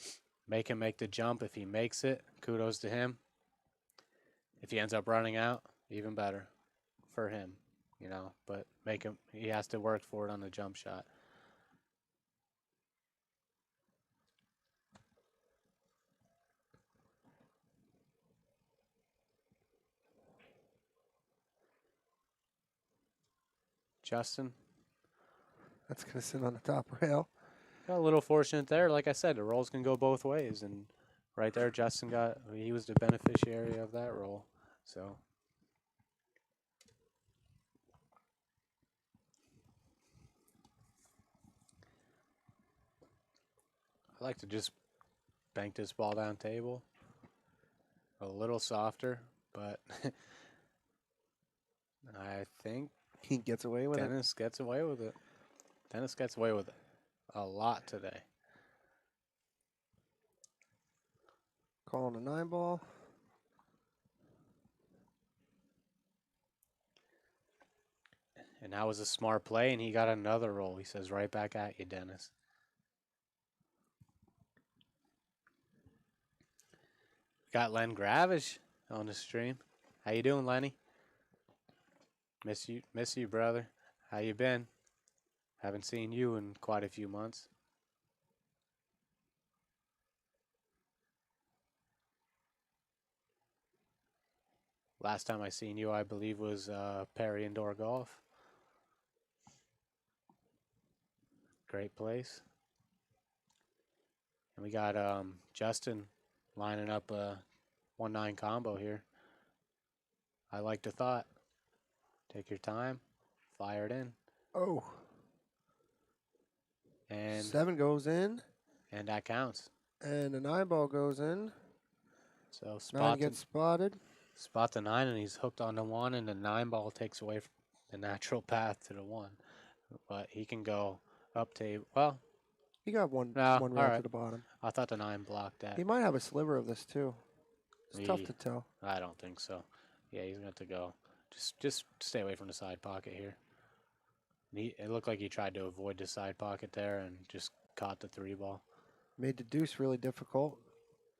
Make him make the jump. If he makes it, kudos to him. If he ends up running out, even better for him, But he has to work for it on the jump shot. Justin, That's going to sit on the top rail. got a little fortunate there. Like I said, the rolls can go both ways. And right there, Justin he was the beneficiary of that roll. So I like to just bank this ball down table. A little softer, but I think He gets away with it. Dennis gets away with it. Dennis gets away with it a lot today. Calling a 9-ball. And that was a smart play, and he got another roll. He says, right back at you, Dennis. Got Len Gravish on the stream. How you doing, Lenny? Miss you, brother. How you been? Haven't seen you in quite a few months. Last time I seen you, I believe, was Perry Indoor Golf. Great place. And we got Justin lining up a 1-9 combo here. I like the thought. Take your time. Fire it in. Oh. And 7 goes in. And that counts. And an eyeball goes in. So 9 gets spotted. Spot the 9, and he's hooked on the 1, and the 9 ball takes away from the natural path to the 1. But he can go up table. Well, he got one no, round right. to the bottom. I thought the 9 blocked that. He might have a sliver of this too. It's tough to tell. I don't think so. Yeah, he's going to have to go. Just stay away from the side pocket here. It looked like he tried to avoid the side pocket there and just caught the 3 ball. Made the deuce really difficult.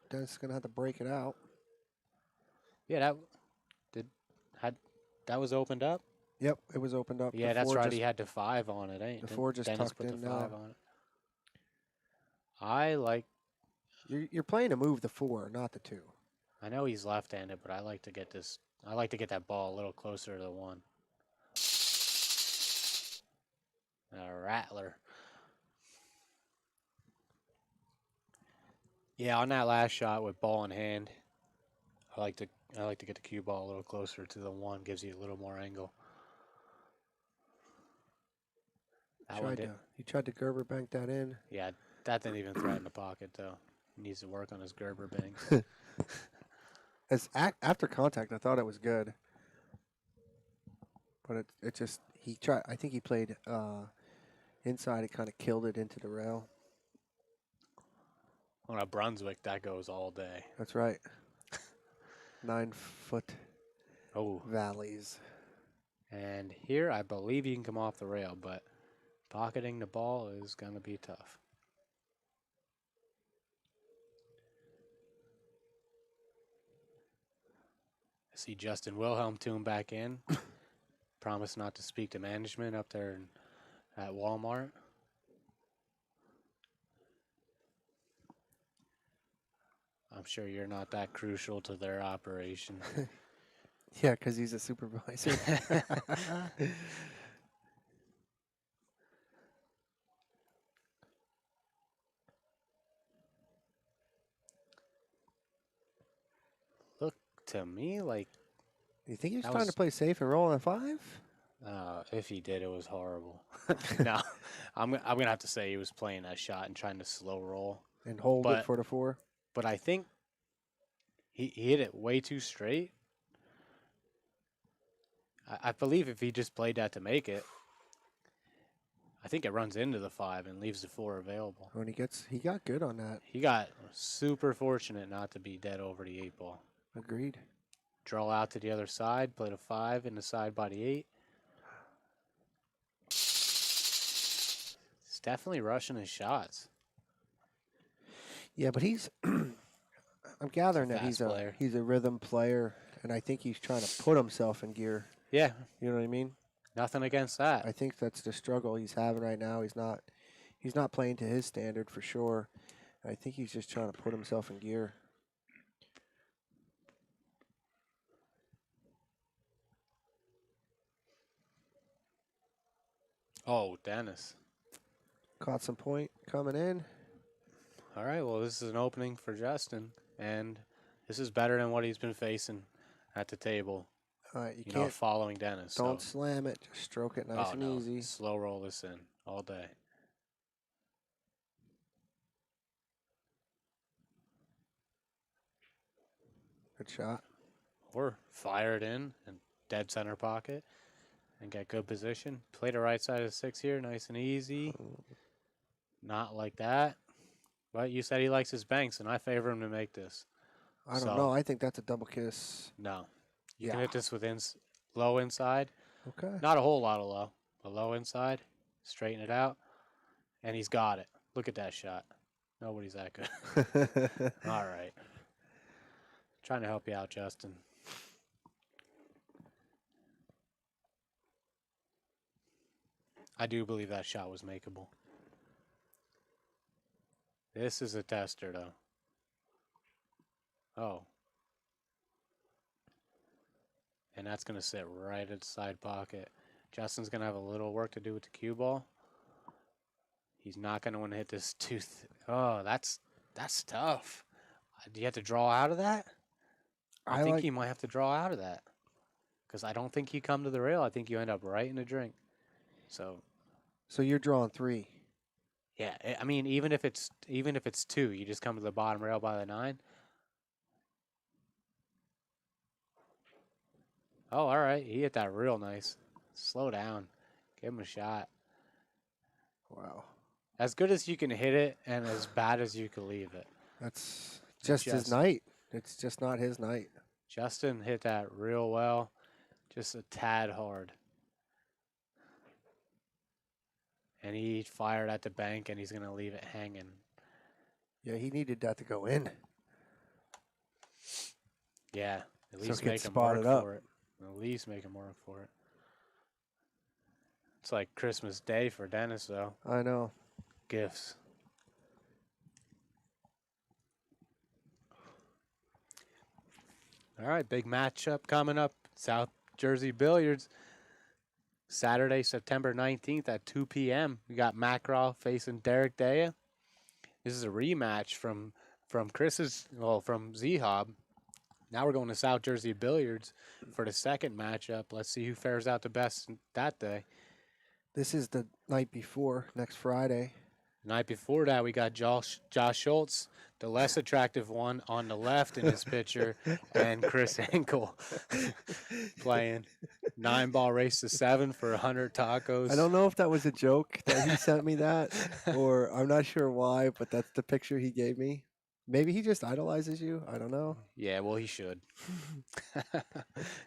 Dennis is going to have to break it out. Yeah, that was opened up? Yep, it was opened up. Yeah, that's right. He had the 5 on it, ain't the 4 just Dennis tucked put in the 5 now. on it. I like. You're playing to move the 4, not the 2. I know he's left-handed, but I like to get this. I like to get that ball a little closer to the 1. A rattler. Yeah, on that last shot with ball in hand, I like to get the cue ball a little closer to the 1. Gives you a little more angle. He tried to Gerber bank that in. Yeah, that didn't even threaten the pocket though. He needs to work on his Gerber banks. After contact, I thought it was good, but it just he tried. I think he played inside. It kind of killed it into the rail. On a Brunswick, that goes all day. That's right. 9-foot valleys. And here, I believe you can come off the rail, but pocketing the ball is going to be tough. I see Justin Wilhelm tune back in. Promise not to speak to management up there at Walmart. I'm sure you're not that crucial to their operation. Yeah, because he's a supervisor. Look to me like. You think he was trying to play safe and roll on a 5? If he did, it was horrible. No, I'm gonna have to say he was playing that shot and trying to slow roll and hold it for the 4. But I think he hit it way too straight. I believe if he just played that to make it, I think it runs into the 5 and leaves the 4 available. When he got good on that. He got super fortunate not to be dead over the 8 ball. Agreed. Draw out to the other side, play the 5 in the side by the 8. He's definitely rushing his shots. Yeah, but he's I'm gathering that he's a rhythm player, and I think he's trying to put himself in gear. Yeah. You know what I mean? Nothing against that. I think that's the struggle he's having right now. He's not playing to his standard for sure. I think he's just trying to put himself in gear. Oh, Dennis. Caught some point coming in. All right, well, this is an opening for Justin, and this is better than what he's been facing at the table. All right, you can't following Dennis. Don't slam it. Just stroke it nice and easy. Slow roll this in all day. Good shot. Or fire it in and dead center pocket and get good position. Play the right side of the 6 here, nice and easy. Not like that. But you said he likes his banks, and I favor him to make this. I don't know. I think that's a double kiss. No. You can hit this with low inside. Okay. Not a whole lot of low. A low inside. Straighten it out. And he's got it. Look at that shot. Nobody's that good. All right. Trying to help you out, Justin. I do believe that shot was makeable. This is a tester, though. Oh. And that's going to sit right at the side pocket. Justin's going to have a little work to do with the cue ball. He's not going to want to hit this tooth. Oh, that's tough. Do you have to draw out of that? I think you might have to draw out of that. Because I don't think you come to the rail. I think you end up right in the drink. So you're drawing 3. yeah, I mean, even if it's 2, you just come to the bottom rail by the 9. Oh, all right. He hit that real nice. Slow down. Give him a shot. Wow. As good as you can hit it and as bad as you can leave it. That's just his night. It's just not his night. Justin hit that real well. Just a tad hard. And he fired at the bank, and he's going to leave it hanging. Yeah, he needed that to go in. Yeah, at So least get make him spotted work up. for it. At least make him work for it. It's like Christmas Day for Dennis, though. I know. Gifts. All right, big matchup coming up. South Jersey Billiards. Saturday, September 19th at 2 p.m. We got Macraw facing Derek Daya. This is a rematch from from ZHOB. Now we're going to South Jersey Billiards for the second matchup. Let's see who fares out the best that day. This is the night before, next Friday. The night before that, we got Josh Schultz, the less attractive one on the left in his picture, and Chris Henkel playing 9-ball race to 7 for 100 tacos. I don't know if that was a joke that he sent me that, or I'm not sure why, but that's the picture he gave me. Maybe he just idolizes you. I don't know. Yeah, well, he should.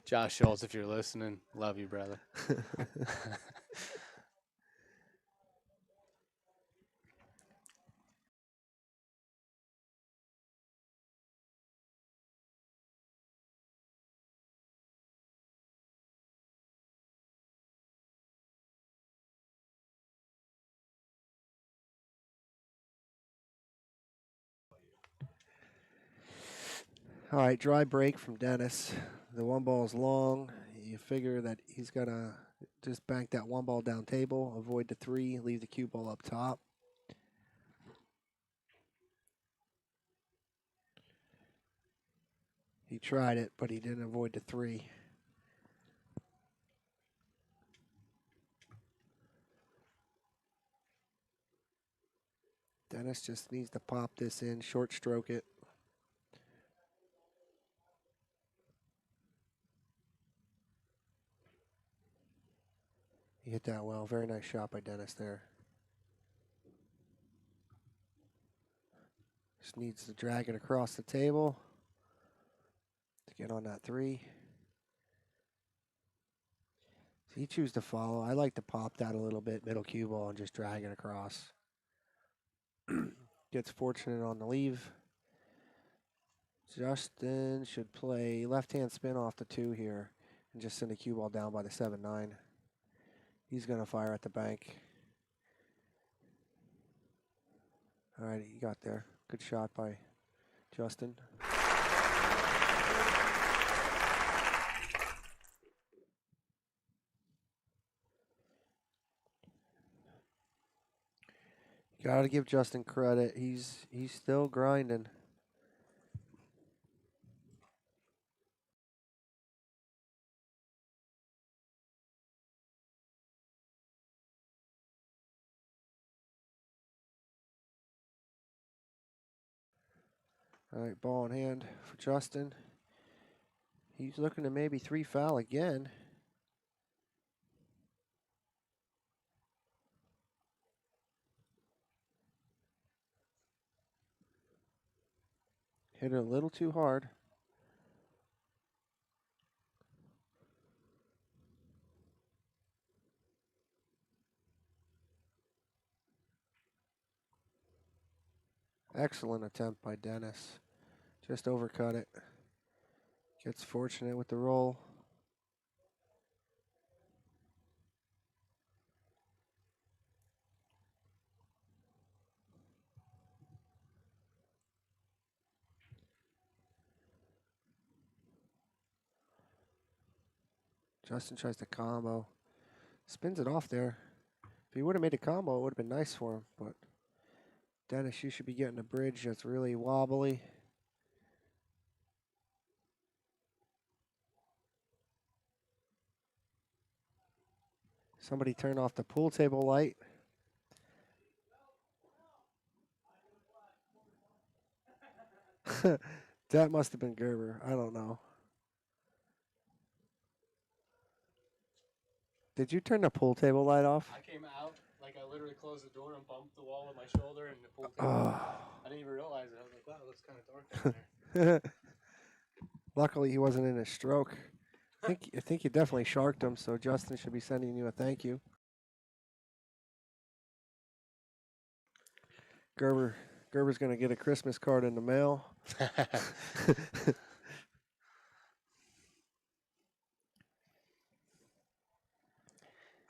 Josh Schultz, if you're listening, love you, brother. All right, dry break from Dennis. The 1 ball is long. You figure that he's going to just bank that 1 ball down table, avoid the 3, leave the cue ball up top. He tried it, but he didn't avoid the 3. Dennis just needs to pop this in, short stroke it. He hit that well. Very nice shot by Dennis there. Just needs to drag it across the table to get on that 3. So he chooses to follow. I like to pop that a little bit, middle cue ball, and just drag it across. Gets fortunate on the leave. Justin should play left-hand spin off the 2 here and just send a cue ball down by the 7-9. He's going to fire at the bank. All right, he got there. Good shot by Justin. Got to give Justin credit. He's still grinding. All right, ball in hand for Justin. He's looking to maybe 3 foul again. Hit it a little too hard. Excellent attempt by Dennis. Just overcut it. Gets fortunate with the roll. Justin tries to combo. Spins it off there. If he would have made a combo, it would have been nice for him. But Dennis, you should be getting a bridge that's really wobbly. Somebody turn off the pool table light. That must have been Gerber. I don't know. Did you turn the pool table light off? I came out, like I literally closed the door and bumped the wall with my shoulder and the pool table. I didn't even realize it. I was like, wow, it looks kind of dark down there. Luckily, he wasn't in a stroke. I think you definitely sharked him, so Justin should be sending you a thank you. Gerber's going to get a Christmas card in the mail.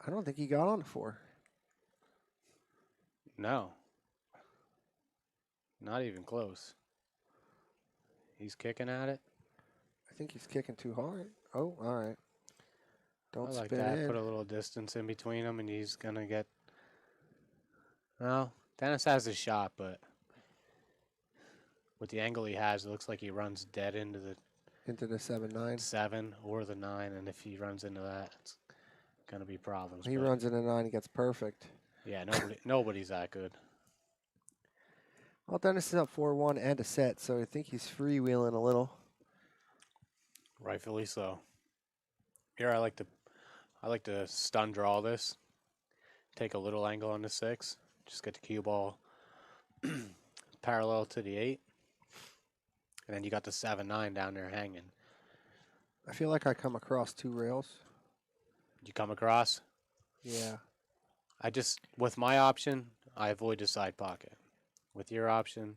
I don't think he got on 4. No. Not even close. He's kicking at it. I think he's kicking too hard. Oh, all right. Don't I like spin that. in. Put a little distance in between them, and he's going to get... Well, Dennis has his shot, but with the angle he has, it looks like he runs dead into the 7-9. 7 or the 9, and if he runs into that, it's going to be problems. He but runs into 9, he gets perfect. Yeah, nobody's that good. Well, Dennis is up 4-1 and a set, so I think he's freewheeling a little. Rightfully so. Here, I like to stun draw this. Take a little angle on the 6. Just get the cue ball parallel to the 8. And then you got the 7-9 down there hanging. I feel like I come across 2 rails. You come across? Yeah. With my option, I avoid the side pocket. With your option,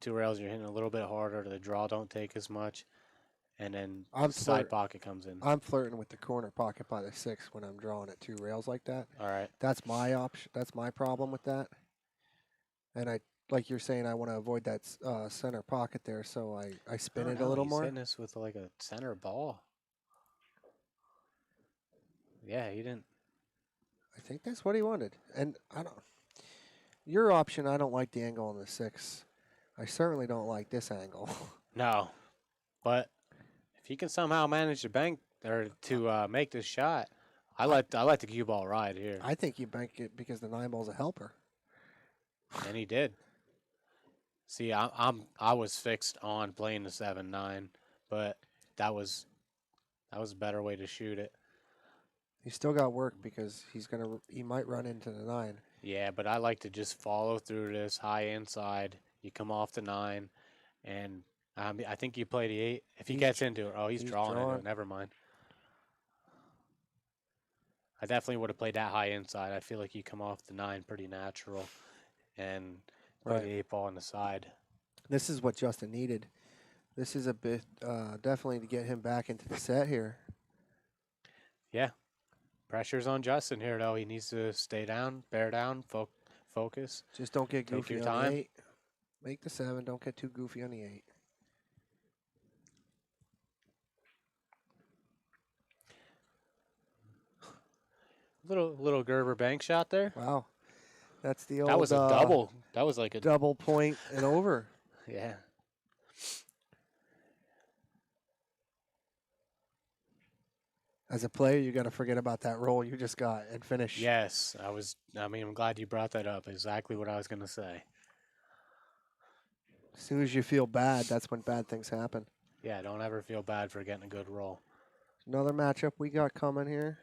2 rails, you're hitting a little bit harder. The draw don't take as much. And then side pocket comes in. I'm flirting with the corner pocket by the 6 when I'm drawing at 2 rails like that. All right. That's my option. That's my problem with that. And like you're saying, I want to avoid that center pocket there, so I spin it a little more. He's hitting this with like a center ball. Yeah, he didn't. I think that's what he wanted. And your option, I don't like the angle on the 6. I certainly don't like this angle. No. But if he can somehow manage to bank or to make this shot, I like the cue ball ride here. I think you bank it because the 9 ball's a helper. And he did. See, I was fixed on playing the 7-9, but that was a better way to shoot it. He's still got work because he might run into the 9. Yeah, but I like to just follow through this high inside. You come off the 9, and I think you play the 8. If he gets into it, he's drawing into it. Never mind. I definitely would have played that high inside. I feel like you come off the 9 pretty natural, and play the 8 ball on the side. This is what Justin needed. This is a bit definitely to get him back into the set here. Yeah. Pressure's on Justin here, though. He needs to stay down, bear down, focus. Just don't get goofy Take your on time. the 8. Make the 7. Don't get too goofy on the 8. Little Gerber bank shot there. Wow. That's the old... That was a double. That was like a... double point and over. Yeah. As a player, you got to forget about that roll you just got and finish. Yes. I'm glad you brought that up. Exactly what I was going to say. As soon as you feel bad, that's when bad things happen. Yeah, don't ever feel bad for getting a good roll. Another matchup we got coming here.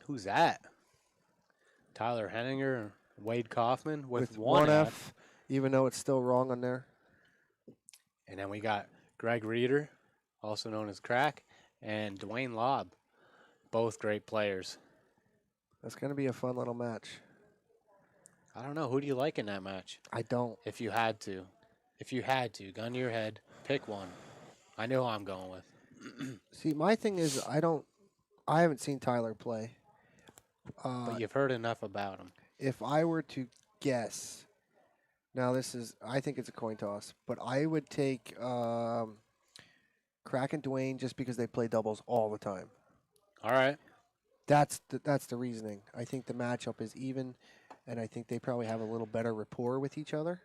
Who's that? Tyler Henninger, Wade Kaufman with 1F, even though it's still wrong on there. And then we got Greg Reeder, also known as Crack, and Dwayne Lobb, both great players. That's going to be a fun little match. I don't know. Who do you like in that match? I don't. If you had to, gun to your head, pick one. I know who I'm going with. See, my thing is I haven't seen Tyler play. But you've heard enough about him. If I were to guess, now I think it's a coin toss, but I would take Crack and Dwayne just because they play doubles all the time. All right. That's the reasoning. I think the matchup is even, and I think they probably have a little better rapport with each other.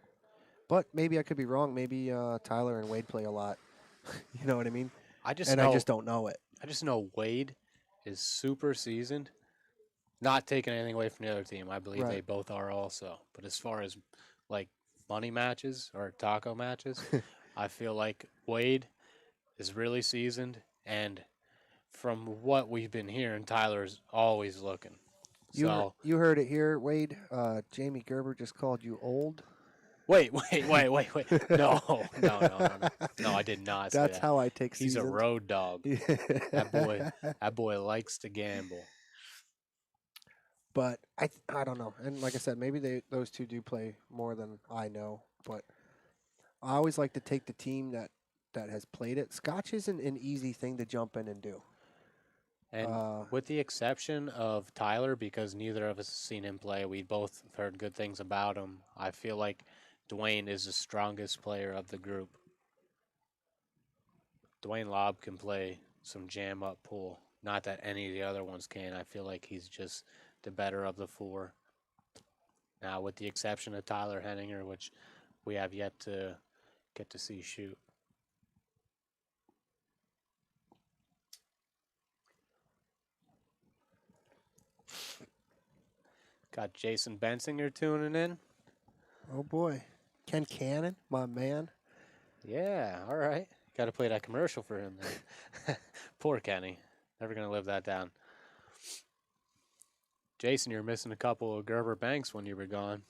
But maybe I could be wrong. Maybe Tyler and Wade play a lot. You know what I mean? I just don't know it. I just know Wade is super seasoned. Not taking anything away from the other team. I believe they both are also. But as far as like money matches or taco matches, I feel like Wade is really seasoned, and from what we've been hearing, Tyler's always looking. You heard it here, Wade. Jamie Gerber just called you old. Wait. No, I did not say that. That's how I take He's seasoned. a road dog. That boy likes to gamble. But I don't know. And like I said, maybe those two do play more than I know. But I always like to take the team that has played it. Scotch isn't an easy thing to jump in and do. And with the exception of Tyler, because neither of us has seen him play, we both heard good things about him. I feel like Dwayne is the strongest player of the group. Dwayne Lobb can play some jam-up pool. Not that any of the other ones can. I feel like he's just the better of the four. Now, with the exception of Tyler Henninger, which we have yet to get to see shoot. Got Jason Bensinger tuning in. Oh, boy. Ken Cannon, my man. Yeah, all right. Got to play that commercial for him then. Poor Kenny. Never going to live that down. Jason, you're missing a couple of Gerber Banks when you were gone.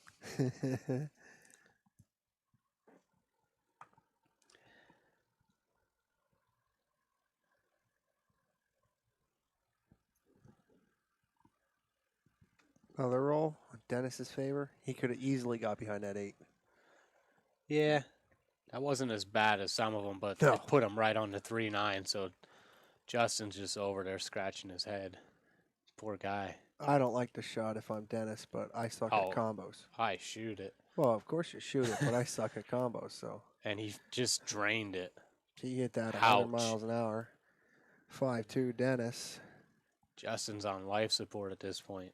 Another roll, Dennis's favor. He could have easily got behind that 8. Yeah, that wasn't as bad as some of them, but No. it put him right on the 3-9, so Justin's just over there scratching his head. Poor guy. I don't like the shot if I'm Dennis, but I suck at combos. I shoot it. Well, of course you shoot it, but I suck at combos, so. And he just drained it. He hit that 100 Ouch. miles an hour. 5'2", Dennis. Justin's on life support at this point.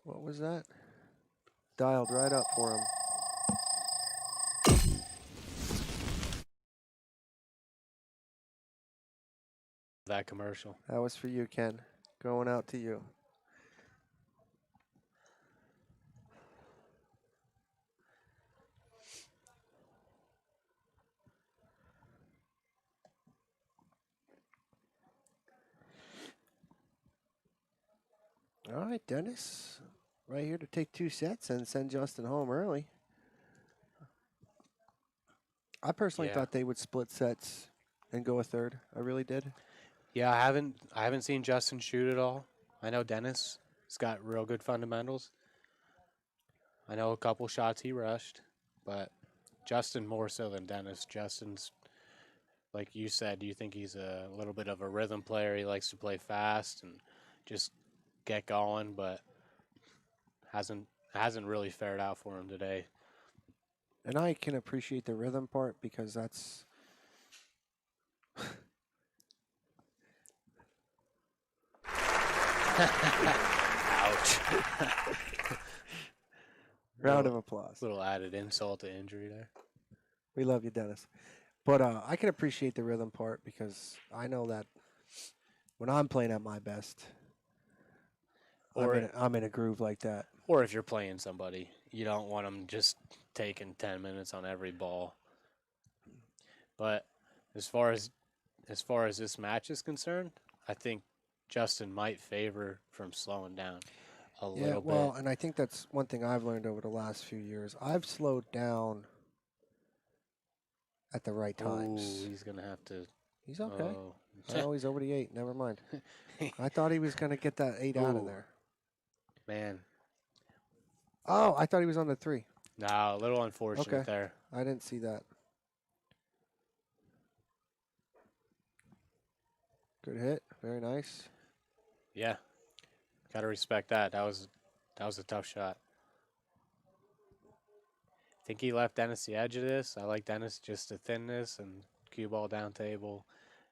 What was that? Dialed right up for him. That commercial. That was for you, Ken. Going out to you. All right, Dennis. Right here to take 2 sets and send Justin home early. I personally thought they would split sets and go a third. I really did. Yeah, I haven't seen Justin shoot at all. I know Dennis has got real good fundamentals. I know a couple shots he rushed, but Justin more so than Dennis. Justin's, like you said, you think he's a little bit of a rhythm player. He likes to play fast and just get going, but hasn't really fared out for him today. And I can appreciate the rhythm part because that's Ouch. round of applause. Little added insult to injury there. We love you, Dennis. But I can appreciate the rhythm part because I know that when I'm playing at my best, I'm in a groove like that. Or if you're playing somebody, you don't want them just taking 10 minutes on every ball. But as far as this match is concerned, I think Justin might favor from slowing down a little bit. Well, and I think that's one thing I've learned over the last few years. I've slowed down at the right times. Ooh, he's going to have to. He's okay. Oh, Oh, he's over the 8. Never mind. I thought he was going to get that 8 out of Ooh. there. Man. Oh, I thought he was on the 3. No, a little unfortunate Okay. there. I didn't see that. Good hit. Very nice. Yeah. Got to respect that. That was a tough shot. I think he left Dennis the edge of this. I like Dennis just to thin this and cue ball down table.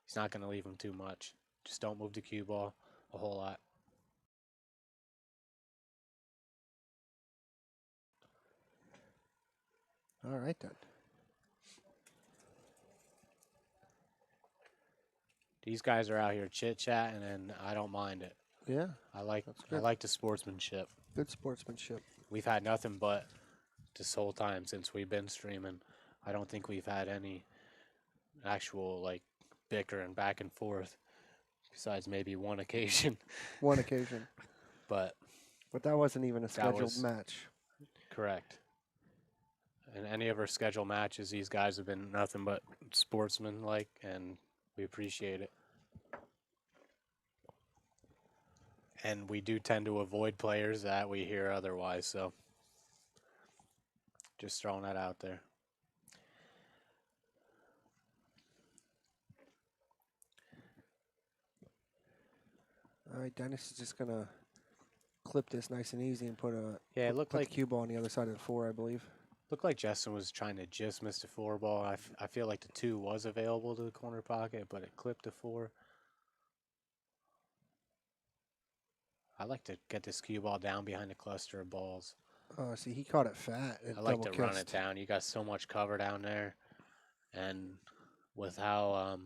He's not going to leave him too much. Just don't move the cue ball a whole lot. All right, then. These guys are out here chit-chatting, and I don't mind it. Yeah, I like good. the sportsmanship. Good sportsmanship. We've had nothing but this whole time since we've been streaming. I don't think we've had any actual, like, bickering back and forth besides maybe one occasion. One occasion. But that wasn't even a scheduled match. Correct. In any of our scheduled matches, these guys have been nothing but sportsman-like, and we appreciate it. And we do tend to avoid players that we hear otherwise, so just throwing that out there. All right, Dennis is just going to clip this nice and easy and put Yeah, it looked put like the cue ball on the other side of the 4, I believe. Looked like Justin was trying to just miss the 4 ball. I feel like the 2 was available to the corner pocket, but it clipped the 4. I like to get this cue ball down behind a cluster of balls. Oh, see, he caught it fat. I like to run it down. You got so much cover down there. And with how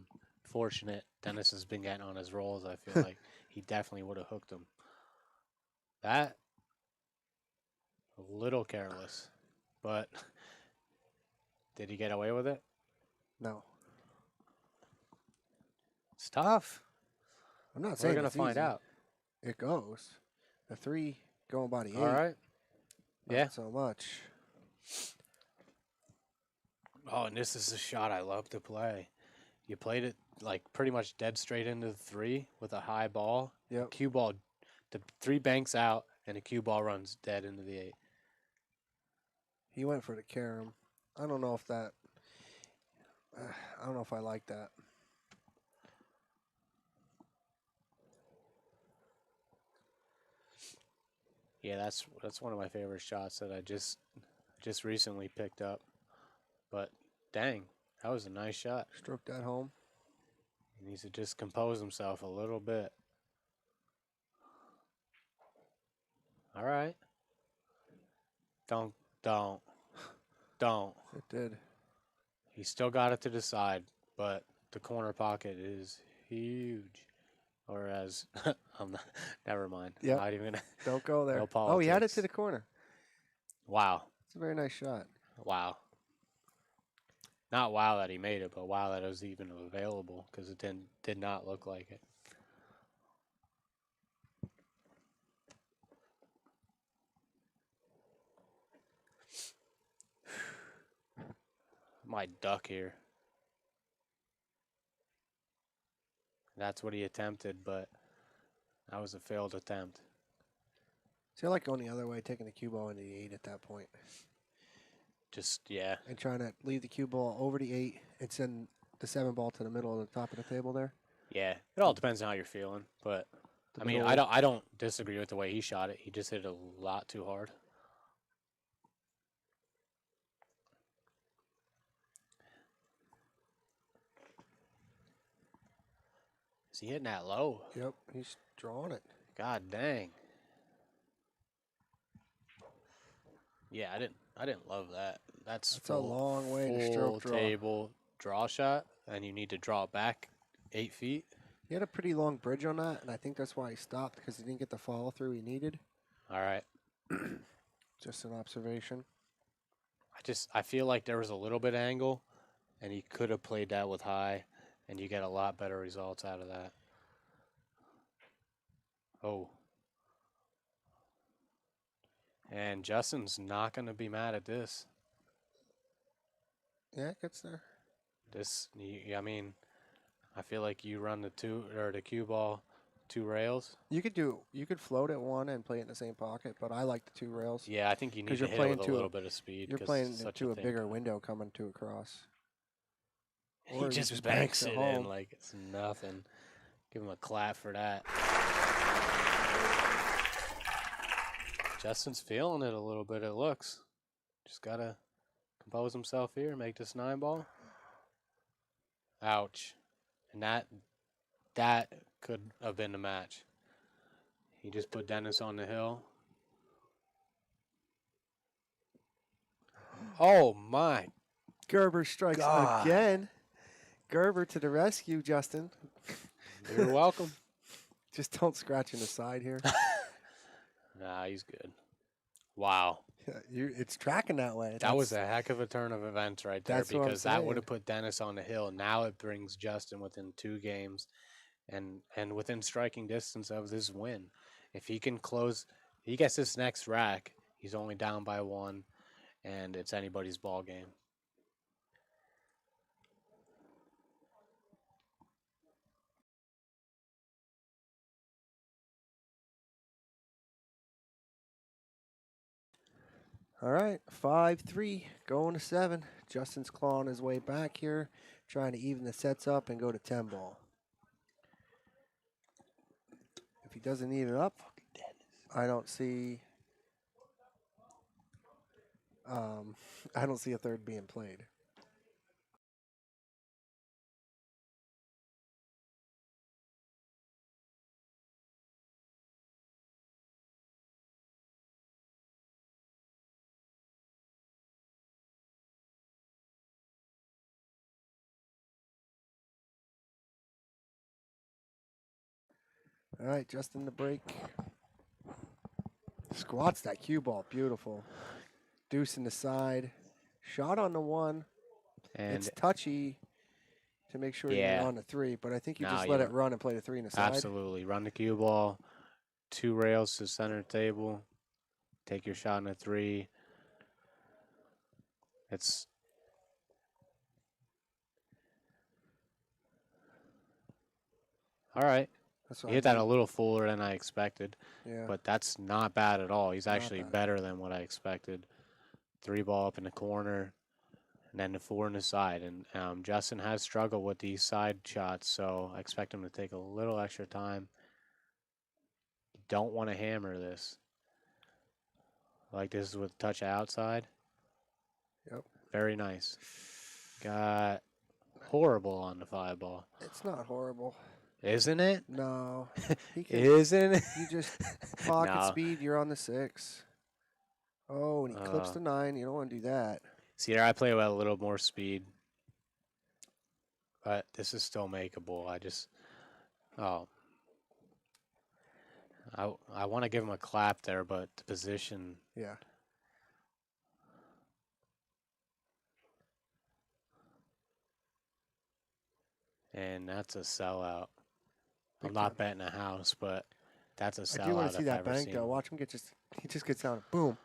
fortunate Dennis has been getting on his rolls, I feel like he definitely would have hooked him. That, a little careless. But did he get away with it? No. It's tough. I'm not saying we're going to find out. It goes. The 3 going by the 8. All right. Not so much. Oh, and this is a shot I love to play. You played it like pretty much dead straight into the 3 with a high ball. Yep. Cue ball, the 3 banks out, and the cue ball runs dead into the 8. He went for the carom. I don't know if that. I don't know if I like that. Yeah, that's one of my favorite shots that I just recently picked up. But dang, that was a nice shot. Stroked that home. He needs to just compose himself a little bit. All right. Don't. It did. He still got it to the side, but the corner pocket is huge. Or as I'm not, never mind. Yeah. Not even gonna. Don't go there. No Oh, he had it politics. to the corner. Wow. It's a very nice shot. Wow. Not wow that he made it, but wow that it was even available because it did not look like it. Might duck here. That's what he attempted, but that was a failed attempt. See, I like going the other way, taking the cue ball into the 8 at that point. Just, yeah. And trying to leave the cue ball over the 8 and send the 7 ball to the middle of the top of the table there. Yeah, it all depends on how you're feeling, but The I mean, middle- I don't disagree with the way he shot it. He just hit it a lot too hard. Is he hitting that low? Yep, he's drawing it. God dang. Yeah, I didn't love that. That's a long way to full stroke draw. table draw shot, and you need to draw back 8 feet. He had a pretty long bridge on that, and I think that's why he stopped, because he didn't get the follow through he needed. All right. Just an observation. I feel like there was a little bit of angle, and he could have played that with high, and you get a lot better results out of that. Oh. And Justin's not going to be mad at this. Yeah, it gets there. I mean, I feel like you run the cue ball 2 rails. You could float at one and play it in the same pocket, but I like the 2 rails. Yeah, I think you need 'Cause to you're hit it playing with a to a- little bit of speed. You're 'Cause playing it's such into a thing. bigger window coming to across. He Or just banks banks it home. in like it's nothing. Give him a clap for that. Justin's feeling it a little bit, it looks. Just got to compose himself here, make this 9-ball. Ouch. And that could have been the match. He just put Dennis on the hill. Oh, my. Gerber strikes God. again. Gerber to the rescue, Justin. You're welcome. Just don't scratch in the side here. Nah, he's good. Wow. It's tracking that way. That was a heck of a turn of events right there, That's what I'm because that would saying. have put Dennis on the hill. Now it brings Justin within 2 games and within striking distance of this win. If he can close, he gets this next rack, he's only down by 1, and it's anybody's ball game. All right, 5-3, going to 7. Justin's clawing his way back here, trying to even the sets up and go to 10-ball. If he doesn't even up, I don't see. I don't see a third being played. All right, Justin the break. Squats that cue ball, beautiful. Deuce in the side, shot on the 1. And It's touchy to make sure Yeah. you're on the 3, but I think you No, just you let it don't. run and play the 3 in the side. absolutely run the cue ball, 2 rails to center table, take your shot in a 3. It's all right. That's You what hit I that a mean. little fuller than I expected, Yeah. but that's not bad at all. He's Not actually bad. better than what I expected. 3-ball up in the corner, and then the 4 in the side. And Justin has struggled with these side shots, so I expect him to take a little extra time. You don't want to hammer this. Like this is with touch outside. Yep. Very nice. Got horrible on the 5-ball. It's not horrible. Isn't it? No. He can, Isn't it? you just pocket No. speed, you're on the 6. Oh, and he clips Uh. the 9. You don't want to do that. See, there I play with a little more speed. But this is still makeable. I want to give him a clap there, but the position, Yeah. and that's a sellout. I'm Big not time. betting a house, but that's a sellout. I do want to see if that I've ever bank seen though. one. Watch him he just gets down. Boom.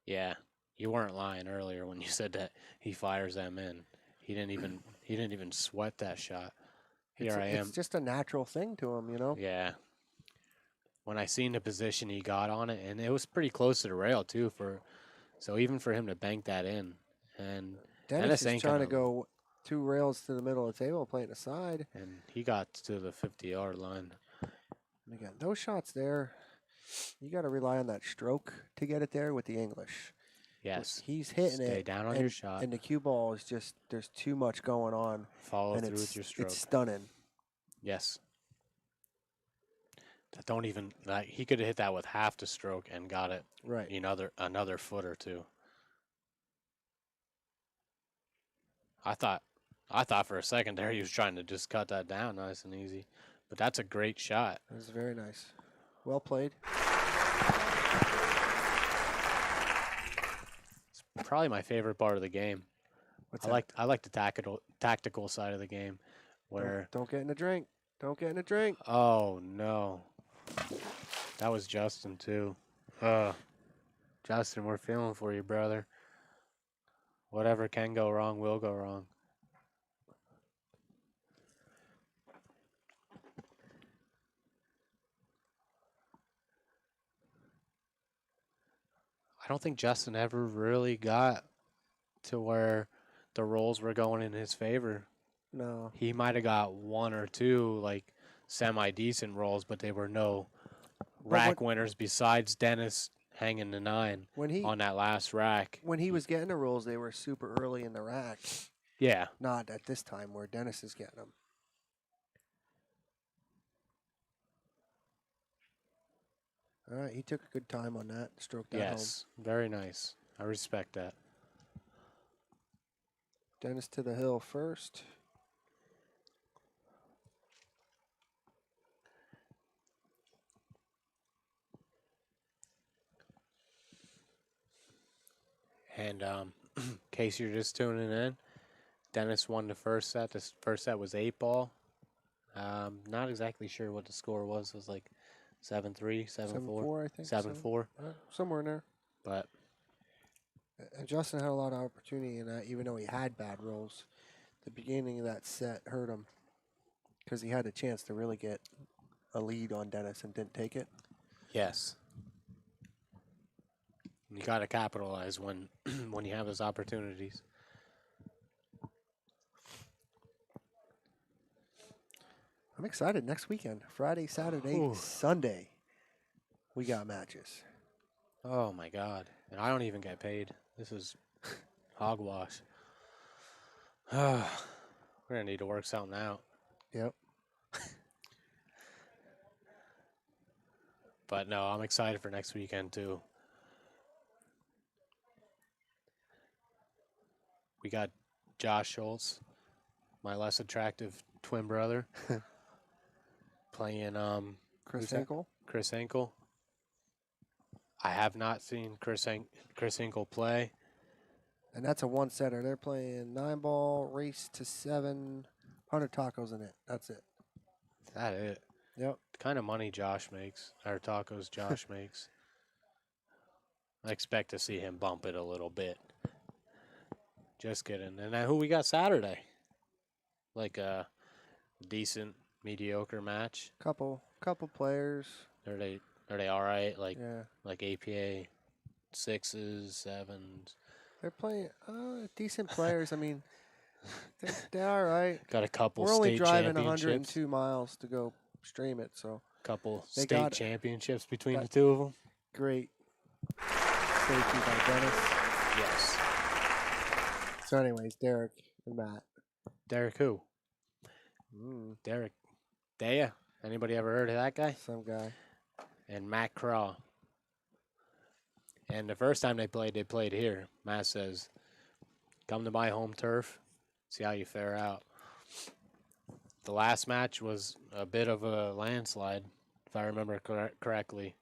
Yeah, you weren't lying earlier when you said that he fires them in. He didn't even sweat that shot. Here I am. It's just a natural thing to him, you know. Yeah. When I seen the position he got on it, and it was pretty close to the rail too, so even for him to bank that in, and Dennis is ain't trying to gonna- go 2 rails to the middle of the table, playing the side. and he got to the 50-yard line. And again, those shots there, you got to rely on that stroke to get it there with the English. Yes. He's hitting Stay it. down on and, your shot. And the cue ball is just, there's too much going on. Follow and through with your stroke. It's stunning. Yes. That don't even like he could have hit that with half the stroke and got it Right. another foot or 2. I thought for a second there he was trying to just cut that down nice and easy. But that's a great shot. It was very nice. Well played. It's probably my favorite part of the game. What's I like the tactical side of the game where Don't get in a drink. Don't get in a drink. oh no. That was Justin too. Justin, we're feeling for you, brother. Whatever can go wrong will go wrong. don't think Justin ever really got to where the rolls were going in his favor. No. He might have got one or two like semi-decent rolls, but they were no rack winners besides Dennis hanging the 9 on that last rack. When he was getting the rolls, they were super early in the rack. Yeah. Not at this time where Dennis is getting them. All right, he took a good time on that. Stroked that home. Yes, very nice. I respect that. Dennis to the hill first. And in case you're just tuning in, Dennis won the first set. The first set was 8-ball. Not exactly sure what the score was. It was like 7-3, 7-4. 7-4, I think. 7-4. Somewhere in there. But And Justin had a lot of opportunity in that, even though he had bad rolls. The beginning of that set hurt him because he had a chance to really get a lead on Dennis and didn't take it. yes. You got to capitalize when when you have those opportunities. I'm excited. Next weekend, Friday, Saturday, Ooh. Sunday, we got matches. Oh, my God. And I don't even get paid. This is hogwash. We're going to need to work something out. Yep. But, no, I'm excited for next weekend, too. We got Josh Schultz, my less attractive twin brother, playing Chris who's that? Henkel. Chris Hinkle. I have not seen Chris Hinkle play. And that's a one-setter. They're playing 9-ball, race to 7, 100 tacos in it. That's it. Is that it? Yep. The kind of money Josh makes, or tacos Josh makes. I expect to see him bump it a little bit. Just kidding. And then who we got Saturday? Like a decent, mediocre match. Couple players. Are they all right? Like Yeah. like APA 6s, 7s. They're playing decent players. I mean, they're all right. Got a couple We're only state driving championships. 102 miles to go stream it, so Couple They state got- championships between got- the two of them. great safety by Dennis. Yes. So anyways, Derek and Matt. Derek who? Derek Daya. Anybody ever heard of that guy? Some guy. And Matt Craw. And the first time they played here. Matt says, come to my home turf, see how you fare out. The last match was a bit of a landslide, if I remember correctly.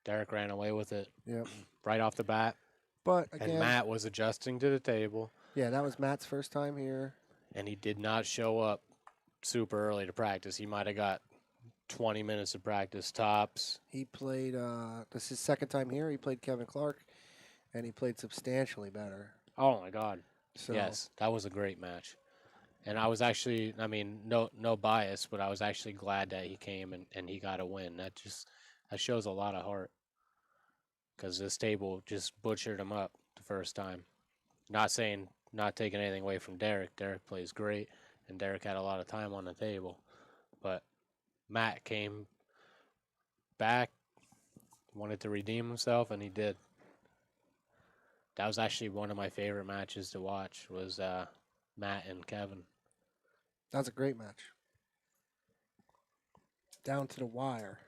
Derek ran away with it Yep. right off the bat. But again, And Matt was adjusting to the table, yeah, that was Matt's first time here. and he did not show up super early to practice. He might have got 20 minutes of practice tops. He played, this is his second time here. He played Kevin Clark, and he played substantially better. Oh, my God. So, Yes, that was a great match. And I was actually, I mean, no bias, but I was actually glad that he came and he got a win. That shows a lot of heart. Because this table just butchered him up the first time. Not taking anything away from Derek. Derek plays great, and Derek had a lot of time on the table. But Matt came back, wanted to redeem himself, and he did. That was actually one of my favorite matches to watch, was Matt and Kevin. that was a great match. Down to the wire.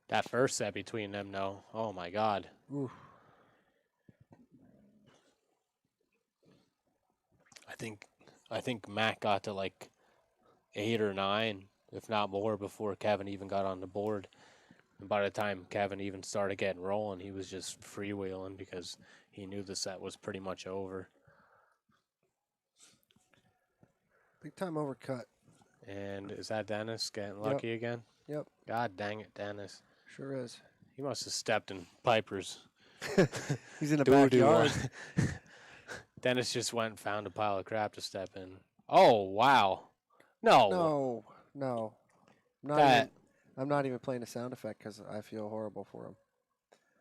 That first set between them, though, oh my God. Ooh. I think Matt got to like 8 or 9, if not more, before Kevin even got on the board. And by the time Kevin even started getting rolling, he was just freewheeling because he knew the set was pretty much over. Big time overcut. And is that Dennis getting lucky again? Yep. God dang it, Dennis. Sure is. He must have stepped in Piper's He's in the doo-doo backyard. one. Dennis just went and found a pile of crap to step in. Oh, wow. No. No. Not That- I'm not even playing a sound effect because I feel horrible for him.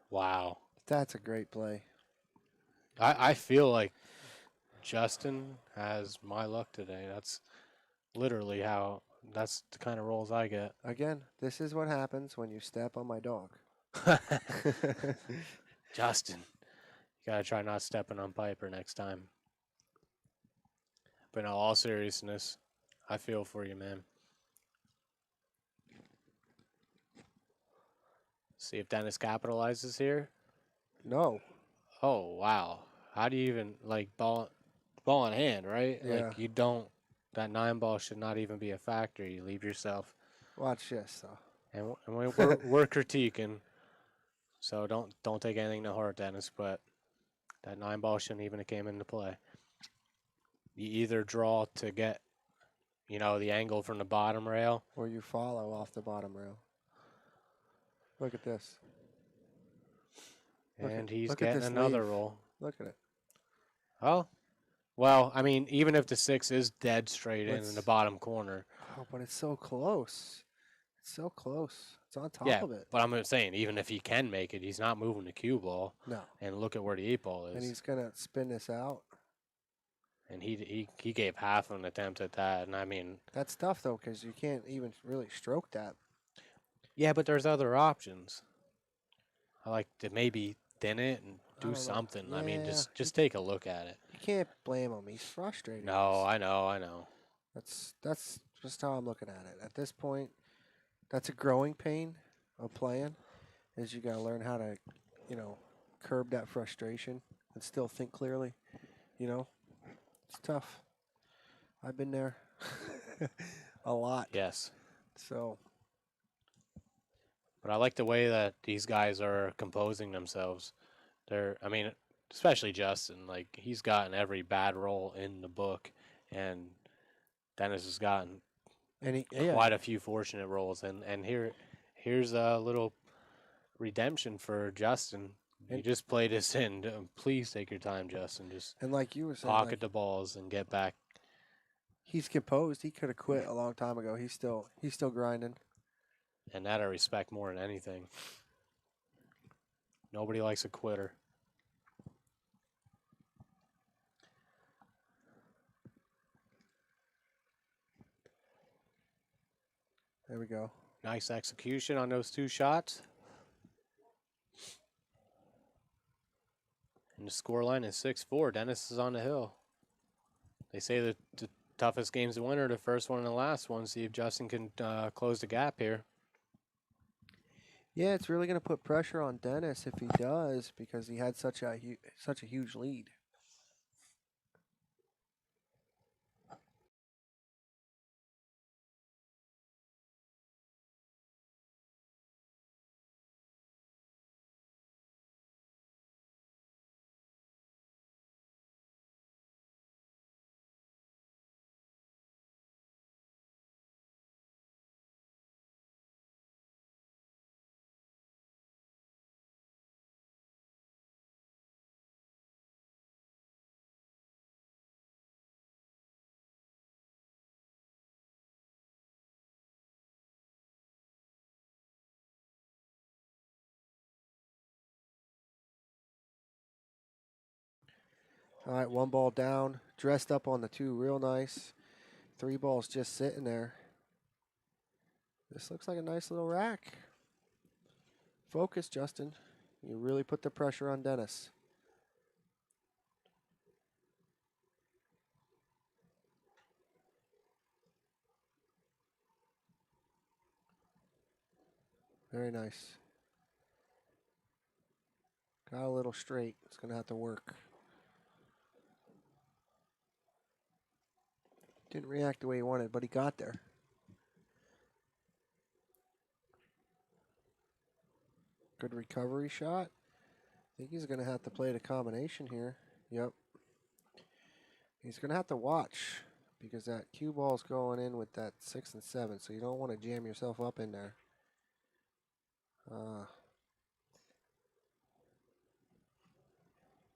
Wow. That's a great play. I feel like Justin has my luck today. That's literally that's the kind of rolls I get. Again, this is what happens when you step on my dog. Justin, you gotta try not stepping on Piper next time. But in all seriousness, I feel for you, man. See if Dennis capitalizes here. No. Oh wow! How do you even ball in hand, right? Yeah. Like you don't. That 9 ball should not even be a factor. You leave yourself. Watch this though. And we're critiquing, so don't take anything to heart, Dennis. But that 9 ball shouldn't even have came into play. You either draw to get, the angle from the bottom rail, Or you follow off the bottom rail. Look at this. and he's look at getting this another leave. roll. Look at it. Oh, well, I mean, even if the 6 is dead straight in the Let's- bottom corner. Oh, but it's so close. It's so close. It's on top Yeah, of it. but I'm saying, even if he can make it, he's not moving the cue ball. No. And look at where the 8 ball is. And he's going to spin this out. And he gave half an attempt at that. And I mean, That's tough, though, because you can't even really stroke that. yeah, but there's other options. I like to maybe thin it and I do don't know. something. I mean, Yeah, just take a look at it. You can't blame him. He's frustrated. No, I know. That's just how I'm looking at it. At this point, that's a growing pain of playing, is you got to learn how to, curb that frustration and still think clearly. It's tough. I've been there a lot. Yes. So, But I like the way that these guys are composing themselves. I mean, especially Justin. Like, he's gotten every bad roll in the book, and Dennis has gotten quite a few fortunate rolls. And here's a little redemption for Justin. You just played this in. Please take your time, Justin. Just and like you were saying, pocket the balls and get back. he's composed. He could have quit a long time ago. He's still grinding. And that I respect more than anything. Nobody likes a quitter. There we go. Nice execution on those 2 shots. And the scoreline is 6-4. Dennis is on the hill. They say that the toughest games to win are the first one and the last one. See if Justin can close the gap here. Yeah, it's really going to put pressure on Dennis if he does, because he had such a huge lead. All right, 1 ball down, dressed up on the 2, real nice. 3 balls just sitting there. This looks like a nice little rack. Focus, Justin. You really put the pressure on Dennis. Very nice. Got a little straight. It's going to have to work. Didn't react the way he wanted, but he got there. Good recovery shot. I think he's going to have to play the combination here. Yep. He's going to have to watch, because that cue ball's going in with that 6 and 7, so you don't want to jam yourself up in there.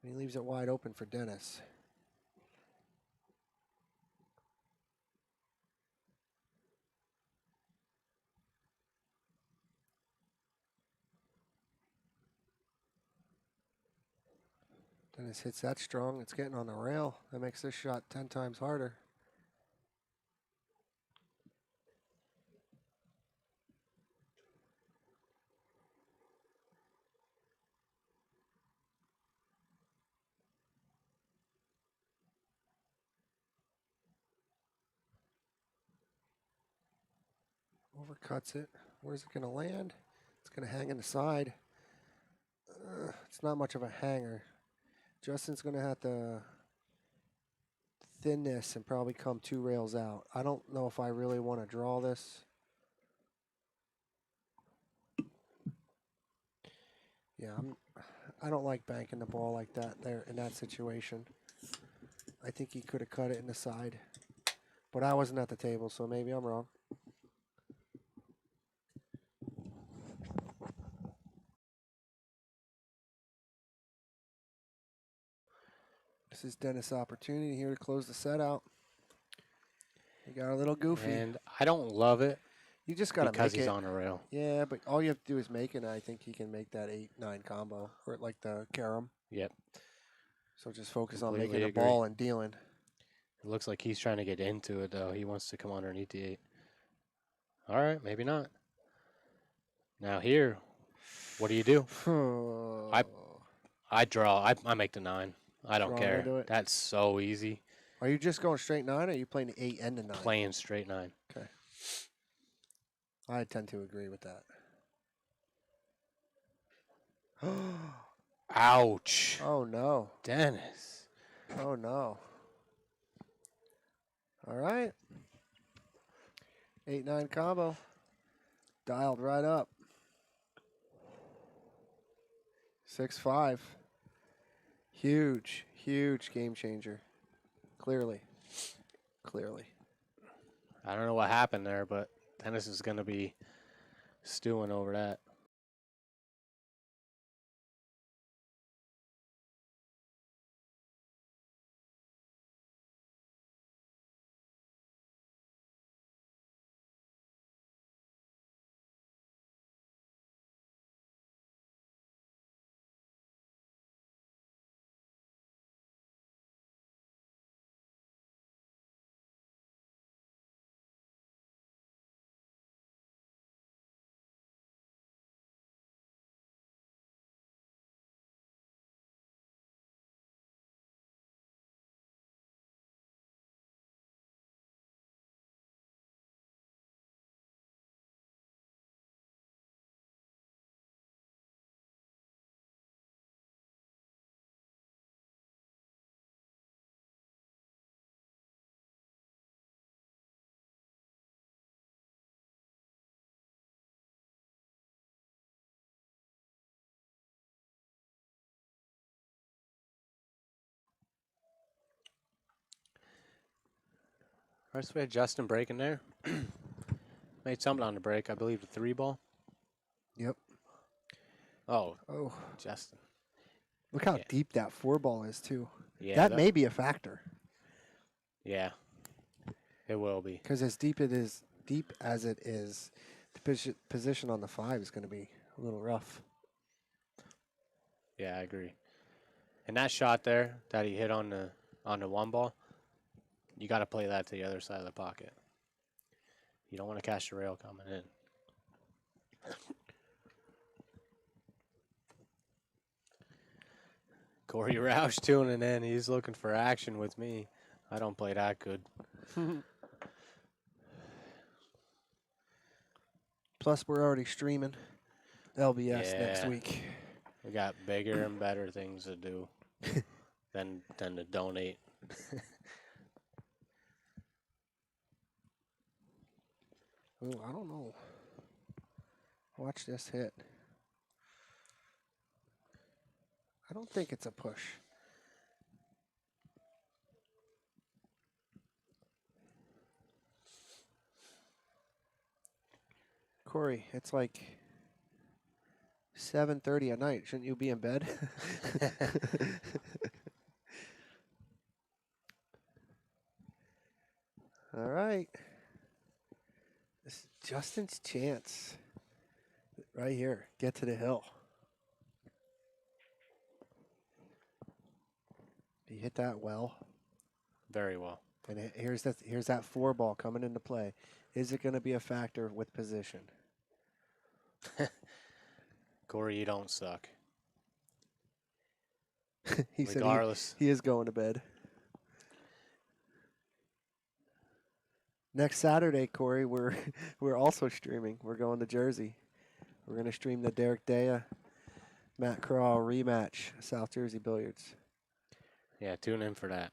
He leaves it wide open for Dennis. Dennis hits that strong. It's getting on the rail. That makes this shot 10 times harder. Overcuts it. Where's it going to land? It's going to hang in the side. It's not much of a hanger. Justin's going to have to thin this and probably come 2 rails out. I don't know if I really want to draw this. Yeah, I don't like banking the ball like that there in that situation. I think he could have cut it in the side. But I wasn't at the table, so maybe I'm wrong. This is Dennis' opportunity here to close the set out. He got a little goofy. And I don't love it You just got to make it. because he's on a rail. Yeah, but all you have to do is make it, and I think he can make that 8-9 combo, or like the carom. Yep. So just focus on Completely making the agree. ball and dealing. It looks like he's trying to get into it, though. He wants to come underneath the 8. All right, maybe not. Now here, what do you do? I draw. I make the 9. I don't Draw care. into it. That's so easy. Are you just going straight 9, or are you playing the 8 and the 9? Playing straight 9. Okay. I tend to agree with that. Ouch. Oh, no. Dennis. Oh, no. All right. 8-9 combo. Dialed right up. 6-5. Huge, huge game changer. Clearly. I don't know what happened there, but Dennis is going to be stewing over that. All right, so we had Justin breaking there. Made something on the break, I believe, the 3 ball. Yep. Oh, Oh, Justin. look how Yeah. deep that 4 ball is, too. Yeah, that may be a factor. Yeah, it will be. Because as deep as it is, the position on the 5 is going to be a little rough. Yeah, I agree. And that shot there that he hit on the 1 ball, you got to play that to the other side of the pocket. You don't want to catch the rail coming in. Corey Roush tuning in. He's looking for action with me. I don't play that good. Plus, we're already streaming LBS next Yeah. week. We got bigger and better things to do than to donate. Oh, I don't know. Watch this hit. I don't think it's a push. Corey, it's like 7:30 at night. Shouldn't you be in bed? All right. This is Justin's chance. Right here. Get to the hill. He hit that well. Very well. And here's that 4 ball coming into play. Is it going to be a factor with position? Corey, you don't suck. He said Regardless. he is going to bed. Next Saturday, Corey, we're also streaming. We're going to Jersey. We're going to stream the Derek Daya, Matt Crawl rematch, South Jersey Billiards. Yeah, tune in for that.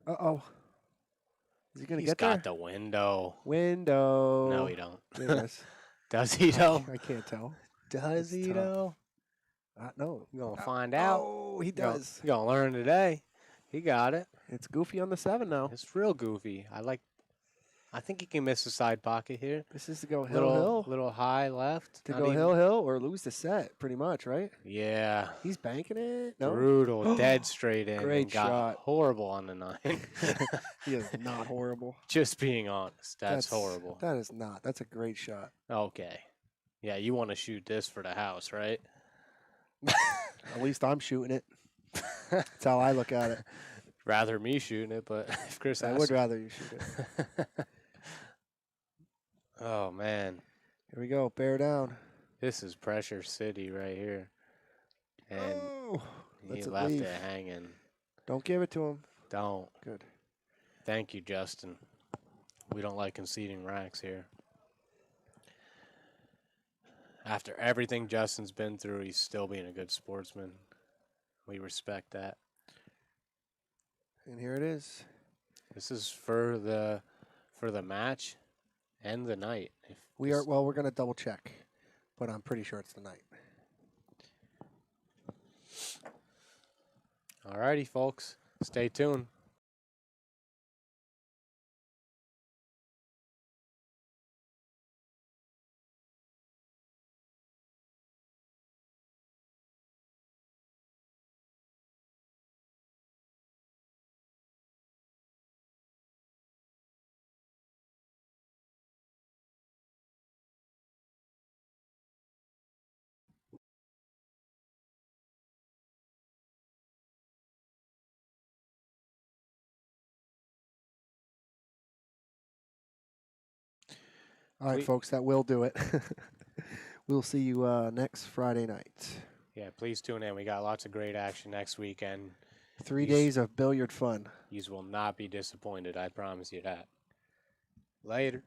Uh-oh. Is he going to He's get there? got the window. Window. No, he don't. Yes. Does he, though? I can't tell. Does It's he, tough. though? No. You're going to find out. Oh, he does. You're going to learn today. He got it. It's goofy on the 7 now. It's real goofy. I think he can miss a side pocket here. This is to go hill. Little high left. To Not go even- hill or lose the set, pretty much, right? Yeah. He's banking it. No, Brutal. Dead straight in. Great and got shot. Horrible on the 9. he is not horrible. Just being honest. That's horrible. That is not. That's a great shot. Okay. Yeah, you want to shoot this for the house, right? At least I'm shooting it. That's how I look at it. Rather me shooting it, but if Chris I has would to- rather you shoot it. Oh, man. Here we go. Bear down. This is pressure city right here. And Oh, he lets it left leave. it hanging. Don't give it to him. Don't. Good. Thank you, Justin. We don't like conceding racks here. After everything Justin's been through, he's still being a good sportsman. We respect that. And here it is. This is for the match and the night. We're going to double check, but I'm pretty sure it's the night. Alrighty, folks. Stay tuned. All right, Sweet. folks, that will do it. We'll see you next Friday night. Yeah, please tune in. We got lots of great action next weekend. 3 Yes. days of billiard fun. You will not be disappointed. I promise you that. Later.